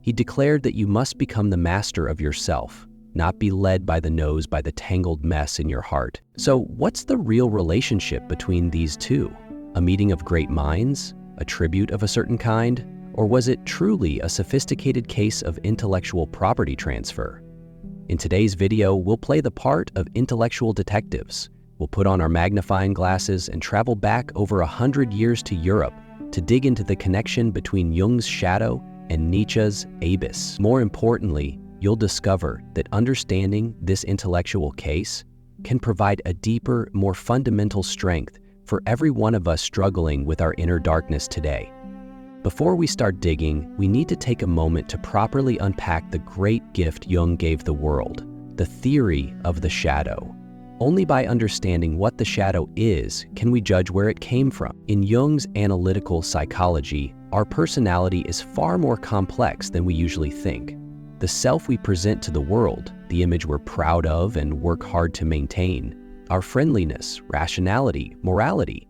He declared that you must become the master of yourself, not be led by the nose by the tangled mess in your heart. So what's the real relationship between these two? A meeting of great minds? A tribute of a certain kind? Or was it truly a sophisticated case of intellectual property transfer? In today's video, we'll play the part of intellectual detectives. We'll put on our magnifying glasses and travel back over 100 years to Europe to dig into the connection between Jung's shadow and Nietzsche's abyss. More importantly, you'll discover that understanding this intellectual case can provide a deeper, more fundamental strength for every one of us struggling with our inner darkness today. Before we start digging, we need to take a moment to properly unpack the great gift Jung gave the world, the theory of the shadow. Only by understanding what the shadow is can we judge where it came from. In Jung's analytical psychology, our personality is far more complex than we usually think. The self we present to the world, the image we're proud of and work hard to maintain, our friendliness, rationality, morality.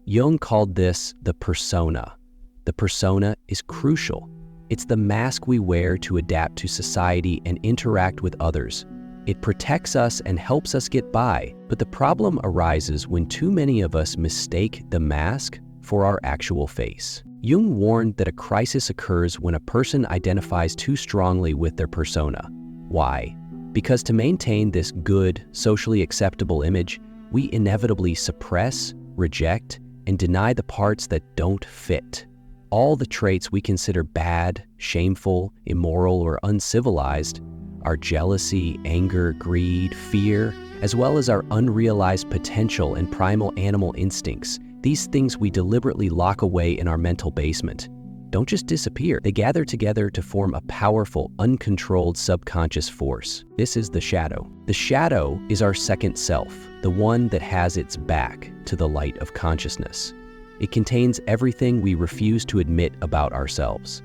Jung called this the persona. The persona is crucial. It's the mask we wear to adapt to society and interact with others. It protects us and helps us get by, but the problem arises when too many of us mistake the mask for our actual face. Jung warned that a crisis occurs when a person identifies too strongly with their persona. Why? Because to maintain this good, socially acceptable image, we inevitably suppress, reject, and deny the parts that don't fit. All the traits we consider bad, shameful, immoral, or uncivilized, our jealousy, anger, greed, fear, as well as our unrealized potential and primal animal instincts, these things we deliberately lock away in our mental basement, don't just disappear. They gather together to form a powerful, uncontrolled subconscious force. This is the shadow. The shadow is our second self, the one that has its back to the light of consciousness. It contains everything we refuse to admit about ourselves.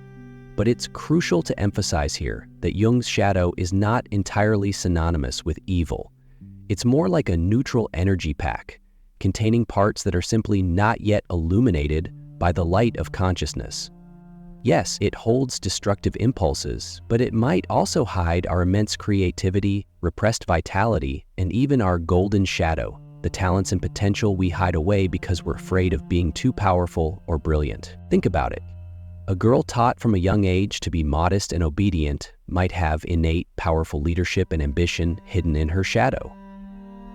But it's crucial to emphasize here that Jung's shadow is not entirely synonymous with evil. It's more like a neutral energy pack, containing parts that are simply not yet illuminated by the light of consciousness. Yes, it holds destructive impulses, but it might also hide our immense creativity, repressed vitality, and even our golden shadow, the talents and potential we hide away because we're afraid of being too powerful or brilliant. Think about it. A girl taught from a young age to be modest and obedient might have innate, powerful leadership and ambition hidden in her shadow.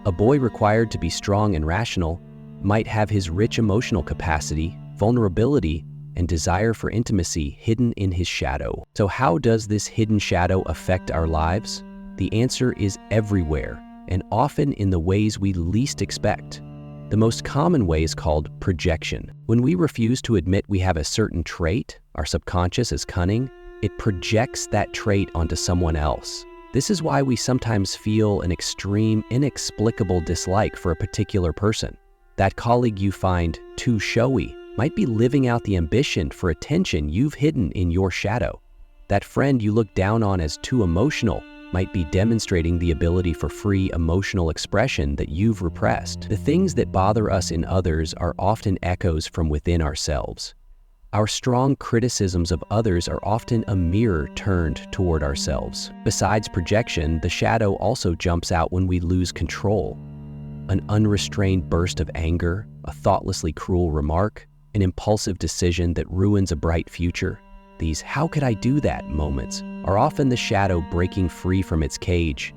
A boy required to be strong and rational might have his rich emotional capacity, vulnerability, and desire for intimacy hidden in his shadow. So how does this hidden shadow affect our lives? The answer is everywhere, and often in the ways we least expect. The most common way is called projection. When we refuse to admit we have a certain trait, our subconscious is cunning, it projects that trait onto someone else. This is why we sometimes feel an extreme, inexplicable dislike for a particular person. That colleague you find too showy might be living out the ambition for attention you've hidden in your shadow. That friend you look down on as too emotional might be demonstrating the ability for free emotional expression that you've repressed. The things that bother us in others are often echoes from within ourselves. Our strong criticisms of others are often a mirror turned toward ourselves. Besides projection, the shadow also jumps out when we lose control. An unrestrained burst of anger, a thoughtlessly cruel remark, an impulsive decision that ruins a bright future. These "how could I do that" moments are often the shadow breaking free from its cage.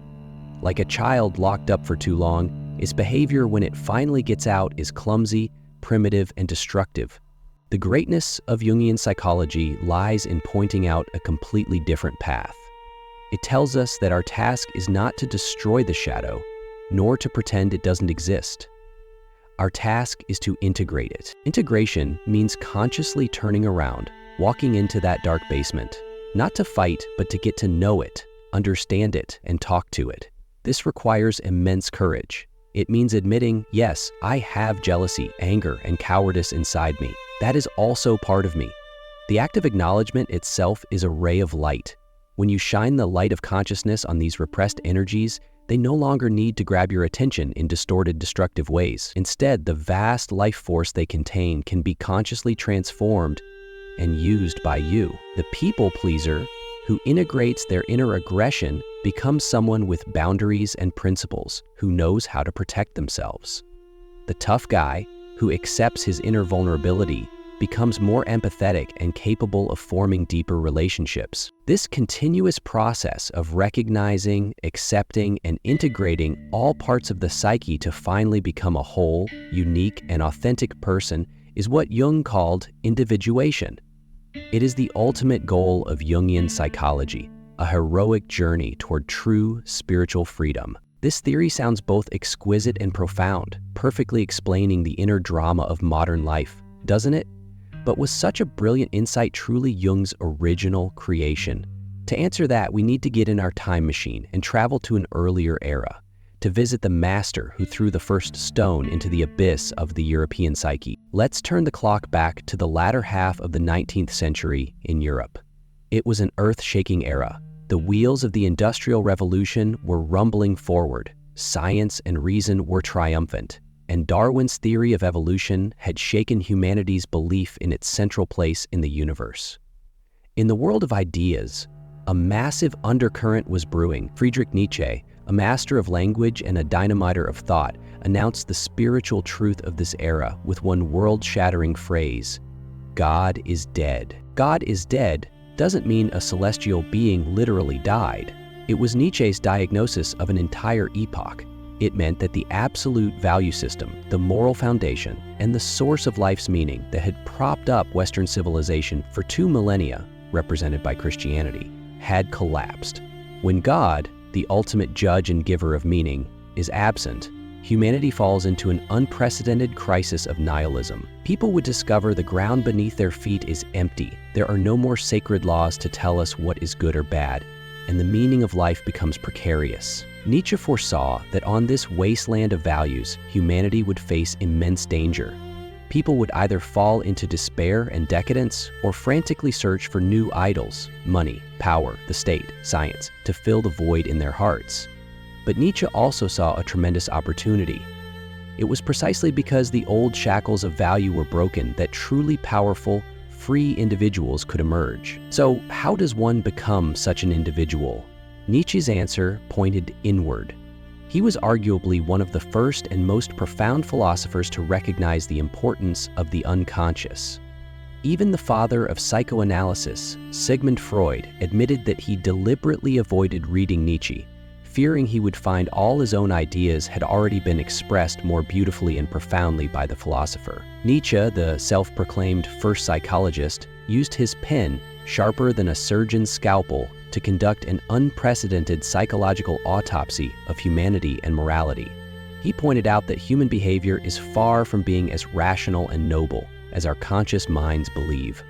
Like a child locked up for too long, its behavior when it finally gets out is clumsy, primitive, and destructive. The greatness of Jungian psychology lies in pointing out a completely different path. It tells us that our task is not to destroy the shadow, nor to pretend it doesn't exist. Our task is to integrate it. Integration means consciously turning around, walking into that dark basement, not to fight, but to get to know it, understand it, and talk to it. This requires immense courage. It means admitting, yes, I have jealousy, anger, and cowardice inside me. That is also part of me. The act of acknowledgement itself is a ray of light. When you shine the light of consciousness on these repressed energies, they no longer need to grab your attention in distorted, destructive ways. Instead, the vast life force they contain can be consciously transformed and used by you. The people pleaser who integrates their inner aggression becomes someone with boundaries and principles, who knows how to protect themselves. The tough guy who accepts his inner vulnerability becomes more empathetic and capable of forming deeper relationships. This continuous process of recognizing, accepting, and integrating all parts of the psyche to finally become a whole, unique, and authentic person is what Jung called individuation. It is the ultimate goal of Jungian psychology, a heroic journey toward true spiritual freedom. This theory sounds both exquisite and profound, perfectly explaining the inner drama of modern life, doesn't it? But was such a brilliant insight truly Jung's original creation? To answer that, we need to get in our time machine and travel to an earlier era, to visit the master who threw the first stone into the abyss of the European psyche. Let's turn the clock back to the latter half of the 19th century in Europe. It was an earth-shaking era. The wheels of the Industrial Revolution were rumbling forward. Science and reason were triumphant, and Darwin's theory of evolution had shaken humanity's belief in its central place in the universe. In the world of ideas, a massive undercurrent was brewing. Friedrich Nietzsche, a master of language and a dynamiter of thought, announced the spiritual truth of this era with one world-shattering phrase: God is dead. God is dead doesn't mean a celestial being literally died. It was Nietzsche's diagnosis of an entire epoch. It meant that the absolute value system, the moral foundation, and the source of life's meaning that had propped up Western civilization for 2 millennia, represented by Christianity, had collapsed. When God, the ultimate judge and giver of meaning, is absent, humanity falls into an unprecedented crisis of nihilism. People would discover the ground beneath their feet is empty. There are no more sacred laws to tell us what is good or bad, and the meaning of life becomes precarious. Nietzsche foresaw that on this wasteland of values, humanity would face immense danger. People would either fall into despair and decadence or frantically search for new idols, money, power, the state, science, to fill the void in their hearts. But Nietzsche also saw a tremendous opportunity. It was precisely because the old shackles of value were broken that truly powerful, free individuals could emerge. So, how does one become such an individual? Nietzsche's answer pointed inward. He was arguably one of the first and most profound philosophers to recognize the importance of the unconscious. Even the father of psychoanalysis, Sigmund Freud, admitted that he deliberately avoided reading Nietzsche, fearing he would find all his own ideas had already been expressed more beautifully and profoundly by the philosopher. Nietzsche, the self-proclaimed first psychologist, used his pen, sharper than a surgeon's scalpel, to conduct an unprecedented psychological autopsy of humanity and morality. He pointed out that human behavior is far from being as rational and noble as our conscious minds believe.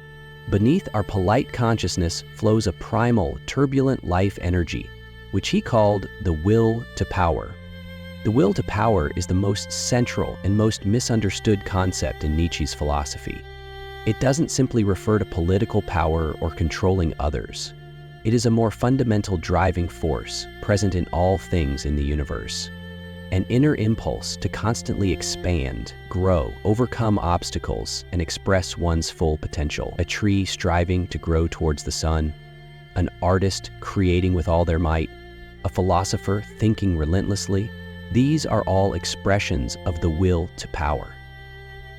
Beneath our polite consciousness flows a primal, turbulent life energy, which he called the will to power. The will to power is the most central and most misunderstood concept in Nietzsche's philosophy. It doesn't simply refer to political power or controlling others. It is a more fundamental driving force present in all things in the universe. An inner impulse to constantly expand, grow, overcome obstacles, and express one's full potential. A tree striving to grow towards the sun, an artist creating with all their might, a philosopher thinking relentlessly. These are all expressions of the will to power.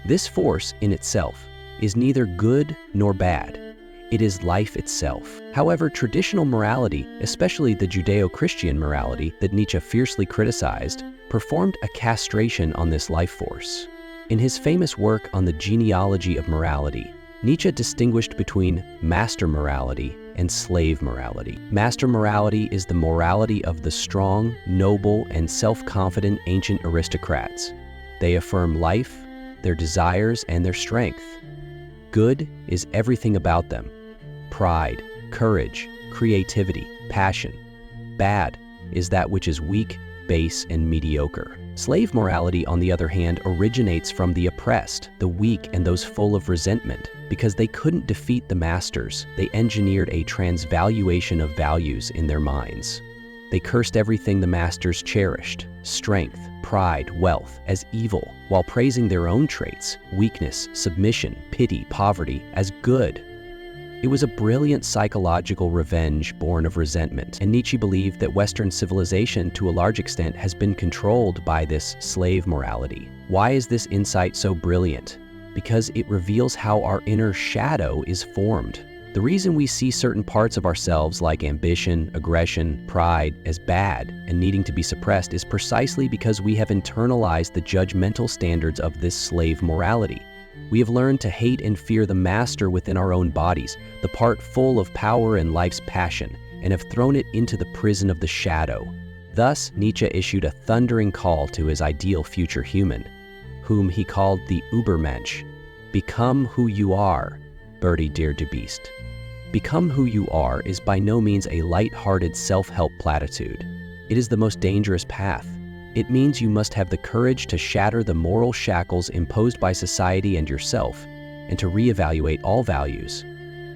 This force in itself is neither good nor bad. It is life itself. However, traditional morality, especially the Judeo-Christian morality that Nietzsche fiercely criticized, performed a castration on this life force. In his famous work on the genealogy of morality, Nietzsche distinguished between master morality and slave morality. Master morality is the morality of the strong, noble, and self-confident ancient aristocrats. They affirm life, their desires, and their strength. Good is everything about them: pride, courage, creativity, passion. Bad is that which is weak, base, and mediocre. Slave morality, on the other hand, originates from the oppressed, the weak, and those full of resentment. Because they couldn't defeat the masters, they engineered a transvaluation of values in their minds. They cursed everything the masters cherished: strength, pride, wealth, as evil, while praising their own traits: weakness, submission, pity, poverty, as good. It was a brilliant psychological revenge born of resentment, and Nietzsche believed that Western civilization, to a large extent, has been controlled by this slave morality. Why is this insight so brilliant? Because it reveals how our inner shadow is formed. The reason we see certain parts of ourselves like ambition, aggression, pride as bad and needing to be suppressed is precisely because we have internalized the judgmental standards of this slave morality. We have learned to hate and fear the master within our own bodies, the part full of power and life's passion, and have thrown it into the prison of the shadow. Thus, Nietzsche issued a thundering call to his ideal future human, whom he called the Übermensch. Become who you are, Bertie dear du Beast. Become who you are is by no means a light-hearted self-help platitude. It is the most dangerous path. It means you must have the courage to shatter the moral shackles imposed by society and yourself, and to reevaluate all values.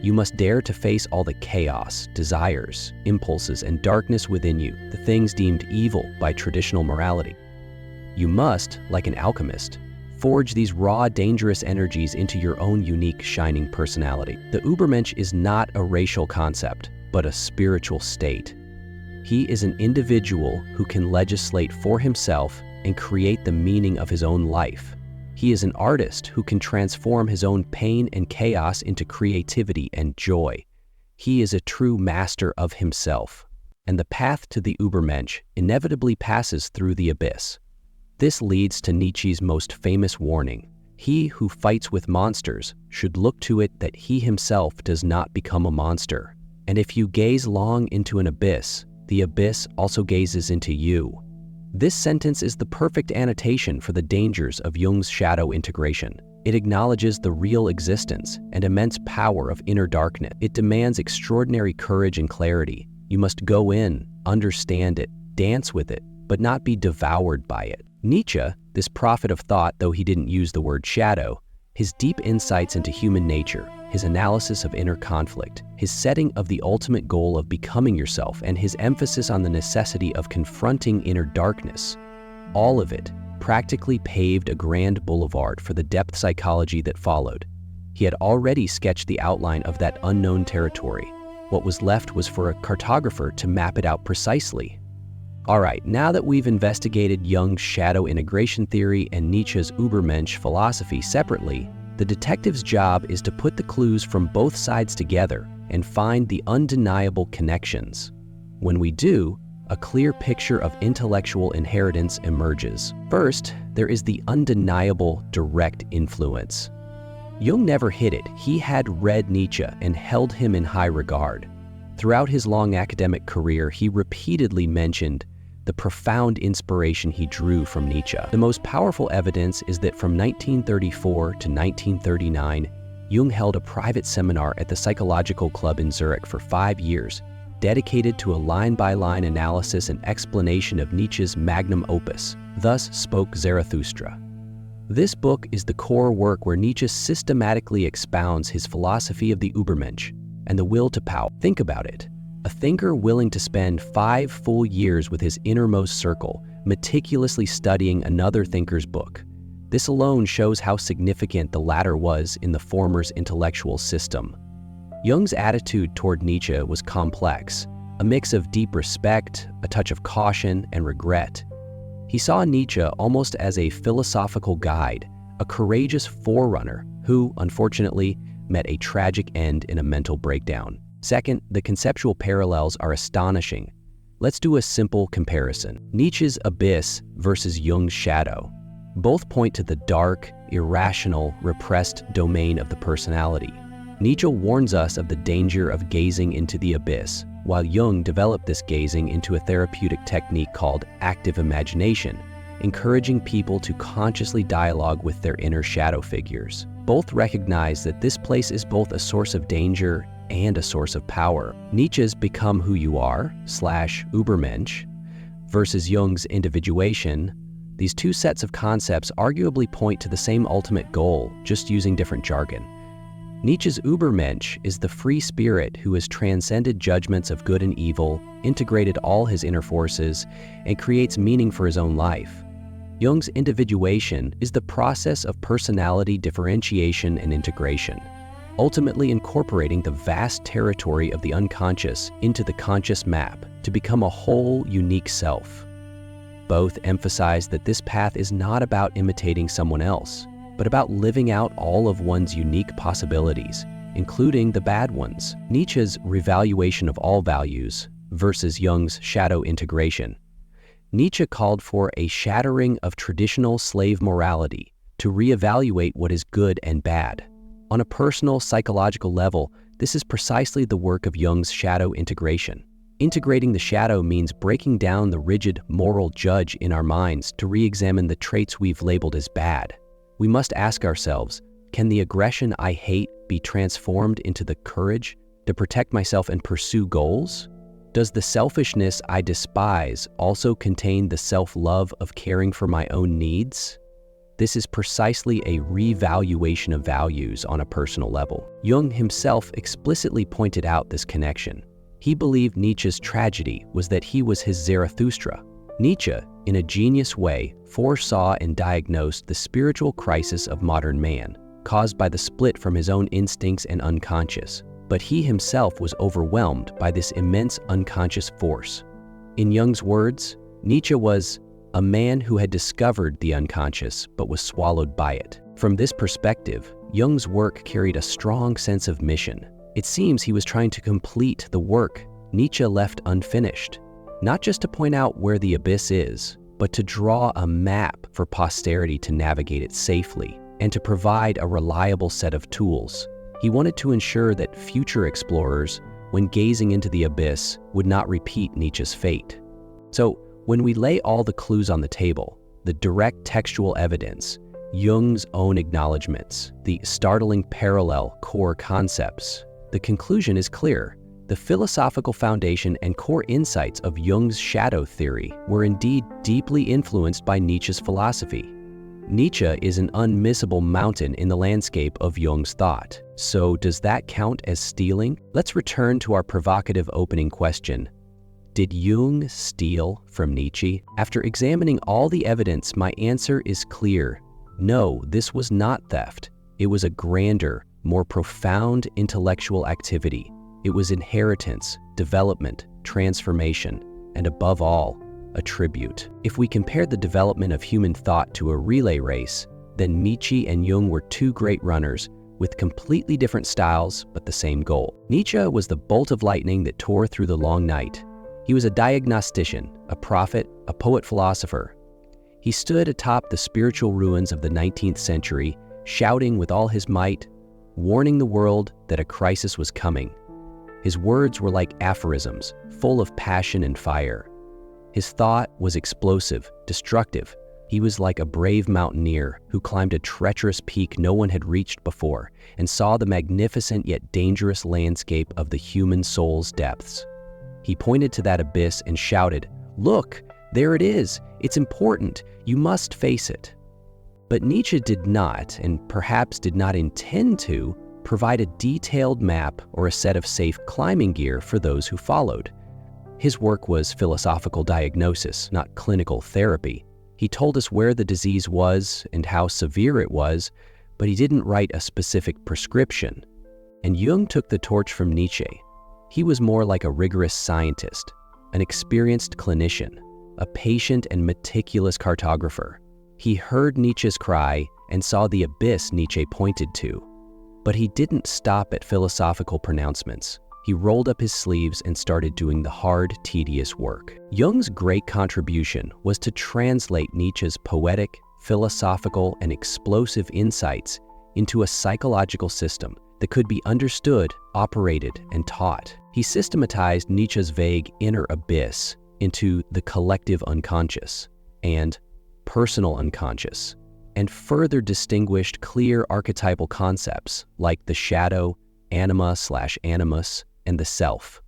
You must dare to face all the chaos, desires, impulses, and darkness within you, the things deemed evil by traditional morality. You must, like an alchemist, forge these raw, dangerous energies into your own unique, shining personality. The Übermensch is not a racial concept, but a spiritual state. He is an individual who can legislate for himself and create the meaning of his own life. He is an artist who can transform his own pain and chaos into creativity and joy. He is a true master of himself. And the path to the Übermensch inevitably passes through the abyss. This leads to Nietzsche's most famous warning: he who fights with monsters should look to it that he himself does not become a monster. And if you gaze long into an abyss, the abyss also gazes into you. This sentence is the perfect annotation for the dangers of Jung's shadow integration. It acknowledges the real existence and immense power of inner darkness. It demands extraordinary courage and clarity. You must go in, understand it, dance with it, but not be devoured by it. Nietzsche, this prophet of thought, though he didn't use the word shadow, his deep insights into human nature, his analysis of inner conflict, his setting of the ultimate goal of becoming yourself, and his emphasis on the necessity of confronting inner darkness, all of it practically paved a grand boulevard for the depth psychology that followed. He had already sketched the outline of that unknown territory. What was left was for a cartographer to map it out precisely. All right, now that we've investigated Jung's shadow integration theory and Nietzsche's Übermensch philosophy separately, the detective's job is to put the clues from both sides together and find the undeniable connections. When we do, a clear picture of intellectual inheritance emerges. First, there is the undeniable direct influence. Jung never hid it. He had read Nietzsche and held him in high regard. Throughout his long academic career, he repeatedly mentioned the profound inspiration he drew from Nietzsche. The most powerful evidence is that from 1934 to 1939, Jung held a private seminar at the Psychological Club in Zurich for 5 years, dedicated to a line-by-line analysis and explanation of Nietzsche's magnum opus, Thus Spoke Zarathustra. This book is the core work where Nietzsche systematically expounds his philosophy of the Übermensch and the will to power. Think about it. A thinker willing to spend 5 full years with his innermost circle, meticulously studying another thinker's book. This alone shows how significant the latter was in the former's intellectual system. Jung's attitude toward Nietzsche was complex, a mix of deep respect, a touch of caution, and regret. He saw Nietzsche almost as a philosophical guide, a courageous forerunner who, unfortunately, met a tragic end in a mental breakdown. Second, the conceptual parallels are astonishing. Let's do a simple comparison. Nietzsche's abyss versus Jung's shadow. Both point to the dark, irrational, repressed domain of the personality. Nietzsche warns us of the danger of gazing into the abyss, while Jung developed this gazing into a therapeutic technique called active imagination, encouraging people to consciously dialogue with their inner shadow figures. Both recognize that this place is both a source of danger and a source of power. Nietzsche's Become Who You Are / Übermensch versus Jung's individuation. These two sets of concepts arguably point to the same ultimate goal, just using different jargon. Nietzsche's Übermensch is the free spirit who has transcended judgments of good and evil, integrated all his inner forces, and creates meaning for his own life. Jung's individuation is the process of personality differentiation and integration, ultimately incorporating the vast territory of the unconscious into the conscious map to become a whole, unique self. Both emphasize that this path is not about imitating someone else, but about living out all of one's unique possibilities, including the bad ones. Nietzsche's revaluation of all values versus Jung's shadow integration. Nietzsche called for a shattering of traditional slave morality to reevaluate what is good and bad. On a personal, psychological level, this is precisely the work of Jung's shadow integration. Integrating the shadow means breaking down the rigid moral judge in our minds to re-examine the traits we've labeled as bad. We must ask ourselves, can the aggression I hate be transformed into the courage to protect myself and pursue goals? Does the selfishness I despise also contain the self-love of caring for my own needs? This is precisely a revaluation of values on a personal level. Jung himself explicitly pointed out this connection. He believed Nietzsche's tragedy was that he was his Zarathustra. Nietzsche, in a genius way, foresaw and diagnosed the spiritual crisis of modern man, caused by the split from his own instincts and unconscious. But he himself was overwhelmed by this immense unconscious force. In Jung's words, Nietzsche was a man who had discovered the unconscious but was swallowed by it. From this perspective, Jung's work carried a strong sense of mission. It seems he was trying to complete the work Nietzsche left unfinished, not just to point out where the abyss is, but to draw a map for posterity to navigate it safely and to provide a reliable set of tools. He wanted to ensure that future explorers, when gazing into the abyss, would not repeat Nietzsche's fate. So, when we lay all the clues on the table, the direct textual evidence, Jung's own acknowledgments, the startling parallel core concepts, the conclusion is clear. The philosophical foundation and core insights of Jung's shadow theory were indeed deeply influenced by Nietzsche's philosophy. Nietzsche is an unmissable mountain in the landscape of Jung's thought. So does that count as stealing? Let's return to our provocative opening question. Did Jung steal from Nietzsche? After examining all the evidence, my answer is clear. No, this was not theft. It was a grander, more profound intellectual activity. It was inheritance, development, transformation, and above all, a tribute. If we compare the development of human thought to a relay race, then Nietzsche and Jung were two great runners with completely different styles but the same goal. Nietzsche was the bolt of lightning that tore through the long night. He was a diagnostician, a prophet, a poet-philosopher. He stood atop the spiritual ruins of the 19th century, shouting with all his might, warning the world that a crisis was coming. His words were like aphorisms, full of passion and fire. His thought was explosive, destructive. He was like a brave mountaineer who climbed a treacherous peak no one had reached before and saw the magnificent yet dangerous landscape of the human soul's depths. He pointed to that abyss and shouted, "Look, there it is. It's important. You must face it." But Nietzsche did not, and perhaps did not intend to, provide a detailed map or a set of safe climbing gear for those who followed. His work was philosophical diagnosis, not clinical therapy. He told us where the disease was and how severe it was, but he didn't write a specific prescription. And Jung took the torch from Nietzsche. He was more like a rigorous scientist, an experienced clinician, a patient and meticulous cartographer. He heard Nietzsche's cry and saw the abyss Nietzsche pointed to. But he didn't stop at philosophical pronouncements. He rolled up his sleeves and started doing the hard, tedious work. Jung's great contribution was to translate Nietzsche's poetic, philosophical, and explosive insights into a psychological system that could be understood, operated, and taught. He systematized Nietzsche's vague inner abyss into the collective unconscious and personal unconscious, and further distinguished clear archetypal concepts like the shadow, anima/animus, and the self.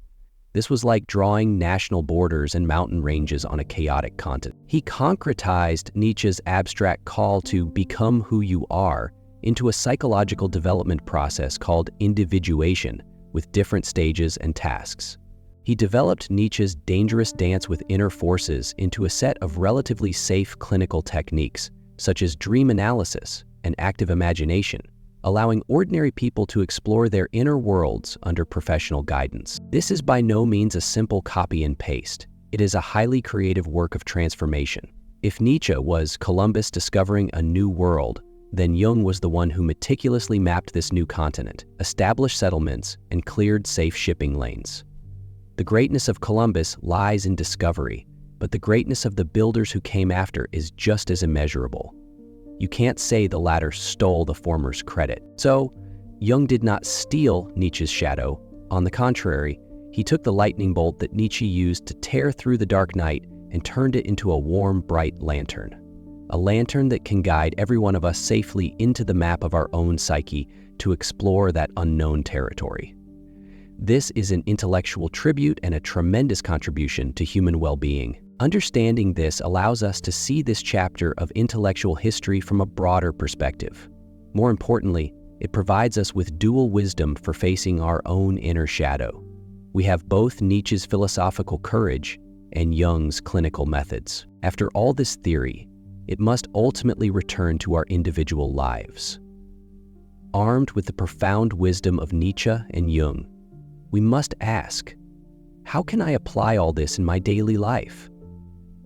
This was like drawing national borders and mountain ranges on a chaotic continent. He concretized Nietzsche's abstract call to become who you are into a psychological development process called individuation with different stages and tasks. He developed Nietzsche's dangerous dance with inner forces into a set of relatively safe clinical techniques, such as dream analysis and active imagination, allowing ordinary people to explore their inner worlds under professional guidance. This is by no means a simple copy and paste. It is a highly creative work of transformation. If Nietzsche was Columbus discovering a new world, then Jung was the one who meticulously mapped this new continent, established settlements, and cleared safe shipping lanes. The greatness of Columbus lies in discovery, but the greatness of the builders who came after is just as immeasurable. You can't say the latter stole the former's credit. So, Jung did not steal Nietzsche's shadow. On the contrary, he took the lightning bolt that Nietzsche used to tear through the dark night and turned it into a warm, bright lantern. A lantern that can guide every one of us safely into the map of our own psyche to explore that unknown territory. This is an intellectual tribute and a tremendous contribution to human well-being. Understanding this allows us to see this chapter of intellectual history from a broader perspective. More importantly, it provides us with dual wisdom for facing our own inner shadow. We have both Nietzsche's philosophical courage and Jung's clinical methods. After all this theory, it must ultimately return to our individual lives. Armed with the profound wisdom of Nietzsche and Jung, we must ask, how can I apply all this in my daily life?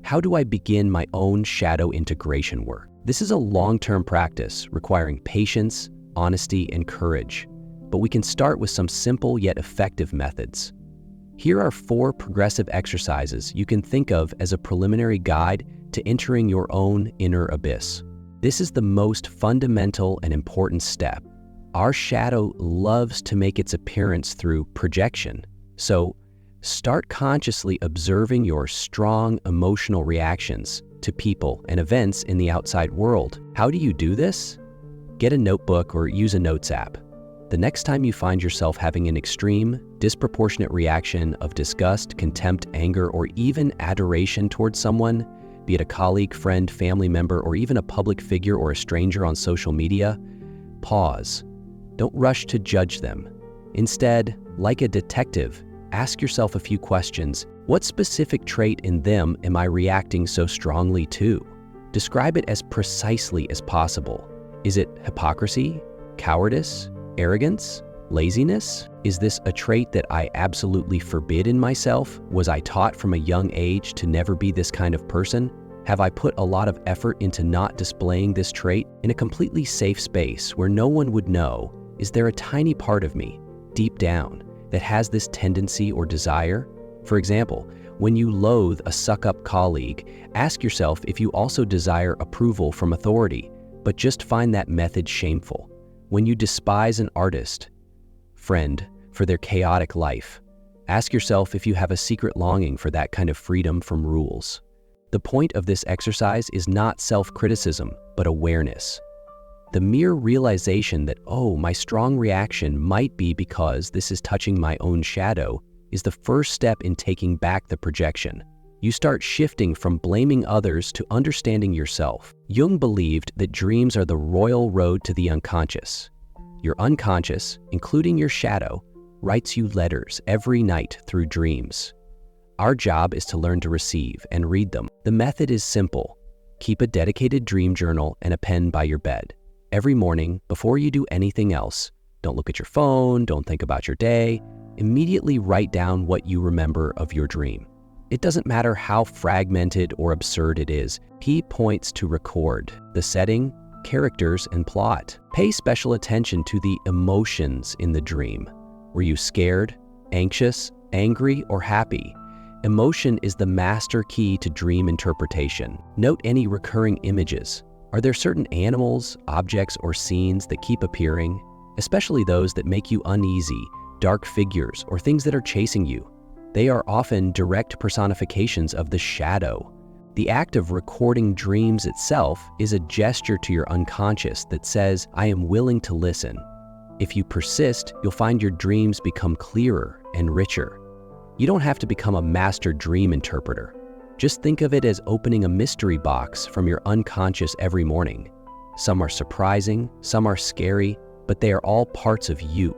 How do I begin my own shadow integration work? This is a long-term practice requiring patience, honesty, and courage, but we can start with some simple yet effective methods. Here are 4 progressive exercises you can think of as a preliminary guide to entering your own inner abyss. This is the most fundamental and important step. Our shadow loves to make its appearance through projection, so start consciously observing your strong emotional reactions to people and events in the outside world. How do you do this? Get a notebook or use a notes app. The next time you find yourself having an extreme, disproportionate reaction of disgust, contempt, anger, or even adoration towards someone, be it a colleague, friend, family member, or even a public figure or a stranger on social media, pause. Don't rush to judge them. Instead, like a detective, ask yourself a few questions. What specific trait in them am I reacting so strongly to? Describe it as precisely as possible. Is it hypocrisy, cowardice, arrogance, laziness? Is this a trait that I absolutely forbid in myself? Was I taught from a young age to never be this kind of person? Have I put a lot of effort into not displaying this trait? In a completely safe space where no one would know, is there a tiny part of me, deep down, that has this tendency or desire? For example, when you loathe a suck-up colleague, ask yourself if you also desire approval from authority, but just find that method shameful. When you despise an artist, friend, for their chaotic life, ask yourself if you have a secret longing for that kind of freedom from rules. The point of this exercise is not self-criticism, but awareness. The mere realization that, oh, my strong reaction might be because this is touching my own shadow, is the first step in taking back the projection. You start shifting from blaming others to understanding yourself. Jung believed that dreams are the royal road to the unconscious. Your unconscious, including your shadow, writes you letters every night through dreams. Our job is to learn to receive and read them. The method is simple. Keep a dedicated dream journal and a pen by your bed. Every morning, before you do anything else, don't look at your phone, don't think about your day, immediately write down what you remember of your dream. It doesn't matter how fragmented or absurd it is. Key points to record: the setting, characters, and plot. Pay special attention to the emotions in the dream. Were you scared, anxious, angry, or happy? Emotion is the master key to dream interpretation. Note any recurring images. Are there certain animals, objects, or scenes that keep appearing, especially those that make you uneasy, dark figures, or things that are chasing you? They are often direct personifications of the shadow. The act of recording dreams itself is a gesture to your unconscious that says, I am willing to listen. If you persist, you'll find your dreams become clearer and richer. You don't have to become a master dream interpreter. Just think of it as opening a mystery box from your unconscious every morning. Some are surprising, some are scary, but they are all parts of you.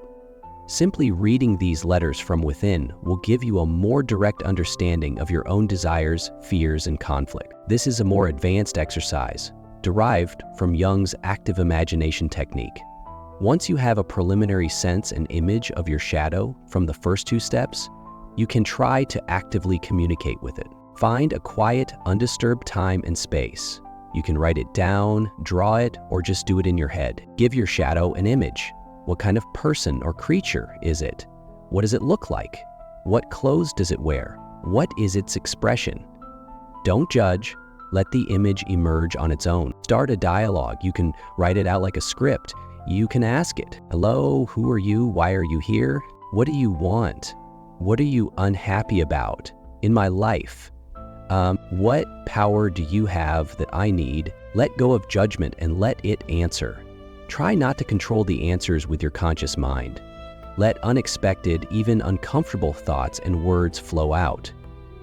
Simply reading these letters from within will give you a more direct understanding of your own desires, fears, and conflict. This is a more advanced exercise, derived from Jung's active imagination technique. Once you have a preliminary sense and image of your shadow from the first two steps, you can try to actively communicate with it. Find a quiet, undisturbed time and space. You can write it down, draw it, or just do it in your head. Give your shadow an image. What kind of person or creature is it? What does it look like? What clothes does it wear? What is its expression? Don't judge. Let the image emerge on its own. Start a dialogue. You can write it out like a script. You can ask it, hello, who are you? Why are you here? What do you want? What are you unhappy about in my life? What power do you have that I need? Let go of judgment and let it answer. Try not to control the answers with your conscious mind. Let unexpected, even uncomfortable thoughts and words flow out.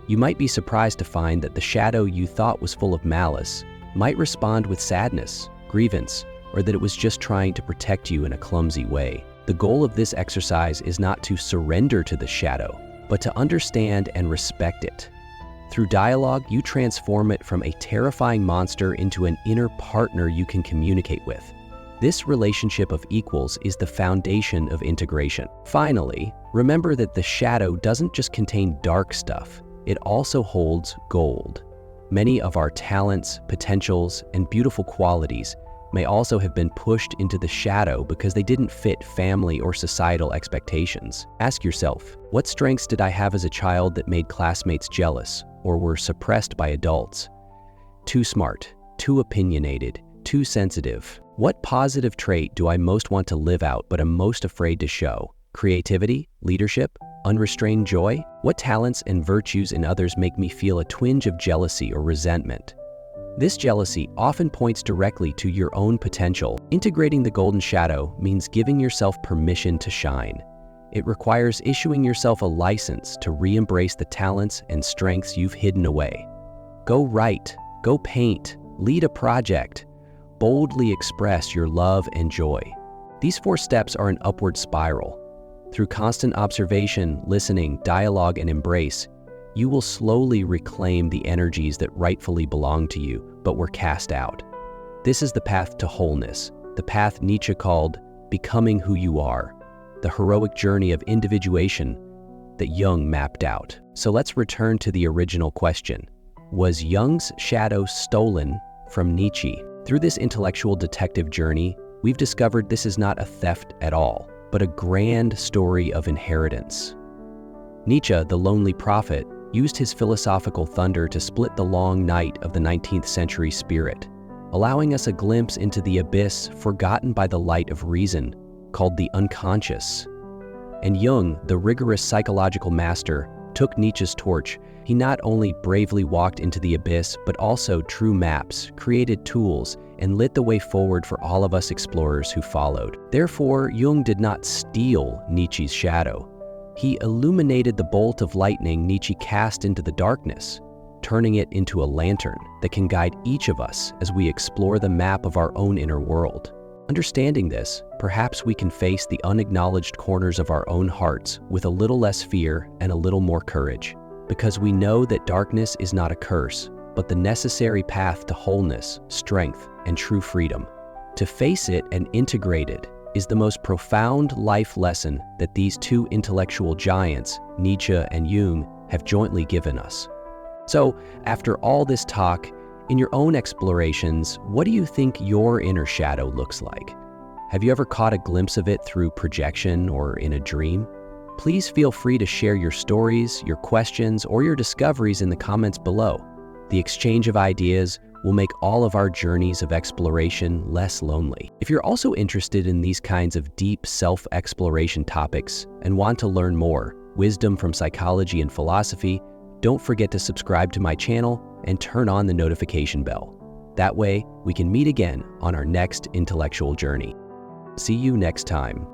You might be surprised to find that the shadow you thought was full of malice might respond with sadness, grievance, or that it was just trying to protect you in a clumsy way. The goal of this exercise is not to surrender to the shadow, but to understand and respect it. Through dialogue, you transform it from a terrifying monster into an inner partner you can communicate with. This relationship of equals is the foundation of integration. Finally, remember that the shadow doesn't just contain dark stuff, it also holds gold. Many of our talents, potentials, and beautiful qualities may also have been pushed into the shadow because they didn't fit family or societal expectations. Ask yourself, what strengths did I have as a child that made classmates jealous or were suppressed by adults? Too smart, too opinionated, too sensitive. What positive trait do I most want to live out but am most afraid to show? Creativity, leadership, unrestrained joy? What talents and virtues in others make me feel a twinge of jealousy or resentment? This jealousy often points directly to your own potential. Integrating the golden shadow means giving yourself permission to shine. It requires issuing yourself a license to re-embrace the talents and strengths you've hidden away. Go write, go paint, lead a project, boldly express your love and joy. These 4 steps are an upward spiral. Through constant observation, listening, dialogue, and embrace, you will slowly reclaim the energies that rightfully belong to you but were cast out. This is the path to wholeness, the path Nietzsche called becoming who you are, the heroic journey of individuation that Jung mapped out. So let's return to the original question. Was Jung's shadow stolen from Nietzsche? Through this intellectual detective journey, we've discovered this is not a theft at all, but a grand story of inheritance. Nietzsche, the lonely prophet, used his philosophical thunder to split the long night of the 19th century spirit, allowing us a glimpse into the abyss forgotten by the light of reason, called the unconscious. And Jung, the rigorous psychological master, took Nietzsche's torch. He not only bravely walked into the abyss, but also drew maps, created tools, and lit the way forward for all of us explorers who followed. Therefore, Jung did not steal Nietzsche's shadow. He illuminated the bolt of lightning Nietzsche cast into the darkness, turning it into a lantern that can guide each of us as we explore the map of our own inner world. Understanding this, perhaps we can face the unacknowledged corners of our own hearts with a little less fear and a little more courage, because we know that darkness is not a curse, but the necessary path to wholeness, strength, and true freedom. To face it and integrate it is the most profound life lesson that these two intellectual giants, Nietzsche and Jung, have jointly given us. So, after all this talk, in your own explorations, what do you think your inner shadow looks like? Have you ever caught a glimpse of it through projection or in a dream? Please feel free to share your stories, your questions, or your discoveries in the comments below. The exchange of ideas will make all of our journeys of exploration less lonely. If you're also interested in these kinds of deep self-exploration topics and want to learn more, wisdom from psychology and philosophy, don't forget to subscribe to my channel and turn on the notification bell. That way, we can meet again on our next intellectual journey. See you next time.